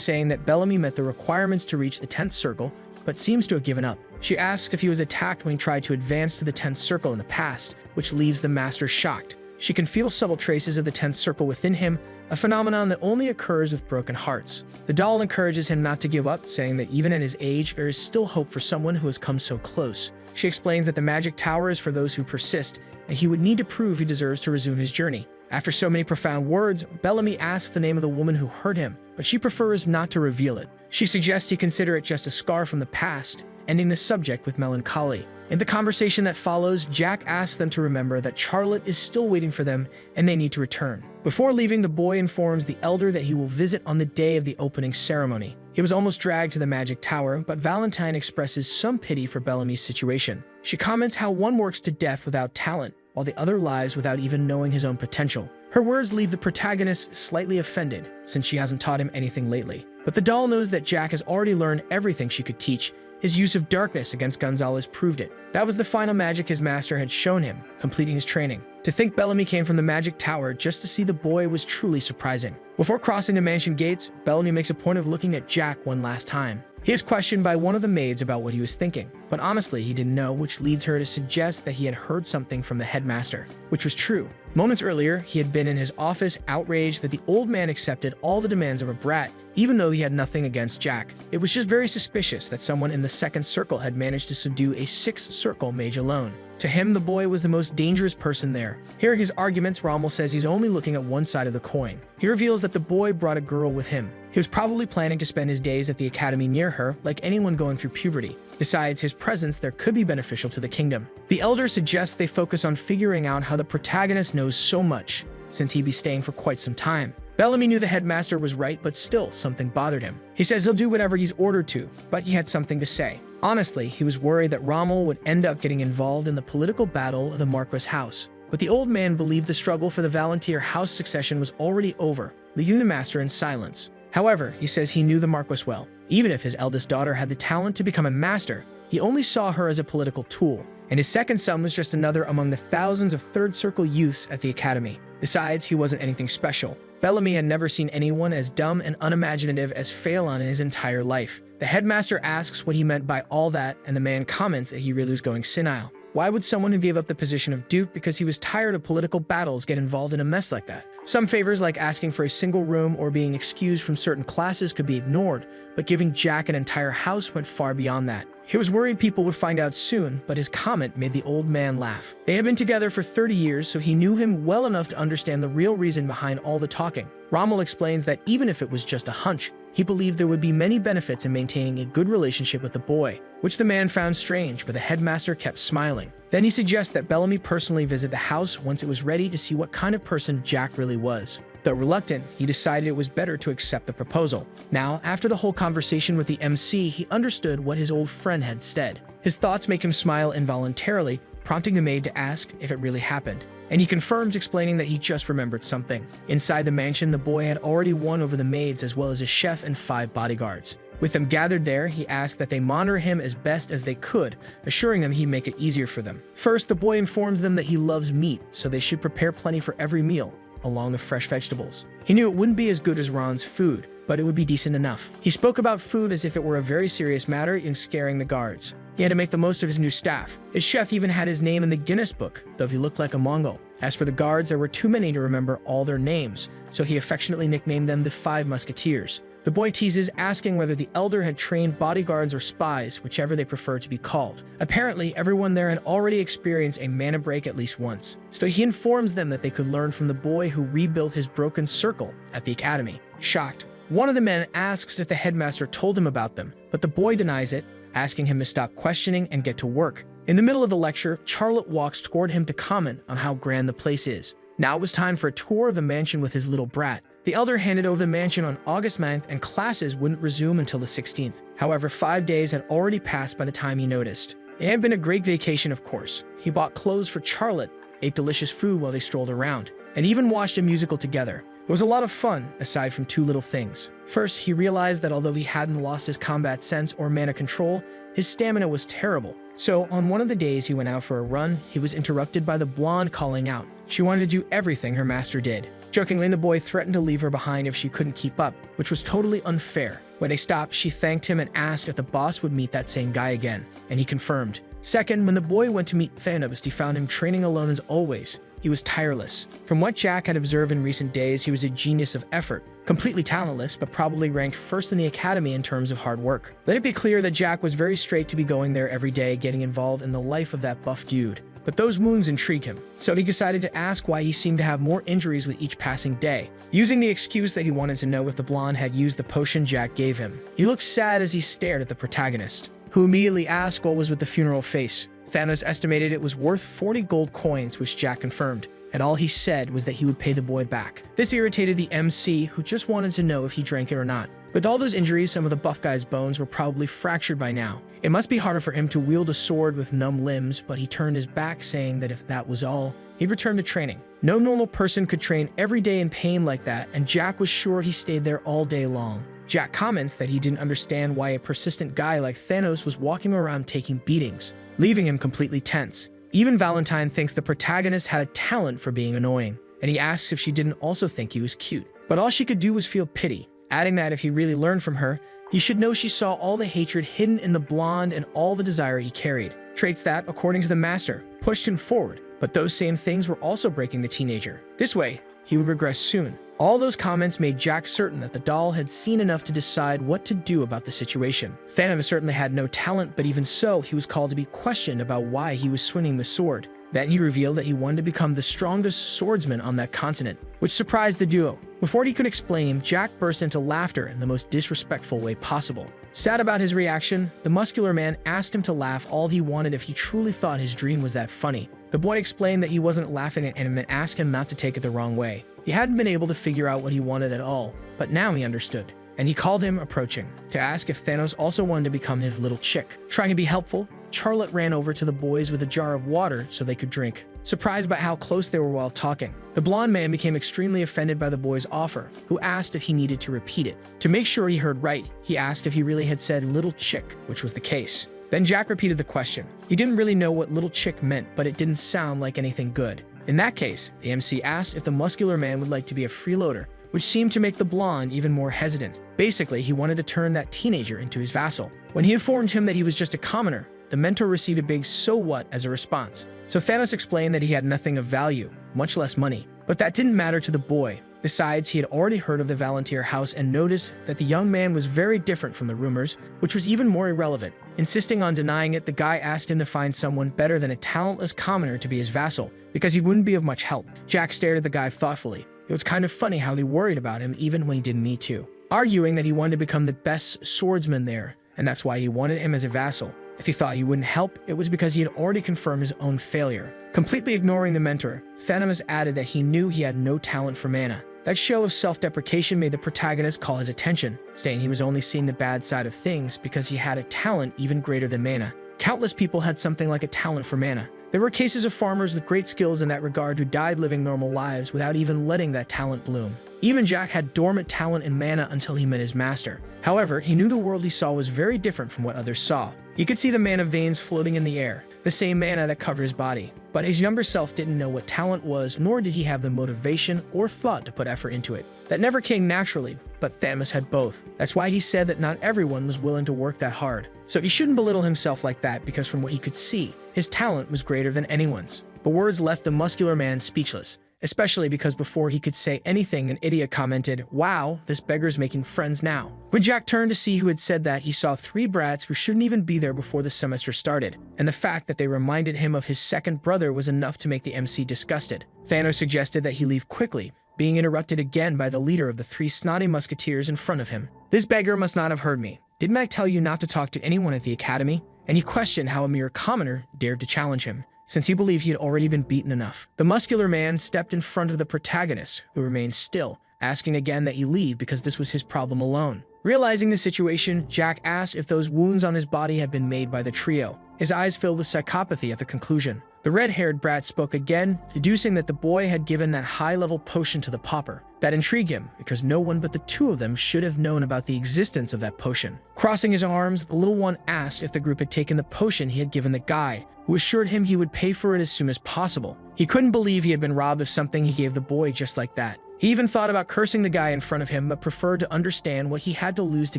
saying that Bellamy met the requirements to reach the 10th circle, but seems to have given up. She asks if he was attacked when he tried to advance to the 10th circle in the past, which leaves the master shocked. She can feel subtle traces of the 10th circle within him, a phenomenon that only occurs with broken hearts. The doll encourages him not to give up, saying that even at his age, there is still hope for someone who has come so close. She explains that the magic tower is for those who persist, and he would need to prove he deserves to resume his journey. After so many profound words, Bellamy asks the name of the woman who hurt him, but she prefers not to reveal it. She suggests he consider it just a scar from the past, ending the subject with melancholy. In the conversation that follows, Jack asks them to remember that Charlotte is still waiting for them and they need to return. Before leaving, the boy informs the Elder that he will visit on the day of the opening ceremony. He was almost dragged to the magic tower, but Valentine expresses some pity for Bellamy's situation. She comments how one works to death without talent, while the other lives without even knowing his own potential. Her words leave the protagonist slightly offended, since she hasn't taught him anything lately. But the doll knows that Jack has already learned everything she could teach. His use of darkness against Gonzalez proved it. That was the final magic his master had shown him, completing his training. To think Bellamy came from the magic tower just to see the boy was truly surprising. Before crossing the mansion gates, Bellamy makes a point of looking at Jack one last time. He is questioned by one of the maids about what he was thinking, but honestly he didn't know, which leads her to suggest that he had heard something from the headmaster, which was true. Moments earlier, he had been in his office outraged that the old man accepted all the demands of a brat, even though he had nothing against Jack. It was just very suspicious that someone in the 2nd circle had managed to subdue a 6th circle mage alone. To him, the boy was the most dangerous person there. Hearing his arguments, Rommel says he's only looking at one side of the coin. He reveals that the boy brought a girl with him. He was probably planning to spend his days at the academy near her, like anyone going through puberty. Besides, his presence there could be beneficial to the kingdom. The Elder suggests they focus on figuring out how the protagonist knows so much, since he'd be staying for quite some time. Bellamy knew the headmaster was right, but still, something bothered him. He says he'll do whatever he's ordered to, but he had something to say. Honestly, he was worried that Rommel would end up getting involved in the political battle of the Marquis house. But the old man believed the struggle for the Volunteer house succession was already over, leaving the master in silence. However, he says he knew the Marquis well. Even if his eldest daughter had the talent to become a master, he only saw her as a political tool, and his second son was just another among the thousands of third circle youths at the academy. Besides, he wasn't anything special. Bellamy had never seen anyone as dumb and unimaginative as Phelan in his entire life. The headmaster asks what he meant by all that, and the man comments that he really was going senile. Why would someone who gave up the position of duke because he was tired of political battles get involved in a mess like that? Some favors like asking for a single room or being excused from certain classes could be ignored, but giving Jack an entire house went far beyond that. He was worried people would find out soon, but his comment made the old man laugh. They had been together for 30 years, so he knew him well enough to understand the real reason behind all the talking. Rommel explains that even if it was just a hunch, he believed there would be many benefits in maintaining a good relationship with the boy, which the man found strange, but the headmaster kept smiling. Then he suggests that Bellamy personally visit the house once it was ready to see what kind of person Jack really was. Though reluctant, he decided it was better to accept the proposal. Now, after the whole conversation with the MC, he understood what his old friend had said. His thoughts make him smile involuntarily, prompting the maid to ask if it really happened. And he confirms, explaining that he just remembered something. Inside the mansion, the boy had already won over the maids as well as a chef and 5 bodyguards. With them gathered there, he asked that they monitor him as best as they could, assuring them he'd make it easier for them. First, the boy informs them that he loves meat, so they should prepare plenty for every meal, along with fresh vegetables. He knew it wouldn't be as good as Ron's food, but it would be decent enough. He spoke about food as if it were a very serious matter in scaring the guards. He had to make the most of his new staff. His chef even had his name in the Guinness Book, though he looked like a Mongol. As for the guards, there were too many to remember all their names, so he affectionately nicknamed them the 5 Musketeers. The boy teases, asking whether the elder had trained bodyguards or spies, whichever they preferred to be called. Apparently, everyone there had already experienced a mana break at least once, so he informs them that they could learn from the boy who rebuilt his broken circle at the academy. Shocked, one of the men asks if the headmaster told him about them, but the boy denies it, asking him to stop questioning and get to work. In the middle of the lecture, Charlotte walks toward him to comment on how grand the place is. Now it was time for a tour of the mansion with his little brat. The elder handed over the mansion on August 9th, and classes wouldn't resume until the 16th. However, 5 days had already passed by the time he noticed. It had been a great vacation, of course. He bought clothes for Charlotte, ate delicious food while they strolled around, and even watched a musical together. It was a lot of fun, aside from 2 little things. First, he realized that although he hadn't lost his combat sense or mana control, his stamina was terrible. So, on one of the days he went out for a run, he was interrupted by the blonde calling out. She wanted to do everything her master did. Jokingly, the boy threatened to leave her behind if she couldn't keep up, which was totally unfair. When they stopped, she thanked him and asked if the boss would meet that same guy again, and he confirmed. Second, when the boy went to meet Thanos, he found him training alone as always. He was tireless. From what Jack had observed in recent days, he was a genius of effort, completely talentless, but probably ranked first in the academy in terms of hard work. Let it be clear that Jack was very straight to be going there every day, getting involved in the life of that buff dude. But those wounds intrigued him, so he decided to ask why he seemed to have more injuries with each passing day, using the excuse that he wanted to know if the blonde had used the potion Jack gave him. He looked sad as he stared at the protagonist, who immediately asked what was with the funeral face. Thanos estimated it was worth 40 gold coins, which Jack confirmed, and all he said was that he would pay the boy back. This irritated the MC, who just wanted to know if he drank it or not. With all those injuries, some of the buff guy's bones were probably fractured by now. It must be harder for him to wield a sword with numb limbs, but he turned his back, saying that if that was all, he'd return to training. No normal person could train every day in pain like that, and Jack was sure he stayed there all day long. Jack comments that he didn't understand why a persistent guy like Thanos was walking around taking beatings, leaving him completely tense. Even Valentine thinks the protagonist had a talent for being annoying, and he asks if she didn't also think he was cute. But all she could do was feel pity, adding that if he really learned from her, he should know she saw all the hatred hidden in the blonde and all the desire he carried. Traits that, according to the master, pushed him forward, but those same things were also breaking the teenager. This way, he would regress soon. All those comments made Jack certain that the doll had seen enough to decide what to do about the situation. Thanos certainly had no talent, but even so, he was called to be questioned about why he was swinging the sword. Then he revealed that he wanted to become the strongest swordsman on that continent, which surprised the duo. Before he could explain, Jack burst into laughter in the most disrespectful way possible. Sad about his reaction, the muscular man asked him to laugh all he wanted if he truly thought his dream was that funny. The boy explained that he wasn't laughing at him and asked him not to take it the wrong way. He hadn't been able to figure out what he wanted at all, but now he understood, and he called him approaching to ask if Thanos also wanted to become his little chick. Trying to be helpful, Charlotte ran over to the boys with a jar of water so they could drink. surprised by how close they were while talking. The blonde man became extremely offended by the boy's offer, who asked if he needed to repeat it. To make sure he heard right, he asked if he really had said little chick, which was the case. Then Jack repeated the question. He didn't really know what little chick meant, but it didn't sound like anything good. In that case, the MC asked if the muscular man would like to be a freeloader, which seemed to make the blonde even more hesitant. Basically, he wanted to turn that teenager into his vassal. When he informed him that he was just a commoner, the mentor received a big "so what" as a response. So Thanos explained that he had nothing of value, much less money. But that didn't matter to the boy. Besides, he had already heard of the Volunteer House and noticed that the young man was very different from the rumors, which was even more irrelevant. Insisting on denying it, the guy asked him to find someone better than a talentless commoner to be his vassal, because he wouldn't be of much help. Jack stared at the guy thoughtfully. It was kind of funny how they worried about him even when he didn't need to, arguing that he wanted to become the best swordsman there, and that's why he wanted him as a vassal. If he thought he wouldn't help, it was because he had already confirmed his own failure. Completely ignoring the mentor, Thanos added that he knew he had no talent for mana. That show of self-deprecation made the protagonist call his attention, saying he was only seeing the bad side of things because he had a talent even greater than mana. Countless people had something like a talent for mana. There were cases of farmers with great skills in that regard who died living normal lives without even letting that talent bloom. Even Jack had dormant talent in mana until he met his master. However, he knew the world he saw was very different from what others saw. He could see the mana veins floating in the air, the same mana that covered his body. But his younger self didn't know what talent was, nor did he have the motivation or thought to put effort into it. That never came naturally, but Thanos had both. That's why he said that not everyone was willing to work that hard. So he shouldn't belittle himself like that, because from what he could see, his talent was greater than anyone's. The words left the muscular man speechless, especially because before he could say anything, an idiot commented, "Wow, this beggar's making friends now." When Jack turned to see who had said that, he saw three brats who shouldn't even be there before the semester started, and the fact that they reminded him of his second brother was enough to make the MC disgusted. Thanos suggested that he leave quickly, being interrupted again by the leader of the three snotty musketeers in front of him. "This beggar must not have heard me. Didn't I tell you not to talk to anyone at the academy?" And he questioned how a mere commoner dared to challenge him, since he believed he had already been beaten enough. The muscular man stepped in front of the protagonist, who remained still, asking again that he leave because this was his problem alone. Realizing the situation, Jack asked if those wounds on his body had been made by the trio. His eyes filled with psychopathy at the conclusion. The red-haired brat spoke again, deducing that the boy had given that high-level potion to the pauper. That intrigued him, because no one but the two of them should have known about the existence of that potion. Crossing his arms, the little one asked if the group had taken the potion he had given the guide, who assured him he would pay for it as soon as possible. He couldn't believe he had been robbed of something he gave the boy just like that. He even thought about cursing the guy in front of him, but preferred to understand what he had to lose to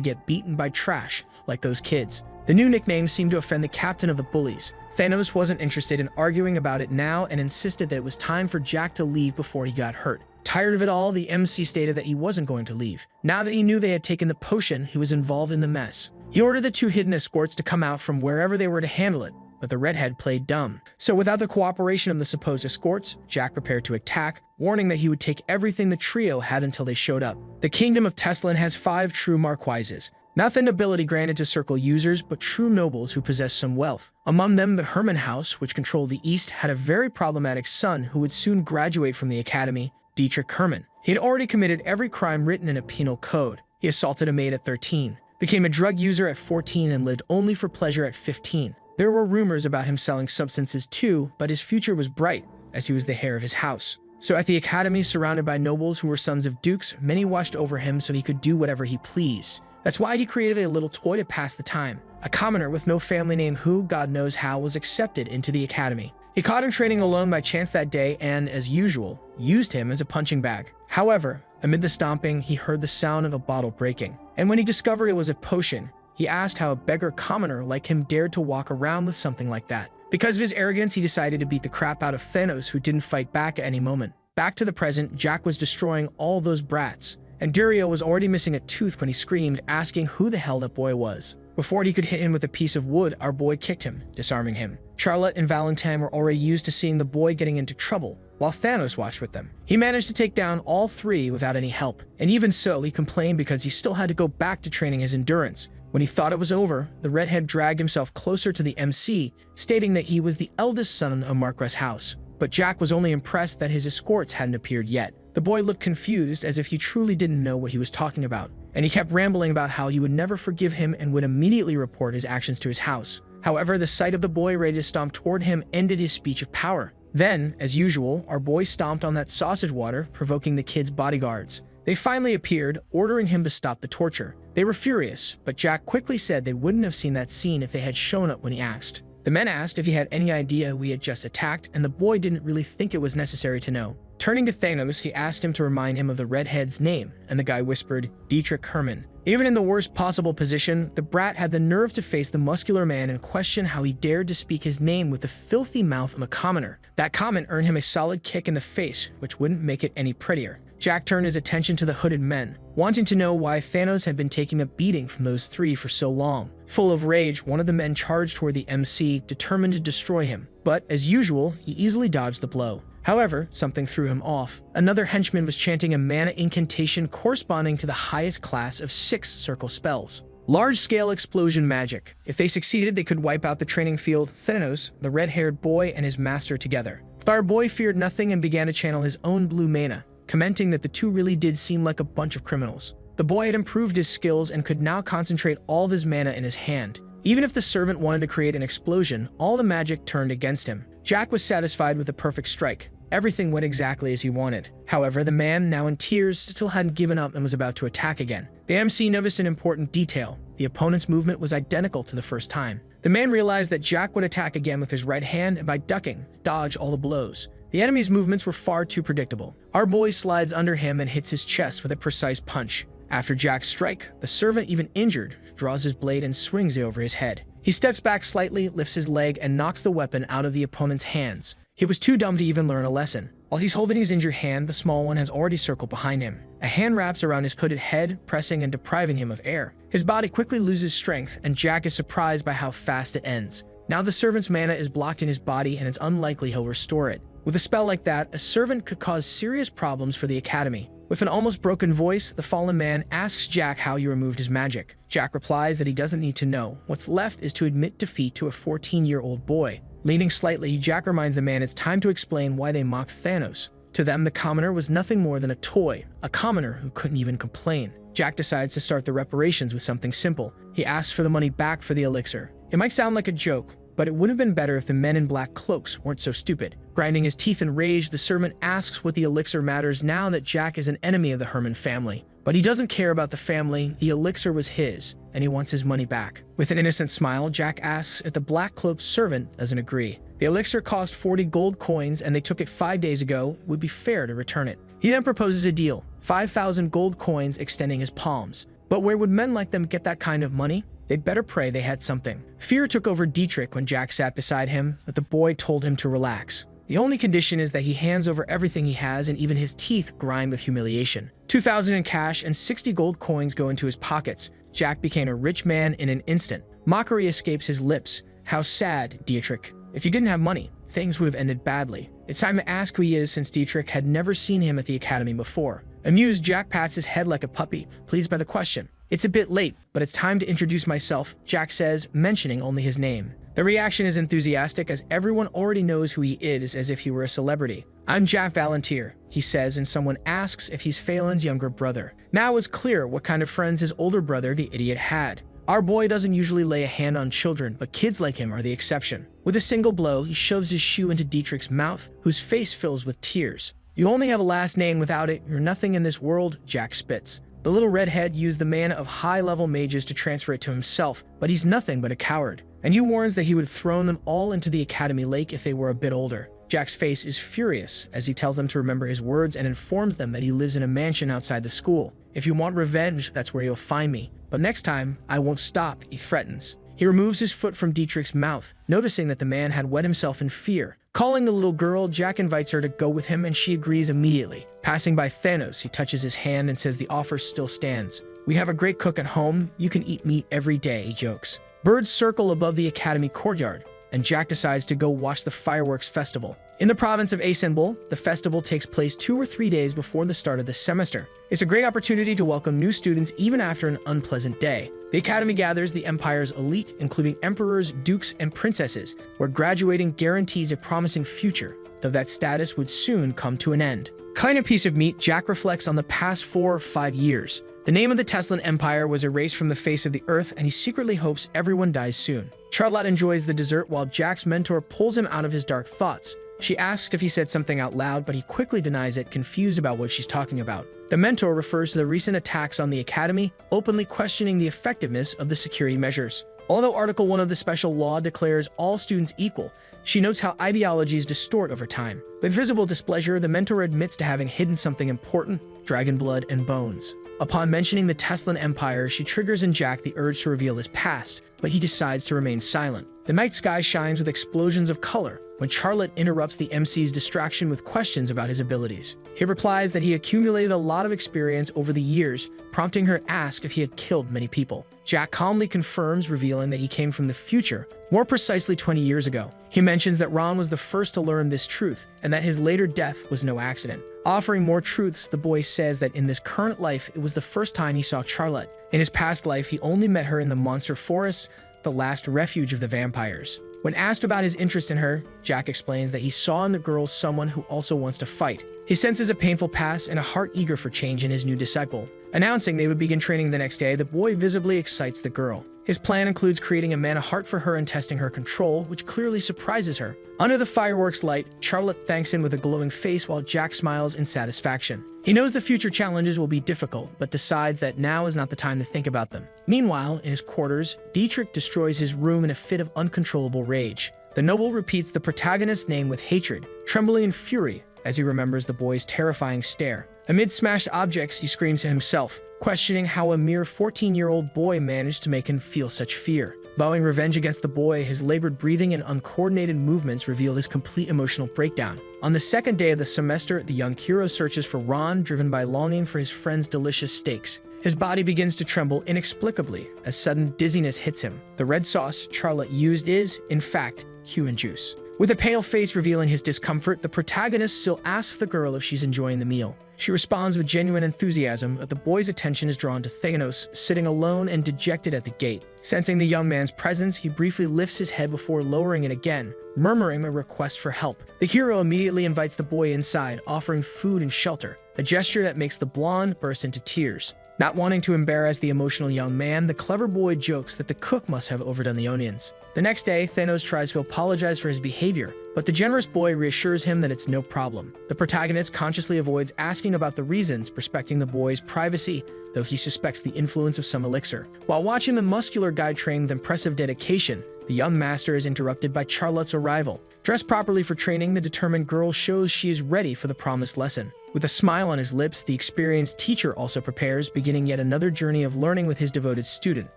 get beaten by trash, like those kids. The new nickname seemed to offend the captain of the bullies. Thanos wasn't interested in arguing about it now and insisted that it was time for Jack to leave before he got hurt. Tired of it all, the MC stated that he wasn't going to leave. Now that he knew they had taken the potion, he was involved in the mess. He ordered the two hidden escorts to come out from wherever they were to handle it, but the redhead played dumb. So without the cooperation of the supposed escorts, Jack prepared to attack, warning that he would take everything the trio had until they showed up. The kingdom of Teslan has 5 true Marquises. Not the nobility granted to circle users, but true nobles who possess some wealth. Among them, the Herman House, which controlled the East, had a very problematic son who would soon graduate from the academy, Dietrich Herman. He had already committed every crime written in a penal code. He assaulted a maid at 13, became a drug user at 14, and lived only for pleasure at 15. There were rumors about him selling substances too, but his future was bright, as he was the heir of his house. So at the academy, surrounded by nobles who were sons of dukes, many watched over him so he could do whatever he pleased. That's why he created a little toy to pass the time. A commoner with no family name who, God knows how, was accepted into the academy. He caught him training alone by chance that day and, as usual, used him as a punching bag. However, amid the stomping, he heard the sound of a bottle breaking. And when he discovered it was a potion, he asked how a beggar commoner like him dared to walk around with something like that. Because of his arrogance, he decided to beat the crap out of Thanos, who didn't fight back at any moment. Back to the present, Jack was destroying all those brats. And Durio was already missing a tooth when he screamed, asking who the hell that boy was. Before he could hit him with a piece of wood, our boy kicked him, disarming him. Charlotte and Valentine were already used to seeing the boy getting into trouble, while Thanos watched with them. He managed to take down all 3 without any help, and even so, he complained because he still had to go back to training his endurance. When he thought it was over, the redhead dragged himself closer to the MC, stating that he was the eldest son of Marquess House. But Jack was only impressed that his escorts hadn't appeared yet. The boy looked confused, as if he truly didn't know what he was talking about, and he kept rambling about how he would never forgive him and would immediately report his actions to his house. However, the sight of the boy ready to stomp toward him ended his speech of power. Then, as usual, our boy stomped on that sausage water, provoking the kid's bodyguards. They finally appeared, ordering him to stop the torture. They were furious, but Jack quickly said they wouldn't have seen that scene if they had shown up when he asked. The men asked if he had any idea we had just attacked, and the boy didn't really think it was necessary to know. Turning to Thanos, he asked him to remind him of the redhead's name, and the guy whispered, Dietrich Hermann. Even in the worst possible position, the brat had the nerve to face the muscular man and question how he dared to speak his name with the filthy mouth of a commoner. That comment earned him a solid kick in the face, which wouldn't make it any prettier. Jack turned his attention to the hooded men, wanting to know why Thanos had been taking a beating from those three for so long. Full of rage, one of the men charged toward the MC, determined to destroy him. But, as usual, he easily dodged the blow. However, something threw him off. Another henchman was chanting a mana incantation corresponding to the highest class of 6 circle spells. Large-scale explosion magic. If they succeeded, they could wipe out the training field, Thanos, the red-haired boy, and his master together. But our boy feared nothing and began to channel his own blue mana, commenting that the two really did seem like a bunch of criminals. The boy had improved his skills and could now concentrate all of his mana in his hand. Even if the servant wanted to create an explosion, all the magic turned against him. Jack was satisfied with the perfect strike. Everything went exactly as he wanted. However, the man, now in tears, still hadn't given up and was about to attack again. The MC noticed an important detail. The opponent's movement was identical to the first time. The man realized that Jack would attack again with his right hand and by ducking, dodge all the blows. The enemy's movements were far too predictable. Our boy slides under him and hits his chest with a precise punch. After Jack's strike, the servant, even injured, draws his blade and swings it over his head. He steps back slightly, lifts his leg, and knocks the weapon out of the opponent's hands. He was too dumb to even learn a lesson. While he's holding his injured hand, the small one has already circled behind him. A hand wraps around his hooded head, pressing and depriving him of air. His body quickly loses strength, and Jack is surprised by how fast it ends. Now the servant's mana is blocked in his body, and it's unlikely he'll restore it. With a spell like that, a servant could cause serious problems for the Academy. With an almost broken voice, the fallen man asks Jack how he removed his magic. Jack replies that he doesn't need to know. What's left is to admit defeat to a 14-year-old boy. Leaning slightly, Jack reminds the man it's time to explain why they mocked Thanos. To them, the commoner was nothing more than a toy, a commoner who couldn't even complain. Jack decides to start the reparations with something simple. He asks for the money back for the elixir. It might sound like a joke, but it would have been better if the men in black cloaks weren't so stupid. Grinding his teeth in rage, the servant asks what the elixir matters now that Jack is an enemy of the Hermann family. But he doesn't care about the family. The elixir was his, and he wants his money back. With an innocent smile, Jack asks if the black-cloaked servant doesn't agree. The elixir cost 40 gold coins, and they took it 5 days ago. It would be fair to return it. He then proposes a deal, 5,000 gold coins extending his palms. But where would men like them get that kind of money? They'd better pray they had something. Fear took over Dietrich when Jack sat beside him, but the boy told him to relax. The only condition is that he hands over everything he has, and even his teeth grind with humiliation. 2,000 in cash and 60 gold coins go into his pockets. Jack became a rich man in an instant. Mockery escapes his lips. How sad, Dietrich. If you didn't have money, things would have ended badly. It's time to ask who he is, since Dietrich had never seen him at the Academy before. Amused, Jack pats his head like a puppy, pleased by the question. It's a bit late, but it's time to introduce myself, Jack says, mentioning only his name. The reaction is enthusiastic, as everyone already knows who he is, as if he were a celebrity. I'm Jack Valentier, he says, and someone asks if he's Phelan's younger brother. Now it's clear what kind of friends his older brother, the idiot, had. Our boy doesn't usually lay a hand on children, but kids like him are the exception. With a single blow, he shoves his shoe into Dietrich's mouth, whose face fills with tears. You only have a last name. Without it, you're nothing in this world, Jack spits. The little redhead used the mana of high-level mages to transfer it to himself, but he's nothing but a coward. And he warns that he would have thrown them all into the Academy Lake if they were a bit older. Jack's face is furious as he tells them to remember his words and informs them that he lives in a mansion outside the school. If you want revenge, that's where you'll find me. But next time, I won't stop, he threatens. He removes his foot from Dietrich's mouth, noticing that the man had wet himself in fear. Calling the little girl, Jack invites her to go with him, and she agrees immediately. Passing by Thanos, he touches his hand and says the offer still stands. We have a great cook at home. You can eat meat every day, he jokes. Birds circle above the Academy courtyard, and Jack decides to go watch the fireworks festival. In the province of INVICIBLE, the festival takes place 2 or 3 days before the start of the semester. It's a great opportunity to welcome new students even after an unpleasant day. The Academy gathers the Empire's elite, including emperors, dukes, and princesses, where graduating guarantees a promising future, though that status would soon come to an end. Cutting a piece of meat, Jack reflects on the past 4 or 5 years. The name of the Teslan Empire was erased from the face of the earth, and he secretly hopes everyone dies soon. Charlotte enjoys the dessert while Jack's mentor pulls him out of his dark thoughts. She asks if he said something out loud, but he quickly denies it, confused about what she's talking about. The mentor refers to the recent attacks on the academy, openly questioning the effectiveness of the security measures. Although Article 1 of the special law declares all students equal, she notes how ideologies distort over time. With visible displeasure, the mentor admits to having hidden something important: dragon blood and bones. Upon mentioning the Teslan Empire, she triggers in Jack the urge to reveal his past, but he decides to remain silent. The night sky shines with explosions of color when Charlotte interrupts the MC's distraction with questions about his abilities. He replies that he accumulated a lot of experience over the years, prompting her to ask if he had killed many people. Jack calmly confirms, revealing that he came from the future, more precisely 20 years ago. He mentions that Ron was the first to learn this truth, and that his later death was no accident. Offering more truths, the boy says that in this current life, it was the first time he saw Charlotte. In his past life, he only met her in the monster forest, the last refuge of the vampires. When asked about his interest in her, Jack explains that he saw in the girl someone who also wants to fight. He senses a painful past and a heart eager for change in his new disciple. Announcing they would begin training the next day, the boy visibly excites the girl. His plan includes creating a mana heart for her and testing her control, which clearly surprises her. Under the fireworks light, Charlotte thanks him with a glowing face while Jack smiles in satisfaction. He knows the future challenges will be difficult, but decides that now is not the time to think about them. Meanwhile, in his quarters, Dietrich destroys his room in a fit of uncontrollable rage. The noble repeats the protagonist's name with hatred, trembling in fury as he remembers the boy's terrifying stare. Amid smashed objects, he screams to himself, questioning how a mere 14-year-old boy managed to make him feel such fear. Vowing revenge against the boy, his labored breathing and uncoordinated movements reveal his complete emotional breakdown. On the second day of the semester, the young hero searches for Ron, driven by longing for his friend's delicious steaks. His body begins to tremble inexplicably as sudden dizziness hits him. The red sauce Charlotte used is, in fact, human juice. With a pale face revealing his discomfort, the protagonist still asks the girl if she's enjoying the meal. She responds with genuine enthusiasm, but the boy's attention is drawn to Thanos, sitting alone and dejected at the gate. Sensing the young man's presence, he briefly lifts his head before lowering it again, murmuring a request for help. The hero immediately invites the boy inside, offering food and shelter, a gesture that makes the blonde burst into tears. Not wanting to embarrass the emotional young man, the clever boy jokes that the cook must have overdone the onions. The next day, Thanos tries to apologize for his behavior, but the generous boy reassures him that it's no problem. The protagonist consciously avoids asking about the reasons, respecting the boy's privacy, though he suspects the influence of some elixir. While watching the muscular guy train with impressive dedication, the young master is interrupted by Charlotte's arrival. Dressed properly for training, the determined girl shows she is ready for the promised lesson. With a smile on his lips, the experienced teacher also prepares, beginning yet another journey of learning with his devoted student.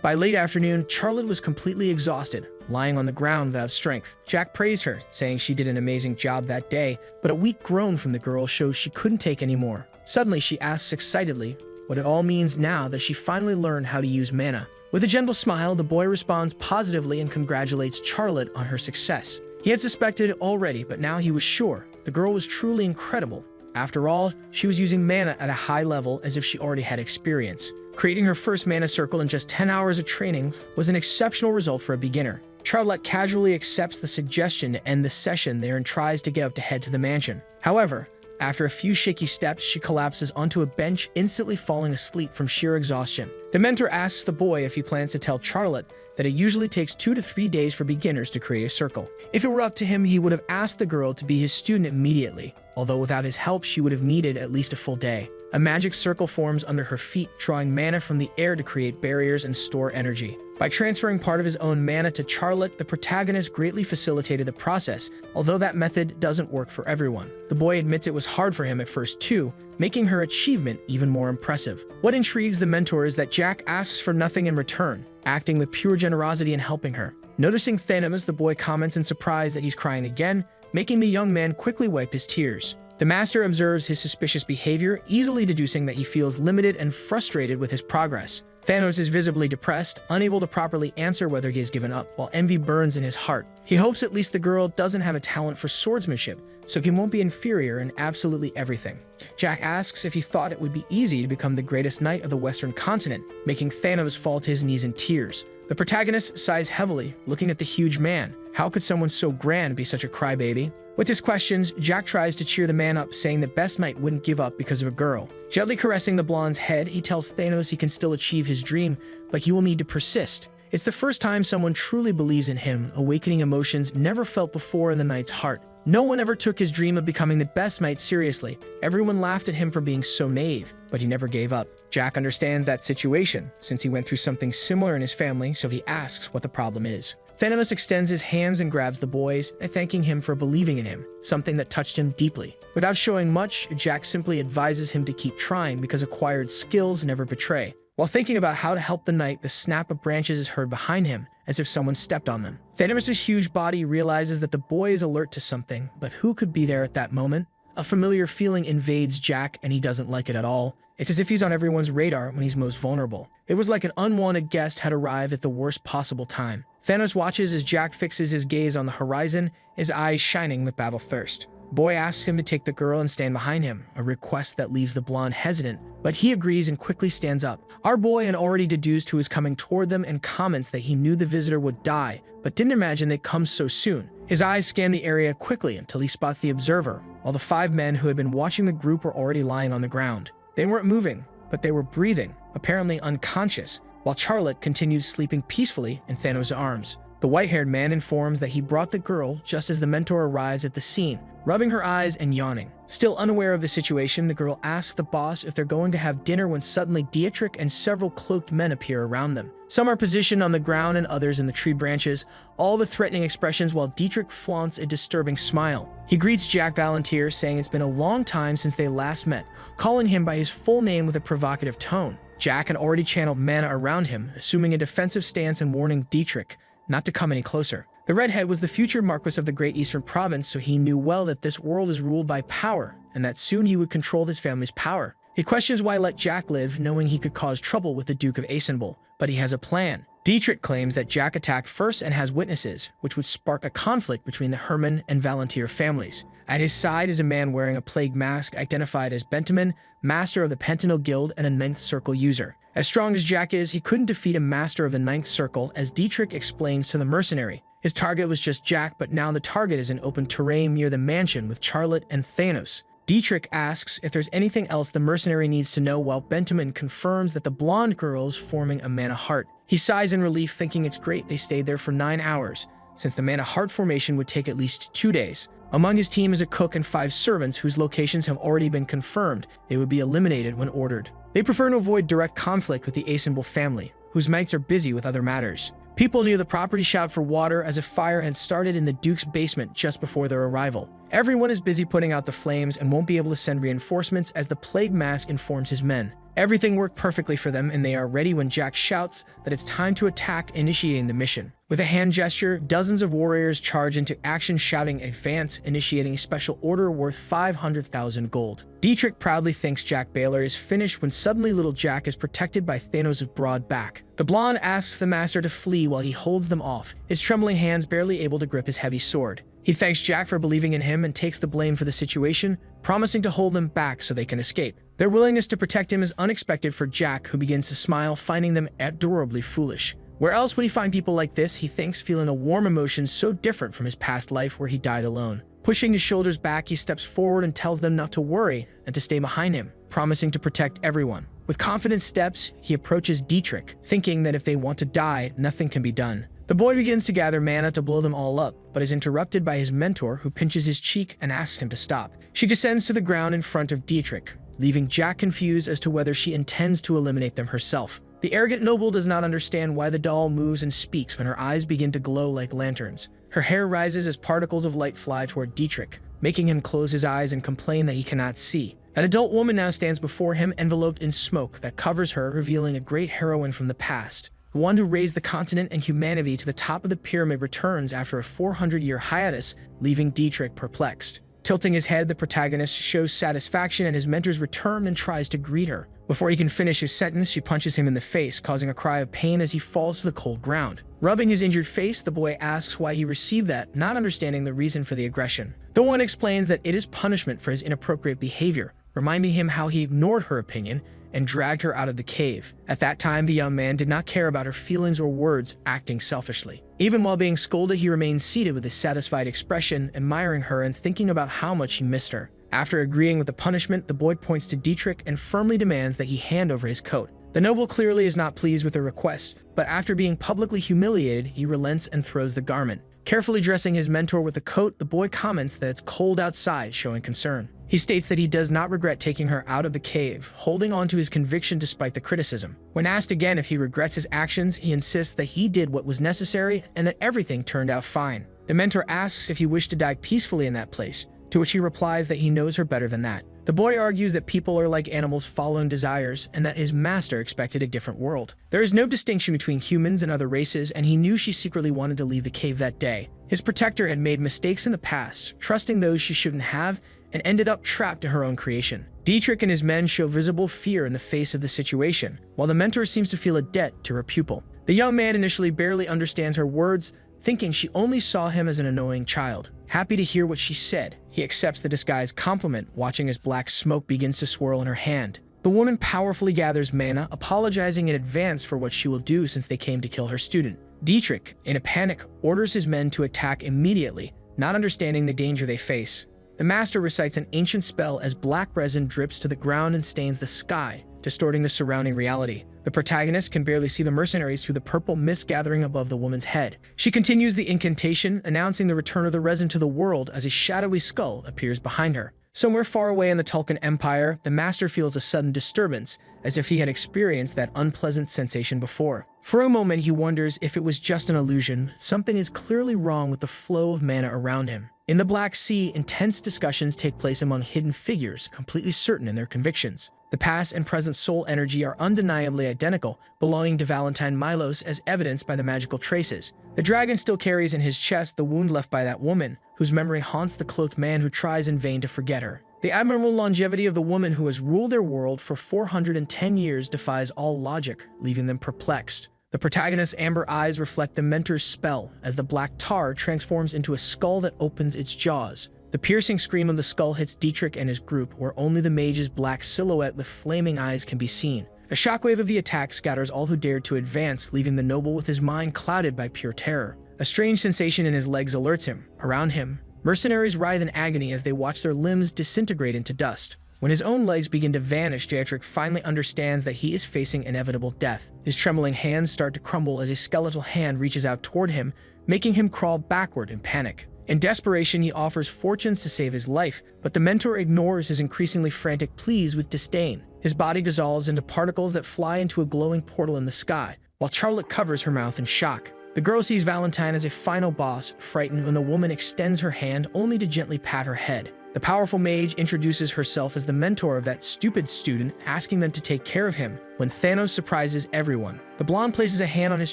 By late afternoon, Charlotte was completely exhausted, lying on the ground without strength. Jack praised her, saying she did an amazing job that day, but a weak groan from the girl shows she couldn't take any more. Suddenly, she asks excitedly what it all means now that she finally learned how to use mana. With a gentle smile, the boy responds positively and congratulates Charlotte on her success. He had suspected it already, but now he was sure. The girl was truly incredible. After all, she was using mana at a high level as if she already had experience. Creating her first mana circle in just 10 hours of training was an exceptional result for a beginner. Charlotte casually accepts the suggestion to end the session there and tries to get up to head to the mansion. However, after a few shaky steps, she collapses onto a bench, instantly falling asleep from sheer exhaustion. The mentor asks the boy if he plans to tell Charlotte that it usually takes 2 to 3 days for beginners to create a circle. If it were up to him, he would have asked the girl to be his student immediately, although without his help, she would have needed at least a full day. A magic circle forms under her feet, drawing mana from the air to create barriers and store energy. By transferring part of his own mana to Charlotte, the protagonist greatly facilitated the process, although that method doesn't work for everyone. The boy admits it was hard for him at first too, making her achievement even more impressive. What intrigues the mentor is that Jack asks for nothing in return, acting with pure generosity and helping her. Noticing Thanos, the boy comments in surprise that he's crying again, making the young man quickly wipe his tears. The master observes his suspicious behavior, easily deducing that he feels limited and frustrated with his progress. Thanos is visibly depressed, unable to properly answer whether he has given up, while envy burns in his heart. He hopes at least the girl doesn't have a talent for swordsmanship, so he won't be inferior in absolutely everything. Jack asks if he thought it would be easy to become the greatest knight of the Western continent, making Thanos fall to his knees in tears. The protagonist sighs heavily, looking at the huge man. How could someone so grand be such a crybaby? With his questions, Jack tries to cheer the man up, saying the best knight wouldn't give up because of a girl. Gently caressing the blonde's head, he tells Thanos he can still achieve his dream, but he will need to persist. It's the first time someone truly believes in him, awakening emotions never felt before in the knight's heart. No one ever took his dream of becoming the best knight seriously. Everyone laughed at him for being so naive, but he never gave up. Jack understands that situation, since he went through something similar in his family, so he asks what the problem is. Thanos extends his hands and grabs the boys, thanking him for believing in him, something that touched him deeply. Without showing much, Jack simply advises him to keep trying because acquired skills never betray. While thinking about how to help the knight, the snap of branches is heard behind him, as if someone stepped on them. Thanos' huge body realizes that the boy is alert to something, but who could be there at that moment? A familiar feeling invades Jack, and he doesn't like it at all. It's as if he's on everyone's radar when he's most vulnerable. It was like an unwanted guest had arrived at the worst possible time. Thanos watches as Jack fixes his gaze on the horizon, his eyes shining with battle thirst. Boy asks him to take the girl and stand behind him, a request that leaves the blonde hesitant, but he agrees and quickly stands up. Our boy had already deduced who was coming toward them and comments that he knew the visitor would die, but didn't imagine they'd come so soon. His eyes scan the area quickly until he spots the observer, while the 5 men who had been watching the group were already lying on the ground. They weren't moving, but they were breathing, apparently unconscious, while Charlotte continued sleeping peacefully in Thanos' arms. The white-haired man informs that he brought the girl just as the mentor arrives at the scene, rubbing her eyes and yawning. Still unaware of the situation, the girl asks the boss if they're going to have dinner when suddenly Dietrich and several cloaked men appear around them. Some are positioned on the ground and others in the tree branches, all with threatening expressions while Dietrich flaunts a disturbing smile. He greets Jack Valantier, saying it's been a long time since they last met, calling him by his full name with a provocative tone. Jack had already channeled mana around him, assuming a defensive stance and warning Dietrich not to come any closer. The redhead was the future Marquis of the Great Eastern Province, so he knew well that this world is ruled by power, and that soon he would control his family's power. He questions why let Jack live, knowing he could cause trouble with the Duke of INVICIBLE, but he has a plan. Dietrich claims that Jack attacked first and has witnesses, which would spark a conflict between the Herman and Valantier families. At his side is a man wearing a plague mask identified as Bentaman, master of the Pentanil Guild and a Ninth Circle user. As strong as Jack is, he couldn't defeat a master of the Ninth Circle, as Dietrich explains to the mercenary. His target was just Jack, but now the target is in open terrain near the mansion with Charlotte and Thanos. Dietrich asks if there's anything else the mercenary needs to know, while Bentaman confirms that the blonde girl is forming a mana heart. He sighs in relief, thinking it's great they stayed there for 9 hours, since the mana heart formation would take at least 2 days. Among his team is a cook and 5 servants whose locations have already been confirmed. They would be eliminated when ordered. They prefer to avoid direct conflict with the INVICIBLE family, whose knights are busy with other matters. People near the property shout for water as a fire had started in the Duke's basement just before their arrival. Everyone is busy putting out the flames and won't be able to send reinforcements, as the plague mask informs his men. Everything worked perfectly for them, and they are ready when Jack shouts that it's time to attack, initiating the mission. With a hand gesture, dozens of warriors charge into action, shouting advance, initiating a special order worth 500,000 gold. Dietrich proudly thinks Jack Baylor is finished when suddenly little Jack is protected by Thanos' broad back. The blonde asks the master to flee while he holds them off, his trembling hands barely able to grip his heavy sword. He thanks Jack for believing in him and takes the blame for the situation, promising to hold them back so they can escape. Their willingness to protect him is unexpected for Jack, who begins to smile, finding them adorably foolish. Where else would he find people like this, he thinks, feeling a warm emotion so different from his past life where he died alone. Pushing his shoulders back, he steps forward and tells them not to worry and to stay behind him, promising to protect everyone. With confident steps, he approaches Dietrich, thinking that if they want to die, nothing can be done. The boy begins to gather mana to blow them all up, but is interrupted by his mentor, who pinches his cheek and asks him to stop. She descends to the ground in front of Dietrich, leaving Jack confused as to whether she intends to eliminate them herself. The arrogant noble does not understand why the doll moves and speaks when her eyes begin to glow like lanterns. Her hair rises as particles of light fly toward Dietrich, making him close his eyes and complain that he cannot see. An adult woman now stands before him, enveloped in smoke that covers her, revealing a great heroine from the past. The one who raised the continent and humanity to the top of the pyramid returns after a 400-year hiatus, leaving Dietrich perplexed. Tilting his head, the protagonist shows satisfaction at his mentor's return and tries to greet her. Before he can finish his sentence, she punches him in the face, causing a cry of pain as he falls to the cold ground. Rubbing his injured face, the boy asks why he received that, not understanding the reason for the aggression. The one explains that it is punishment for his inappropriate behavior, reminding him how he ignored her opinion and dragged her out of the cave. At that time, the young man did not care about her feelings or words, acting selfishly. Even while being scolded, he remained seated with a satisfied expression, admiring her and thinking about how much he missed her. After agreeing with the punishment, the boy points to Dietrich and firmly demands that he hand over his coat. The noble clearly is not pleased with her request, but after being publicly humiliated, he relents and throws the garment. Carefully dressing his mentor with the coat, the boy comments that it's cold outside, showing concern. He states that he does not regret taking her out of the cave, holding on to his conviction despite the criticism. When asked again if he regrets his actions, he insists that he did what was necessary and that everything turned out fine. The mentor asks if he wished to die peacefully in that place, to which he replies that he knows her better than that. The boy argues that people are like animals following desires and that his master expected a different world. There is no distinction between humans and other races, and he knew she secretly wanted to leave the cave that day. His protector had made mistakes in the past, trusting those she shouldn't have, and ended up trapped in her own creation. Dietrich and his men show visible fear in the face of the situation, while the mentor seems to feel a debt to her pupil. The young man initially barely understands her words, thinking she only saw him as an annoying child. Happy to hear what she said, he accepts the disguised compliment, watching as black smoke begins to swirl in her hand. The woman powerfully gathers mana, apologizing in advance for what she will do since they came to kill her student. Dietrich, in a panic, orders his men to attack immediately, not understanding the danger they face. The master recites an ancient spell as black resin drips to the ground and stains the sky, distorting the surrounding reality. The protagonist can barely see the mercenaries through the purple mist gathering above the woman's head. She continues the incantation, announcing the return of the resin to the world as a shadowy skull appears behind her. Somewhere far away in the Tulkun Empire, the master feels a sudden disturbance, as if he had experienced that unpleasant sensation before. For a moment, he wonders if it was just an illusion. Something is clearly wrong with the flow of mana around him. In the Black Sea, intense discussions take place among hidden figures, completely certain in their convictions. The past and present soul energy are undeniably identical, belonging to Valentine Milos as evidenced by the magical traces. The dragon still carries in his chest the wound left by that woman, whose memory haunts the cloaked man who tries in vain to forget her. The admirable longevity of the woman who has ruled their world for 410 years defies all logic, leaving them perplexed. The protagonist's amber eyes reflect the mentor's spell as the black tar transforms into a skull that opens its jaws. The piercing scream of the skull hits Dietrich and his group, where only the mage's black silhouette with flaming eyes can be seen. A shockwave of the attack scatters all who dared to advance, leaving the noble with his mind clouded by pure terror. A strange sensation in his legs alerts him. Around him, mercenaries writhe in agony as they watch their limbs disintegrate into dust. When his own legs begin to vanish, Dietrich finally understands that he is facing inevitable death. His trembling hands start to crumble as a skeletal hand reaches out toward him, making him crawl backward in panic. In desperation, he offers fortunes to save his life, but the mentor ignores his increasingly frantic pleas with disdain. His body dissolves into particles that fly into a glowing portal in the sky, while Charlotte covers her mouth in shock. The girl sees Valentine as a final boss, frightened when the woman extends her hand only to gently pat her head. The powerful mage introduces herself as the mentor of that stupid student, asking them to take care of him, when Thanos surprises everyone. The blonde places a hand on his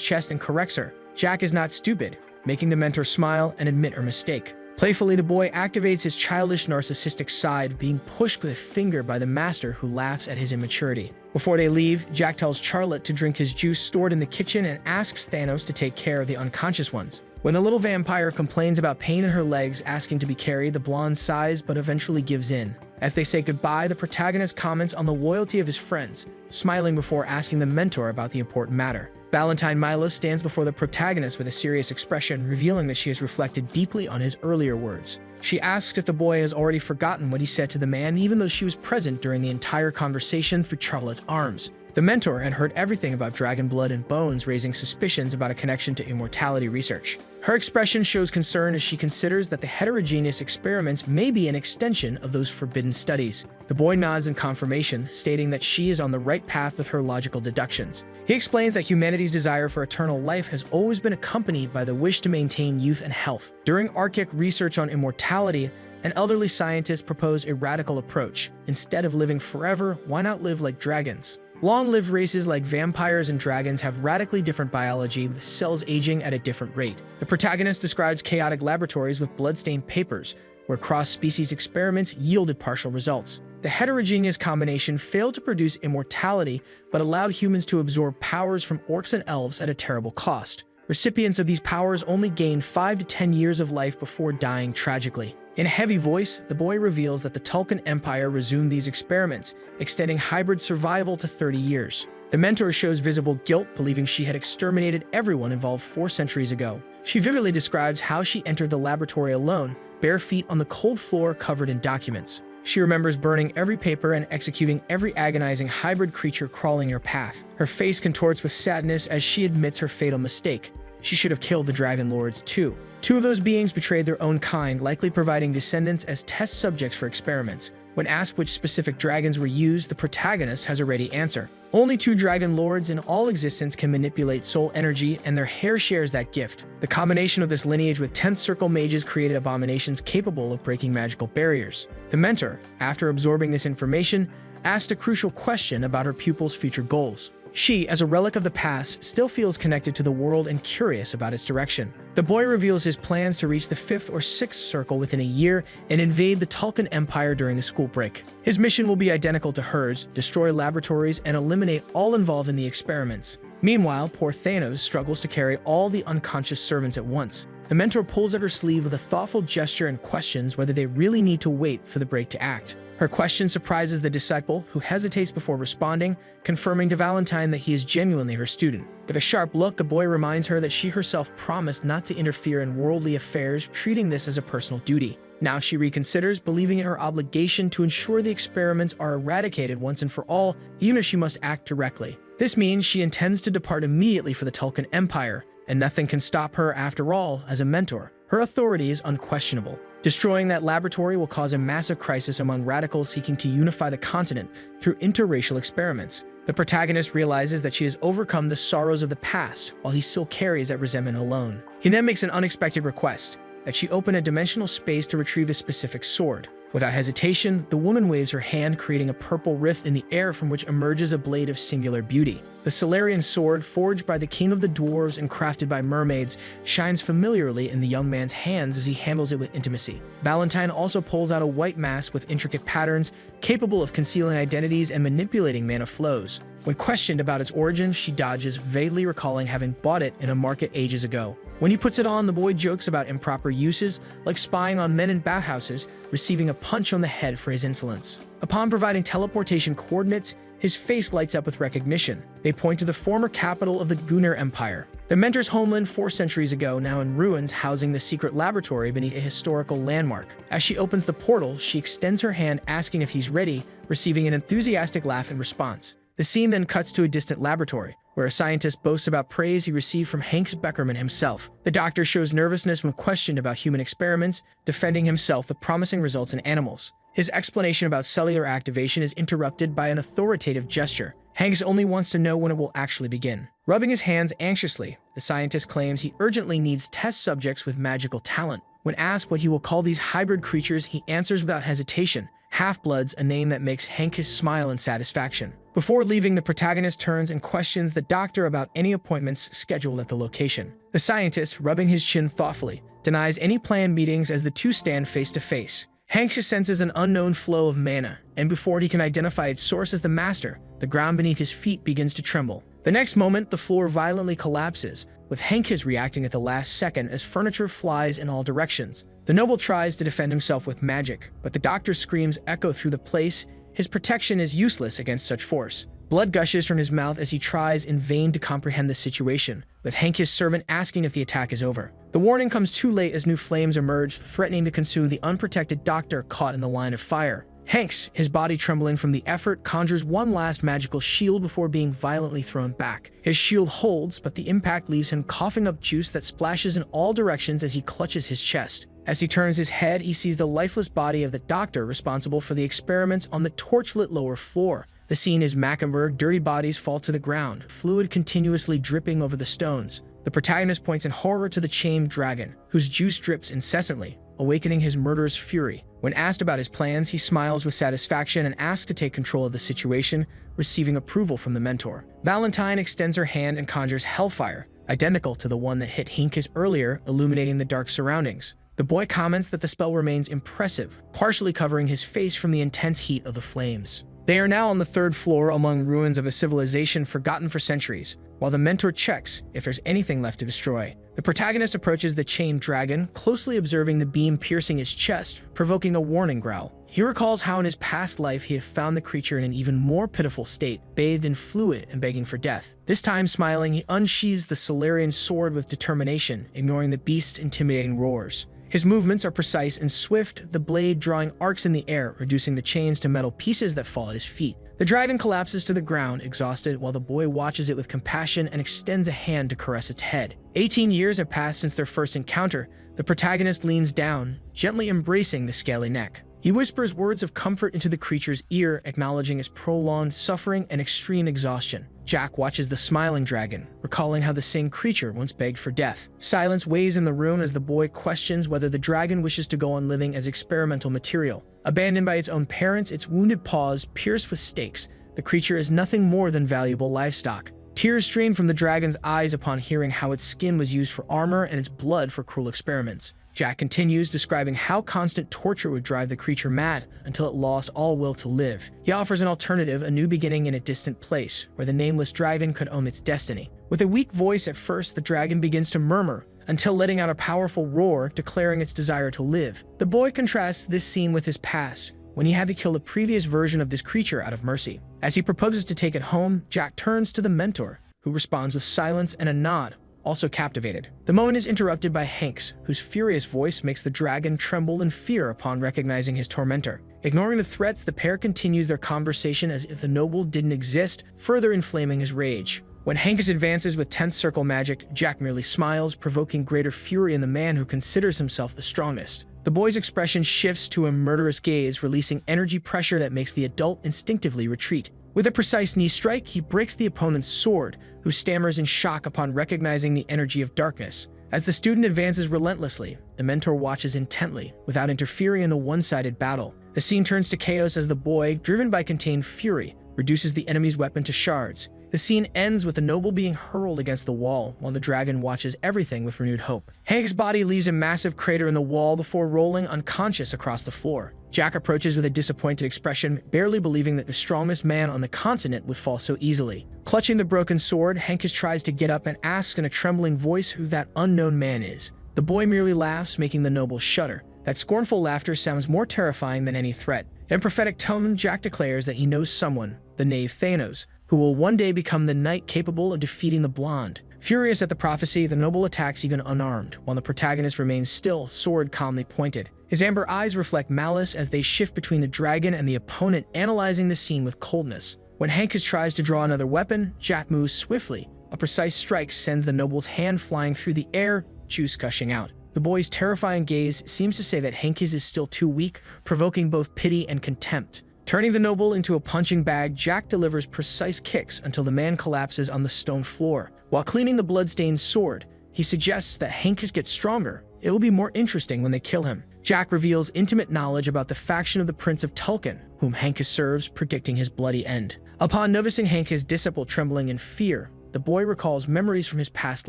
chest and corrects her. Jack is not stupid, making the mentor smile and admit her mistake. Playfully, the boy activates his childish narcissistic side, being pushed with a finger by the master, who laughs at his immaturity. Before they leave, Jack tells Charlotte to drink his juice stored in the kitchen and asks Thanos to take care of the unconscious ones. When the little vampire complains about pain in her legs, asking to be carried, the blonde sighs but eventually gives in. As they say goodbye, the protagonist comments on the loyalty of his friends, smiling before asking the mentor about the important matter. Valentine Milos stands before the protagonist with a serious expression, revealing that she has reflected deeply on his earlier words. She asks if the boy has already forgotten what he said to the man, even though she was present during the entire conversation through Charlotte's arms. The mentor had heard everything about dragon blood and bones, raising suspicions about a connection to immortality research. Her expression shows concern as she considers that the heterogeneous experiments may be an extension of those forbidden studies. The boy nods in confirmation, stating that she is on the right path with her logical deductions. He explains that humanity's desire for eternal life has always been accompanied by the wish to maintain youth and health. During Archic research on immortality, an elderly scientist proposed a radical approach. Instead of living forever, why not live like dragons? Long-lived races like vampires and dragons have radically different biology, with cells aging at a different rate. The protagonist describes chaotic laboratories with blood-stained papers, where cross-species experiments yielded partial results. The heterogeneous combination failed to produce immortality, but allowed humans to absorb powers from orcs and elves at a terrible cost. Recipients of these powers only gained 5 to 10 years of life before dying tragically. In a heavy voice, the boy reveals that the Tulkun Empire resumed these experiments, extending hybrid survival to 30 years. The mentor shows visible guilt, believing she had exterminated everyone involved 4 centuries ago. She vividly describes how she entered the laboratory alone, bare feet on the cold floor covered in documents. She remembers burning every paper and executing every agonizing hybrid creature crawling her path. Her face contorts with sadness as she admits her fatal mistake. She should have killed the Dragon Lords too. Two of those beings betrayed their own kind, likely providing descendants as test subjects for experiments. When asked which specific dragons were used, the protagonist has a ready answer. Only two Dragon Lords in all existence can manipulate soul energy, and their hair shares that gift. The combination of this lineage with 10th Circle mages created abominations capable of breaking magical barriers. The mentor, after absorbing this information, asked a crucial question about her pupil's future goals. She, as a relic of the past, still feels connected to the world and curious about its direction. The boy reveals his plans to reach the 5th or 6th circle within a year and invade the Tulkun Empire during the school break. His mission will be identical to hers: destroy laboratories and eliminate all involved in the experiments. Meanwhile, poor Thanos struggles to carry all the unconscious servants at once. The mentor pulls at her sleeve with a thoughtful gesture and questions whether they really need to wait for the break to act. Her question surprises the disciple, who hesitates before responding, confirming to Valentine that he is genuinely her student. With a sharp look, the boy reminds her that she herself promised not to interfere in worldly affairs, treating this as a personal duty. Now she reconsiders, believing in her obligation to ensure the experiments are eradicated once and for all, even if she must act directly. This means she intends to depart immediately for the Tulkun Empire, and nothing can stop her after all. As a mentor, her authority is unquestionable. Destroying that laboratory will cause a massive crisis among radicals seeking to unify the continent through interracial experiments. The protagonist realizes that she has overcome the sorrows of the past, while he still carries that resentment alone. He then makes an unexpected request: that she open a dimensional space to retrieve a specific sword. Without hesitation, the woman waves her hand, creating a purple rift in the air from which emerges a blade of singular beauty. The Solarian sword, forged by the king of the dwarves and crafted by mermaids, shines familiarly in the young man's hands as he handles it with intimacy. Valentine also pulls out a white mask with intricate patterns, capable of concealing identities and manipulating mana flows. When questioned about its origin, she dodges, vaguely recalling having bought it in a market ages ago. When he puts it on, the boy jokes about improper uses, like spying on men in bathhouses, receiving a punch on the head for his insolence. Upon providing teleportation coordinates, his face lights up with recognition. They point to the former capital of the Gunnar Empire, the mentor's homeland 4 centuries ago, now in ruins, housing the secret laboratory beneath a historical landmark. As she opens the portal, she extends her hand, asking if he's ready, receiving an enthusiastic laugh in response. The scene then cuts to a distant laboratory, where a scientist boasts about praise he received from Hanks Beckerman himself. The doctor shows nervousness when questioned about human experiments, defending himself with promising results in animals. His explanation about cellular activation is interrupted by an authoritative gesture. Hanks only wants to know when it will actually begin. Rubbing his hands anxiously, the scientist claims he urgently needs test subjects with magical talent. When asked what he will call these hybrid creatures, he answers without hesitation: Half-Bloods, a name that makes Hanks smile in satisfaction. Before leaving, the protagonist turns and questions the doctor about any appointments scheduled at the location. The scientist, rubbing his chin thoughtfully, denies any planned meetings as the two stand face to face. Hanks senses an unknown flow of mana, and before he can identify its source as the master, the ground beneath his feet begins to tremble. The next moment, the floor violently collapses, with Hanks reacting at the last second as furniture flies in all directions. The noble tries to defend himself with magic, but the doctor's screams echo through the place. His protection is useless against such force. Blood gushes from his mouth as he tries in vain to comprehend the situation, with Hanks' servant asking if the attack is over. The warning comes too late as new flames emerge, threatening to consume the unprotected doctor caught in the line of fire. Hanks, his body trembling from the effort, conjures one last magical shield before being violently thrown back. His shield holds, but the impact leaves him coughing up juice that splashes in all directions as he clutches his chest. As he turns his head, he sees the lifeless body of the doctor responsible for the experiments on the torchlit lower floor. The scene is macabre. Dirty bodies fall to the ground, fluid continuously dripping over the stones. The protagonist points in horror to the chained dragon, whose juice drips incessantly, awakening his murderous fury. When asked about his plans, he smiles with satisfaction and asks to take control of the situation, receiving approval from the mentor. Valentine extends her hand and conjures hellfire, identical to the one that hit Hanks earlier, illuminating the dark surroundings. The boy comments that the spell remains impressive, partially covering his face from the intense heat of the flames. They are now on the 3rd floor among ruins of a civilization forgotten for centuries, while the mentor checks if there's anything left to destroy. The protagonist approaches the chained dragon, closely observing the beam piercing his chest, provoking a warning growl. He recalls how in his past life he had found the creature in an even more pitiful state, bathed in fluid and begging for death. This time, smiling, he unsheathes the Solarian sword with determination, ignoring the beast's intimidating roars. His movements are precise and swift, the blade drawing arcs in the air, reducing the chains to metal pieces that fall at his feet. The dragon collapses to the ground, exhausted, while the boy watches it with compassion and extends a hand to caress its head. 18 years have passed since their first encounter. The protagonist leans down, gently embracing the scaly neck. He whispers words of comfort into the creature's ear, acknowledging its prolonged suffering and extreme exhaustion. Jack watches the smiling dragon, recalling how the same creature once begged for death. Silence weighs in the room as the boy questions whether the dragon wishes to go on living as experimental material. Abandoned by its own parents, its wounded paws pierced with stakes, the creature is nothing more than valuable livestock. Tears stream from the dragon's eyes upon hearing how its skin was used for armor and its blood for cruel experiments. Jack continues, describing how constant torture would drive the creature mad until it lost all will to live. He offers an alternative, a new beginning in a distant place, where the nameless dragon could own its destiny. With a weak voice at first, the dragon begins to murmur, until letting out a powerful roar, declaring its desire to live. The boy contrasts this scene with his past, when he had to kill the previous version of this creature out of mercy. As he proposes to take it home, Jack turns to the mentor, who responds with silence and a nod, also captivated. The moment is interrupted by Hanks, whose furious voice makes the dragon tremble in fear upon recognizing his tormentor. Ignoring the threats, the pair continues their conversation as if the noble didn't exist, further inflaming his rage. When Hanks advances with 10th circle magic, Jack merely smiles, provoking greater fury in the man who considers himself the strongest. The boy's expression shifts to a murderous gaze, releasing energy pressure that makes the adult instinctively retreat. With a precise knee strike, he breaks the opponent's sword, who stammers in shock upon recognizing the energy of darkness. As the student advances relentlessly, the mentor watches intently, without interfering in the one-sided battle. The scene turns to chaos as the boy, driven by contained fury, reduces the enemy's weapon to shards. The scene ends with the noble being hurled against the wall, while the dragon watches everything with renewed hope. Hank's body leaves a massive crater in the wall before rolling unconscious across the floor. Jack approaches with a disappointed expression, barely believing that the strongest man on the continent would fall so easily. Clutching the broken sword, Hank tries to get up and asks in a trembling voice who that unknown man is. The boy merely laughs, making the noble shudder. That scornful laughter sounds more terrifying than any threat. In prophetic tone, Jack declares that he knows someone, the knave Thanos, who will one day become the knight capable of defeating the blonde. Furious at the prophecy, the noble attacks even unarmed, while the protagonist remains still, sword calmly pointed. His amber eyes reflect malice as they shift between the dragon and the opponent, analyzing the scene with coldness. When Hank tries to draw another weapon, Jack moves swiftly. A precise strike sends the noble's hand flying through the air, juice gushing out. The boy's terrifying gaze seems to say that Hank's is still too weak, provoking both pity and contempt. Turning the noble into a punching bag, Jack delivers precise kicks until the man collapses on the stone floor. While cleaning the blood-stained sword, he suggests that Hank gets stronger. It will be more interesting when they kill him. Jack reveals intimate knowledge about the faction of the Prince of Tulkan, whom Hank serves, predicting his bloody end. Upon noticing Hank's disciple trembling in fear, the boy recalls memories from his past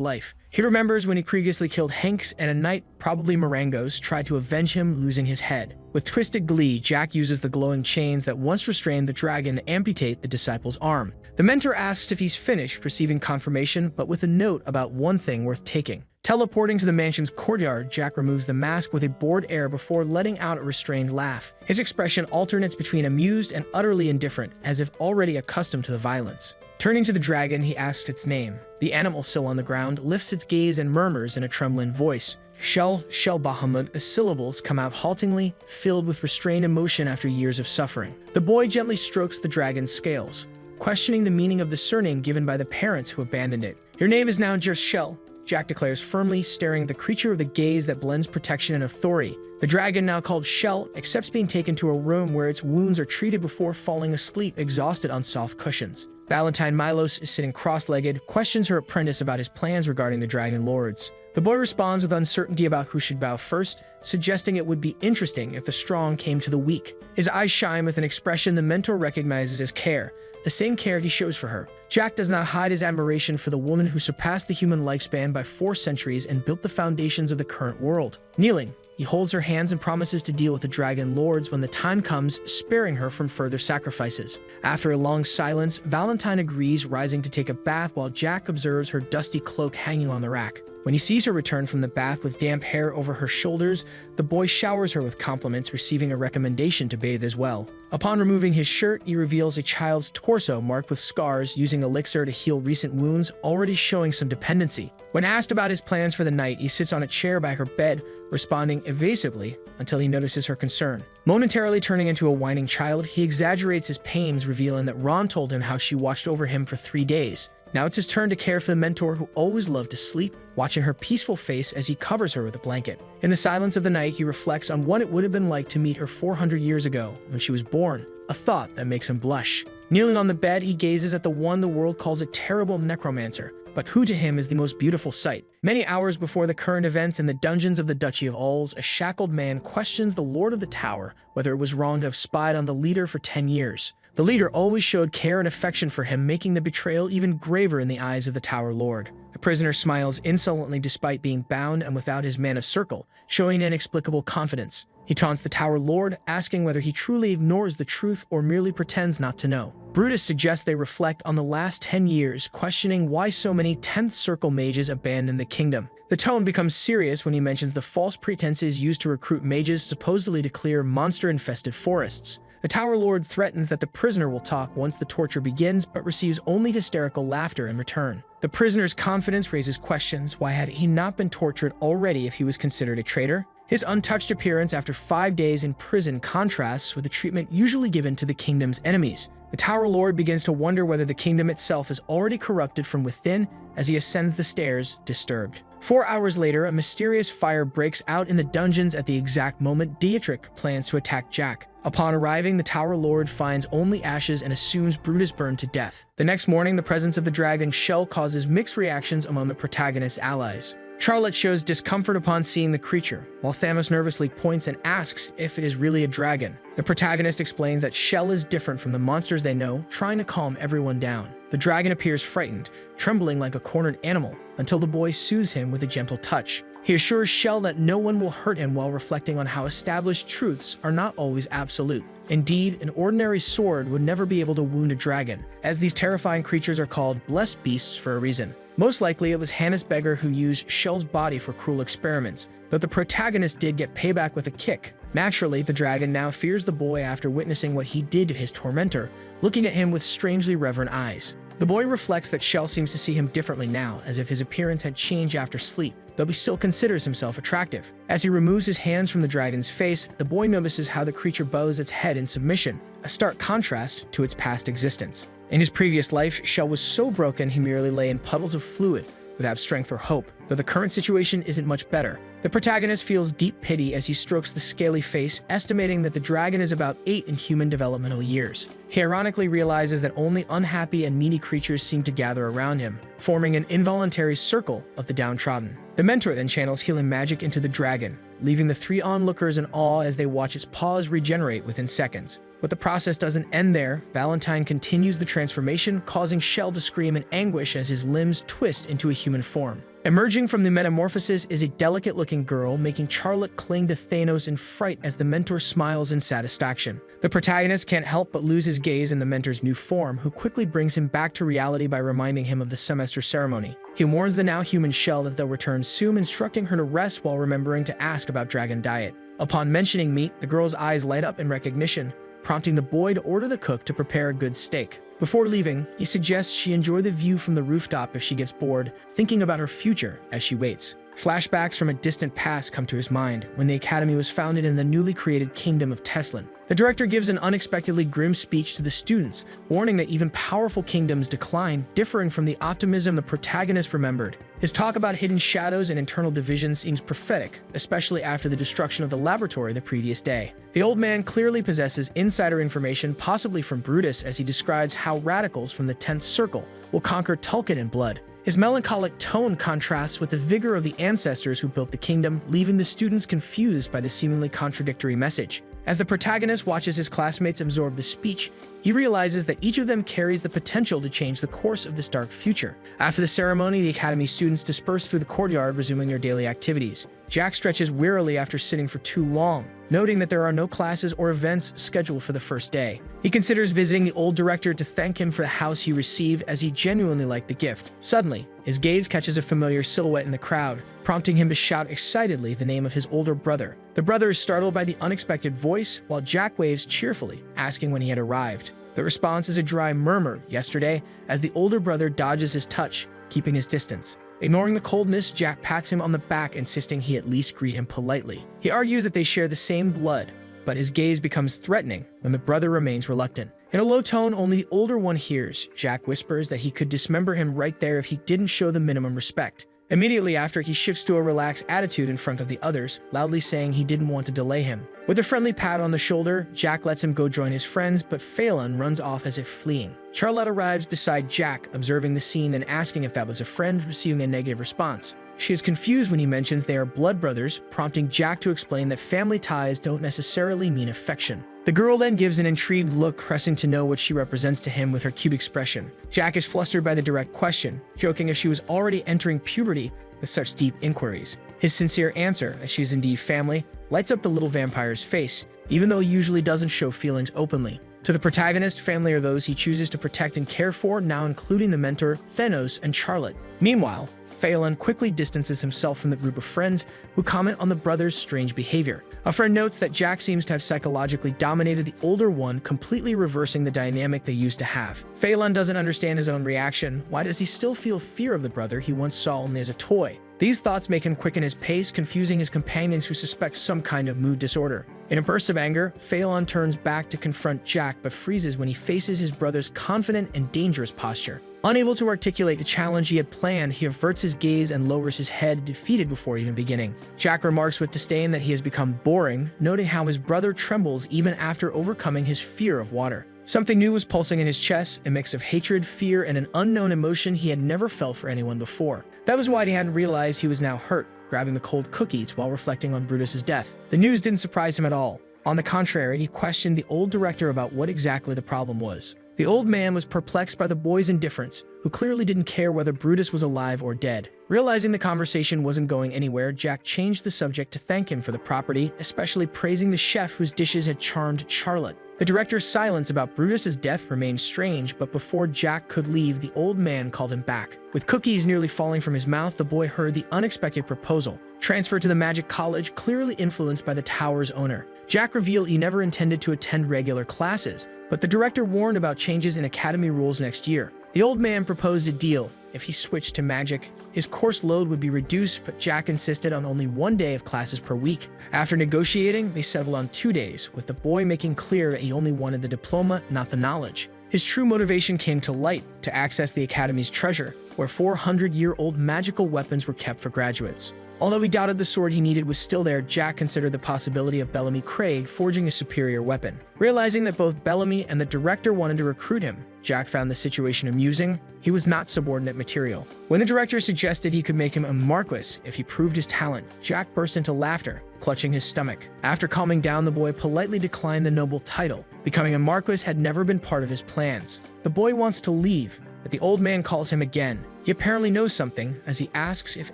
life. He remembers when he previously killed Hanks and a knight, probably Marangos, tried to avenge him, losing his head. With twisted glee, Jack uses the glowing chains that once restrained the dragon to amputate the disciple's arm. The mentor asks if he's finished, receiving confirmation, but with a note about one thing worth taking. Teleporting to the mansion's courtyard, Jack removes the mask with a bored air before letting out a restrained laugh. His expression alternates between amused and utterly indifferent, as if already accustomed to the violence. Turning to the dragon, he asks its name. The animal, still on the ground, lifts its gaze and murmurs in a trembling voice. Shell Bahamut, the syllables come out haltingly, filled with restrained emotion after years of suffering. The boy gently strokes the dragon's scales, questioning the meaning of the surname given by the parents who abandoned it. Your name is now just Shell, Jack declares firmly, staring at the creature with a gaze that blends protection and authority. The dragon, now called Shell, accepts being taken to a room where its wounds are treated before falling asleep, exhausted on soft cushions. Valentine Milos is sitting cross-legged, questions her apprentice about his plans regarding the Dragon Lords. The boy responds with uncertainty about who should bow first, suggesting it would be interesting if the strong came to the weak. His eyes shine with an expression the mentor recognizes as care, the same care he shows for her. Jack does not hide his admiration for the woman who surpassed the human lifespan by 4 centuries and built the foundations of the current world. Kneeling, he holds her hands and promises to deal with the Dragon Lords when the time comes, sparing her from further sacrifices. After a long silence, Valentine agrees, rising to take a bath while Jack observes her dusty cloak hanging on the rack. When he sees her return from the bath with damp hair over her shoulders, the boy showers her with compliments, receiving a recommendation to bathe as well. Upon removing his shirt, he reveals a child's torso marked with scars, using elixir to heal recent wounds, already showing some dependency. When asked about his plans for the night, he sits on a chair by her bed, responding evasively until he notices her concern. Momentarily turning into a whining child, he exaggerates his pains, revealing that Ron told him how she watched over him for 3 days. Now it's his turn to care for the mentor who always loved to sleep, watching her peaceful face as he covers her with a blanket. In the silence of the night, he reflects on what it would have been like to meet her 400 years ago when she was born, a thought that makes him blush. Kneeling on the bed, he gazes at the one the world calls a terrible necromancer, but who to him is the most beautiful sight. Many hours before the current events in the dungeons of the Duchy of Ulz, a shackled man questions the Lord of the Tower whether it was wrong to have spied on the leader for 10 years. The leader always showed care and affection for him, making the betrayal even graver in the eyes of the Tower Lord. The prisoner smiles insolently despite being bound and without his man of circle, showing inexplicable confidence. He taunts the Tower Lord, asking whether he truly ignores the truth or merely pretends not to know. Brutus suggests they reflect on the last 10 years, questioning why so many 10th Circle mages abandoned the kingdom. The tone becomes serious when he mentions the false pretenses used to recruit mages supposedly to clear monster-infested forests. The Tower Lord threatens that the prisoner will talk once the torture begins, but receives only hysterical laughter in return. The prisoner's confidence raises questions. Why had he not been tortured already if he was considered a traitor? His untouched appearance after 5 days in prison contrasts with the treatment usually given to the kingdom's enemies. The Tower Lord begins to wonder whether the kingdom itself is already corrupted from within as he ascends the stairs, disturbed. 4 hours later, a mysterious fire breaks out in the dungeons at the exact moment Dietrich plans to attack Jack. Upon arriving, the Tower Lord finds only ashes and assumes Brutus burned to death. The next morning, the presence of the dragon shell causes mixed reactions among the protagonist's allies. Charlotte shows discomfort upon seeing the creature, while Thanos nervously points and asks if it is really a dragon. The protagonist explains that Shell is different from the monsters they know, trying to calm everyone down. The dragon appears frightened, trembling like a cornered animal, until the boy soothes him with a gentle touch. He assures Shell that no one will hurt him while reflecting on how established truths are not always absolute. Indeed, an ordinary sword would never be able to wound a dragon, as these terrifying creatures are called blessed beasts for a reason. Most likely, it was Hannes Beggar who used Shell's body for cruel experiments, but the protagonist did get payback with a kick. Naturally, the dragon now fears the boy after witnessing what he did to his tormentor, looking at him with strangely reverent eyes. The boy reflects that Shell seems to see him differently now, as if his appearance had changed after sleep, though he still considers himself attractive. As he removes his hands from the dragon's face, the boy notices how the creature bows its head in submission, a stark contrast to its past existence. In his previous life, Shell was so broken he merely lay in puddles of fluid, without strength or hope, though the current situation isn't much better. The protagonist feels deep pity as he strokes the scaly face, estimating that the dragon is about 8 in human developmental years. He ironically realizes that only unhappy and needy creatures seem to gather around him, forming an involuntary circle of the downtrodden. The mentor then channels healing magic into the dragon, leaving the 3 onlookers in awe as they watch its paws regenerate within seconds. But the process doesn't end there. Valentine continues the transformation, causing Shell to scream in anguish as his limbs twist into a human form. Emerging from the metamorphosis is a delicate-looking girl, making Charlotte cling to Thanos in fright as the mentor smiles in satisfaction. The protagonist can't help but lose his gaze in the mentor's new form, who quickly brings him back to reality by reminding him of the semester ceremony. He warns the now human Shell that they'll return soon, instructing her to rest while remembering to ask about dragon diet. Upon mentioning meat, the girl's eyes light up in recognition, prompting the boy to order the cook to prepare a good steak. Before leaving, he suggests she enjoy the view from the rooftop if she gets bored, thinking about her future as she waits. Flashbacks from a distant past come to his mind, when the Academy was founded in the newly created Kingdom of Teslin. The director gives an unexpectedly grim speech to the students, warning that even powerful kingdoms decline, differing from the optimism the protagonist remembered. His talk about hidden shadows and internal divisions seems prophetic, especially after the destruction of the laboratory the previous day. The old man clearly possesses insider information, possibly from Brutus, as he describes how radicals from the 10th Circle will conquer Tulkun in blood. His melancholic tone contrasts with the vigor of the ancestors who built the kingdom, leaving the students confused by the seemingly contradictory message. As the protagonist watches his classmates absorb the speech, he realizes that each of them carries the potential to change the course of this dark future. After the ceremony, the Academy students disperse through the courtyard, resuming their daily activities. Jack stretches wearily after sitting for too long, noting that there are no classes or events scheduled for the first day. He considers visiting the old director to thank him for the house he received, as he genuinely liked the gift. Suddenly, his gaze catches a familiar silhouette in the crowd, prompting him to shout excitedly the name of his older brother. The brother is startled by the unexpected voice, while Jack waves cheerfully, asking when he had arrived. The response is a dry murmur, "Yesterday," as the older brother dodges his touch, keeping his distance. Ignoring the coldness, Jack pats him on the back, insisting he at least greet him politely. He argues that they share the same blood, but his gaze becomes threatening when the brother remains reluctant. In a low tone only the older one hears, Jack whispers that he could dismember him right there if he didn't show the minimum respect. Immediately after, he shifts to a relaxed attitude in front of the others, loudly saying he didn't want to delay him. With a friendly pat on the shoulder, Jack lets him go join his friends, but Phelan runs off as if fleeing. Charlotte arrives beside Jack, observing the scene and asking if that was a friend, receiving a negative response. She is confused when he mentions they are blood brothers, prompting Jack to explain that family ties don't necessarily mean affection. The girl then gives an intrigued look, pressing to know what she represents to him with her cute expression. Jack is flustered by the direct question, joking if she was already entering puberty with such deep inquiries. His sincere answer, as she is indeed family, lights up the little vampire's face, even though he usually doesn't show feelings openly. To the protagonist, family are those he chooses to protect and care for, now including the mentor, Thanos, and Charlotte. Meanwhile, Phelan quickly distances himself from the group of friends who comment on the brothers' strange behavior. A friend notes that Jack seems to have psychologically dominated the older one, completely reversing the dynamic they used to have. Phelan doesn't understand his own reaction. Why does he still feel fear of the brother he once saw only as a toy? These thoughts make him quicken his pace, confusing his companions who suspect some kind of mood disorder. In a burst of anger, Phelan turns back to confront Jack, but freezes when he faces his brother's confident and dangerous posture. Unable to articulate the challenge he had planned, he averts his gaze and lowers his head, defeated before even beginning. Jack remarks with disdain that he has become boring, noting how his brother trembles even after overcoming his fear of water. Something new was pulsing in his chest, a mix of hatred, fear, and an unknown emotion he had never felt for anyone before. That was why he hadn't realized he was now hurt, grabbing the cold cookies while reflecting on Brutus's death. The news didn't surprise him at all. On the contrary, he questioned the old director about what exactly the problem was. The old man was perplexed by the boy's indifference, who clearly didn't care whether Brutus was alive or dead. Realizing the conversation wasn't going anywhere, Jack changed the subject to thank him for the property, especially praising the chef whose dishes had charmed Charlotte. The director's silence about Brutus's death remained strange, but before Jack could leave, the old man called him back. With cookies nearly falling from his mouth, the boy heard the unexpected proposal: transfer to the Magic College, clearly influenced by the tower's owner. Jack revealed he never intended to attend regular classes, but the director warned about changes in academy rules next year. The old man proposed a deal. If he switched to magic, his course load would be reduced, but Jack insisted on only 1 day of classes per week. After negotiating, they settled on 2 days, with the boy making clear that he only wanted the diploma, not the knowledge. His true motivation came to light: to access the academy's treasure, where 400-year-old magical weapons were kept for graduates. Although he doubted the sword he needed was still there, Jack considered the possibility of Bellamy Craig forging a superior weapon. Realizing that both Bellamy and the director wanted to recruit him, Jack found the situation amusing. He was not subordinate material. When the director suggested he could make him a marquis if he proved his talent, Jack burst into laughter, clutching his stomach. After calming down, the boy politely declined the noble title. Becoming a marquis had never been part of his plans. The boy wants to leave, but the old man calls him again. He apparently knows something, as he asks if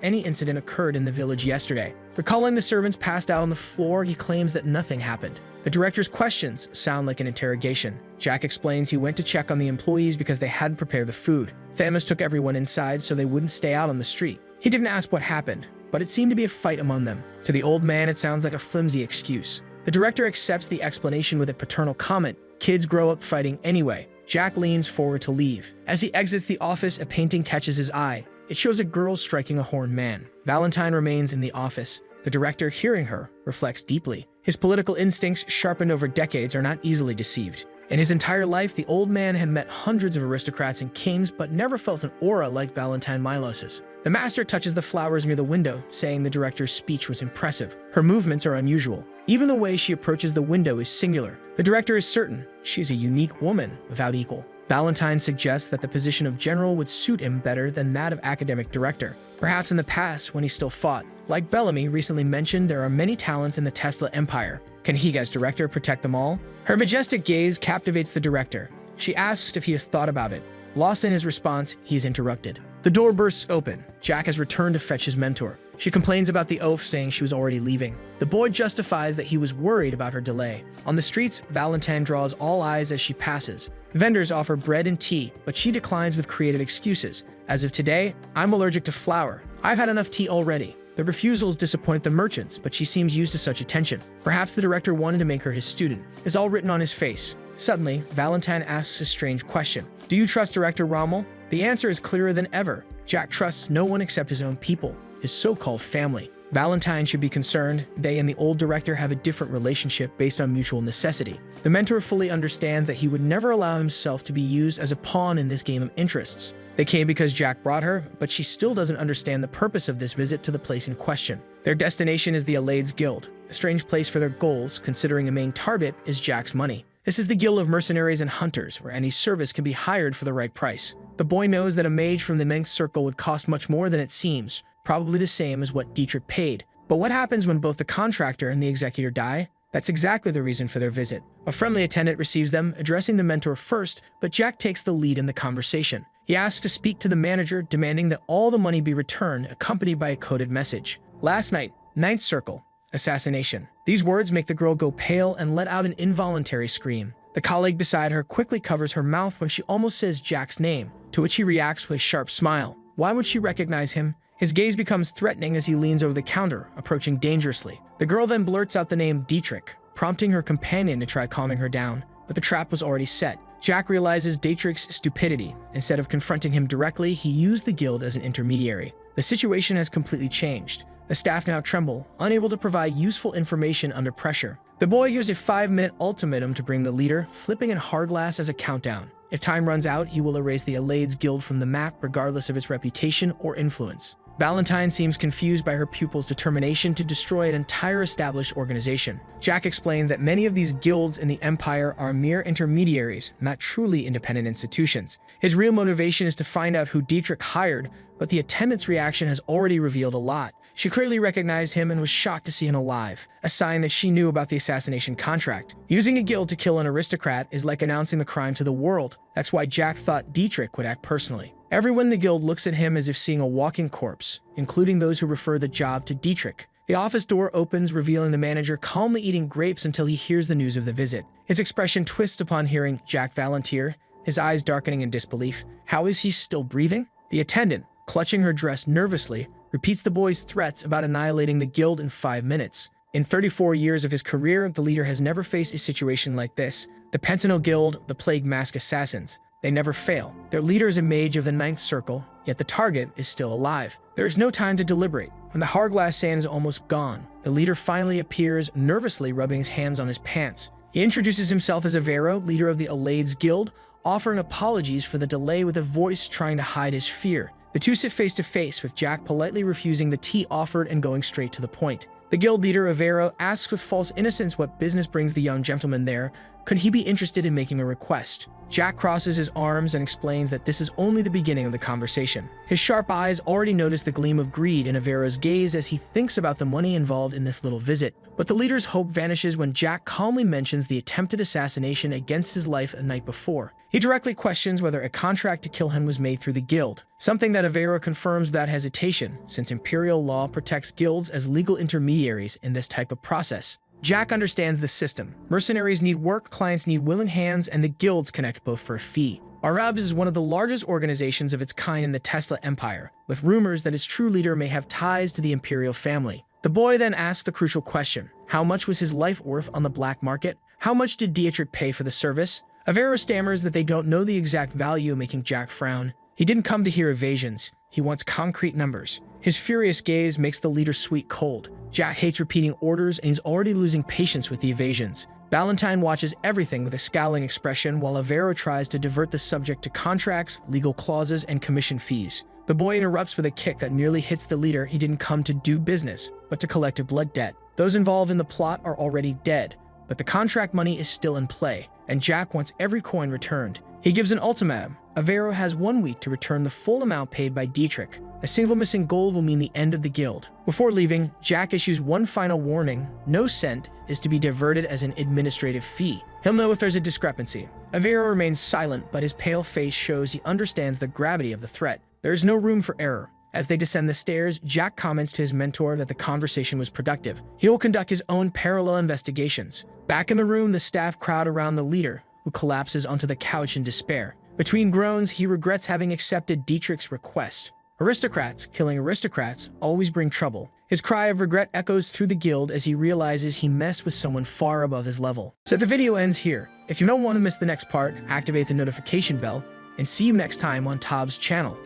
any incident occurred in the village yesterday. Recalling the servants passed out on the floor, he claims that nothing happened. The director's questions sound like an interrogation. Jack explains he went to check on the employees because they hadn't prepared the food. Thanos took everyone inside so they wouldn't stay out on the street. He didn't ask what happened, but it seemed to be a fight among them. To the old man, it sounds like a flimsy excuse. The director accepts the explanation with a paternal comment: kids grow up fighting anyway. Jack leans forward to leave. As he exits the office, a painting catches his eye. It shows a girl striking a horned man. Valentine remains in the office. The director, hearing her, reflects deeply. His political instincts, sharpened over decades, are not easily deceived. In his entire life, the old man had met hundreds of aristocrats and kings, but never felt an aura like Valentine Milos's. The master touches the flowers near the window, saying the director's speech was impressive. Her movements are unusual. Even the way she approaches the window is singular. The director is certain she's a unique woman without equal. Valentine suggests that the position of general would suit him better than that of academic director. Perhaps in the past, when he still fought. Like Bellamy recently mentioned, there are many talents in the Tesla empire. Can he, as director, protect them all? Her majestic gaze captivates the director. She asks if he has thought about it. Lost in his response, he is interrupted. The door bursts open. Jack has returned to fetch his mentor. She complains about the oaf, saying she was already leaving. The boy justifies that he was worried about her delay. On the streets, Valentine draws all eyes as she passes. Vendors offer bread and tea, but she declines with creative excuses. As of today, I'm allergic to flour. I've had enough tea already. The refusals disappoint the merchants, but she seems used to such attention. Perhaps the director wanted to make her his student. It's all written on his face. Suddenly, Valentine asks a strange question. Do you trust Director Rommel? The answer is clearer than ever. Jack trusts no one except his own people, his so-called family. Valentine should be concerned. They and the old director have a different relationship based on mutual necessity. The mentor fully understands that he would never allow himself to be used as a pawn in this game of interests. They came because Jack brought her, but she still doesn't understand the purpose of this visit to the place in question. Their destination is the Alaids Guild, a strange place for their goals, considering a main target is Jack's money. This is the guild of mercenaries and hunters, where any service can be hired for the right price. The boy knows that a mage from the Men's Circle would cost much more than it seems, probably the same as what Dietrich paid. But what happens when both the contractor and the executor die? That's exactly the reason for their visit. A friendly attendant receives them, addressing the mentor first, but Jack takes the lead in the conversation. He asks to speak to the manager, demanding that all the money be returned, accompanied by a coded message. Last night, Ninth Circle, assassination. These words make the girl go pale and let out an involuntary scream. The colleague beside her quickly covers her mouth when she almost says Jack's name, to which he reacts with a sharp smile. Why would she recognize him? His gaze becomes threatening as he leans over the counter, approaching dangerously. The girl then blurts out the name Dietrich, prompting her companion to try calming her down, but the trap was already set. Jack realizes Dietrich's stupidity. Instead of confronting him directly, he used the guild as an intermediary. The situation has completely changed. The staff now tremble, unable to provide useful information under pressure. The boy gives a 5-minute ultimatum to bring the leader, flipping in Hourglass as a countdown. If time runs out, he will erase the Alaids Guild from the map regardless of its reputation or influence. Valentine seems confused by her pupil's determination to destroy an entire established organization. Jack explains that many of these guilds in the Empire are mere intermediaries, not truly independent institutions. His real motivation is to find out who Dietrich hired, but the attendant's reaction has already revealed a lot. She clearly recognized him and was shocked to see him alive, a sign that she knew about the assassination contract. Using a guild to kill an aristocrat is like announcing the crime to the world. That's why Jack thought Dietrich would act personally. Everyone in the guild looks at him as if seeing a walking corpse, including those who refer the job to Dietrich. The office door opens, revealing the manager calmly eating grapes until he hears the news of the visit. His expression twists upon hearing Jack volunteer, his eyes darkening in disbelief. How is he still breathing? The attendant, clutching her dress nervously, repeats the boy's threats about annihilating the guild in 5 minutes. In 34 years of his career, the leader has never faced a situation like this. The Pentanal Guild, the Plague Mask Assassins. They never fail. Their leader is a mage of the Ninth Circle, yet the target is still alive. There is no time to deliberate. When the Hourglass sand is almost gone, the leader finally appears, nervously rubbing his hands on his pants. He introduces himself as Avero, leader of the Alaids Guild, offering apologies for the delay with a voice trying to hide his fear. The two sit face to face, with Jack politely refusing the tea offered and going straight to the point. The guild leader, Avero, asks with false innocence what business brings the young gentleman there. Could he be interested in making a request? Jack crosses his arms and explains that this is only the beginning of the conversation. His sharp eyes already notice the gleam of greed in Avero's gaze as he thinks about the money involved in this little visit. But the leader's hope vanishes when Jack calmly mentions the attempted assassination against his life a night before. He directly questions whether a contract to kill him was made through the guild, something that Avero confirms without hesitation, since imperial law protects guilds as legal intermediaries in this type of process. Jack understands the system. Mercenaries need work, clients need willing hands, and the guilds connect both for a fee. Arabs is one of the largest organizations of its kind in the Tesla Empire, with rumors that its true leader may have ties to the imperial family. The boy then asks the crucial question: how much was his life worth on the black market? How much did Dietrich pay for the service? Avero stammers that they don't know the exact value, making Jack frown. He didn't come to hear evasions. He wants concrete numbers. His furious gaze makes the leader sweet cold. Jack hates repeating orders, and he's already losing patience with the evasions. Valentine watches everything with a scowling expression, while Avero tries to divert the subject to contracts, legal clauses, and commission fees. The boy interrupts with a kick that nearly hits the leader. He didn't come to do business, but to collect a blood debt. Those involved in the plot are already dead, but the contract money is still in play, and Jack wants every coin returned. He gives an ultimatum. Avero has 1 week to return the full amount paid by Dietrich. A single missing gold will mean the end of the guild. Before leaving, Jack issues one final warning: no cent is to be diverted as an administrative fee. He'll know if there's a discrepancy. Avira remains silent, but his pale face shows he understands the gravity of the threat. There is no room for error. As they descend the stairs, Jack comments to his mentor that the conversation was productive. He will conduct his own parallel investigations. Back in the room, the staff crowd around the leader, who collapses onto the couch in despair. Between groans, he regrets having accepted Dietrich's request. Aristocrats killing aristocrats always bring trouble. His cry of regret echoes through the guild as he realizes he messed with someone far above his level. So the video ends here. If you don't want to miss the next part, activate the notification bell, and see you next time on Tob's channel.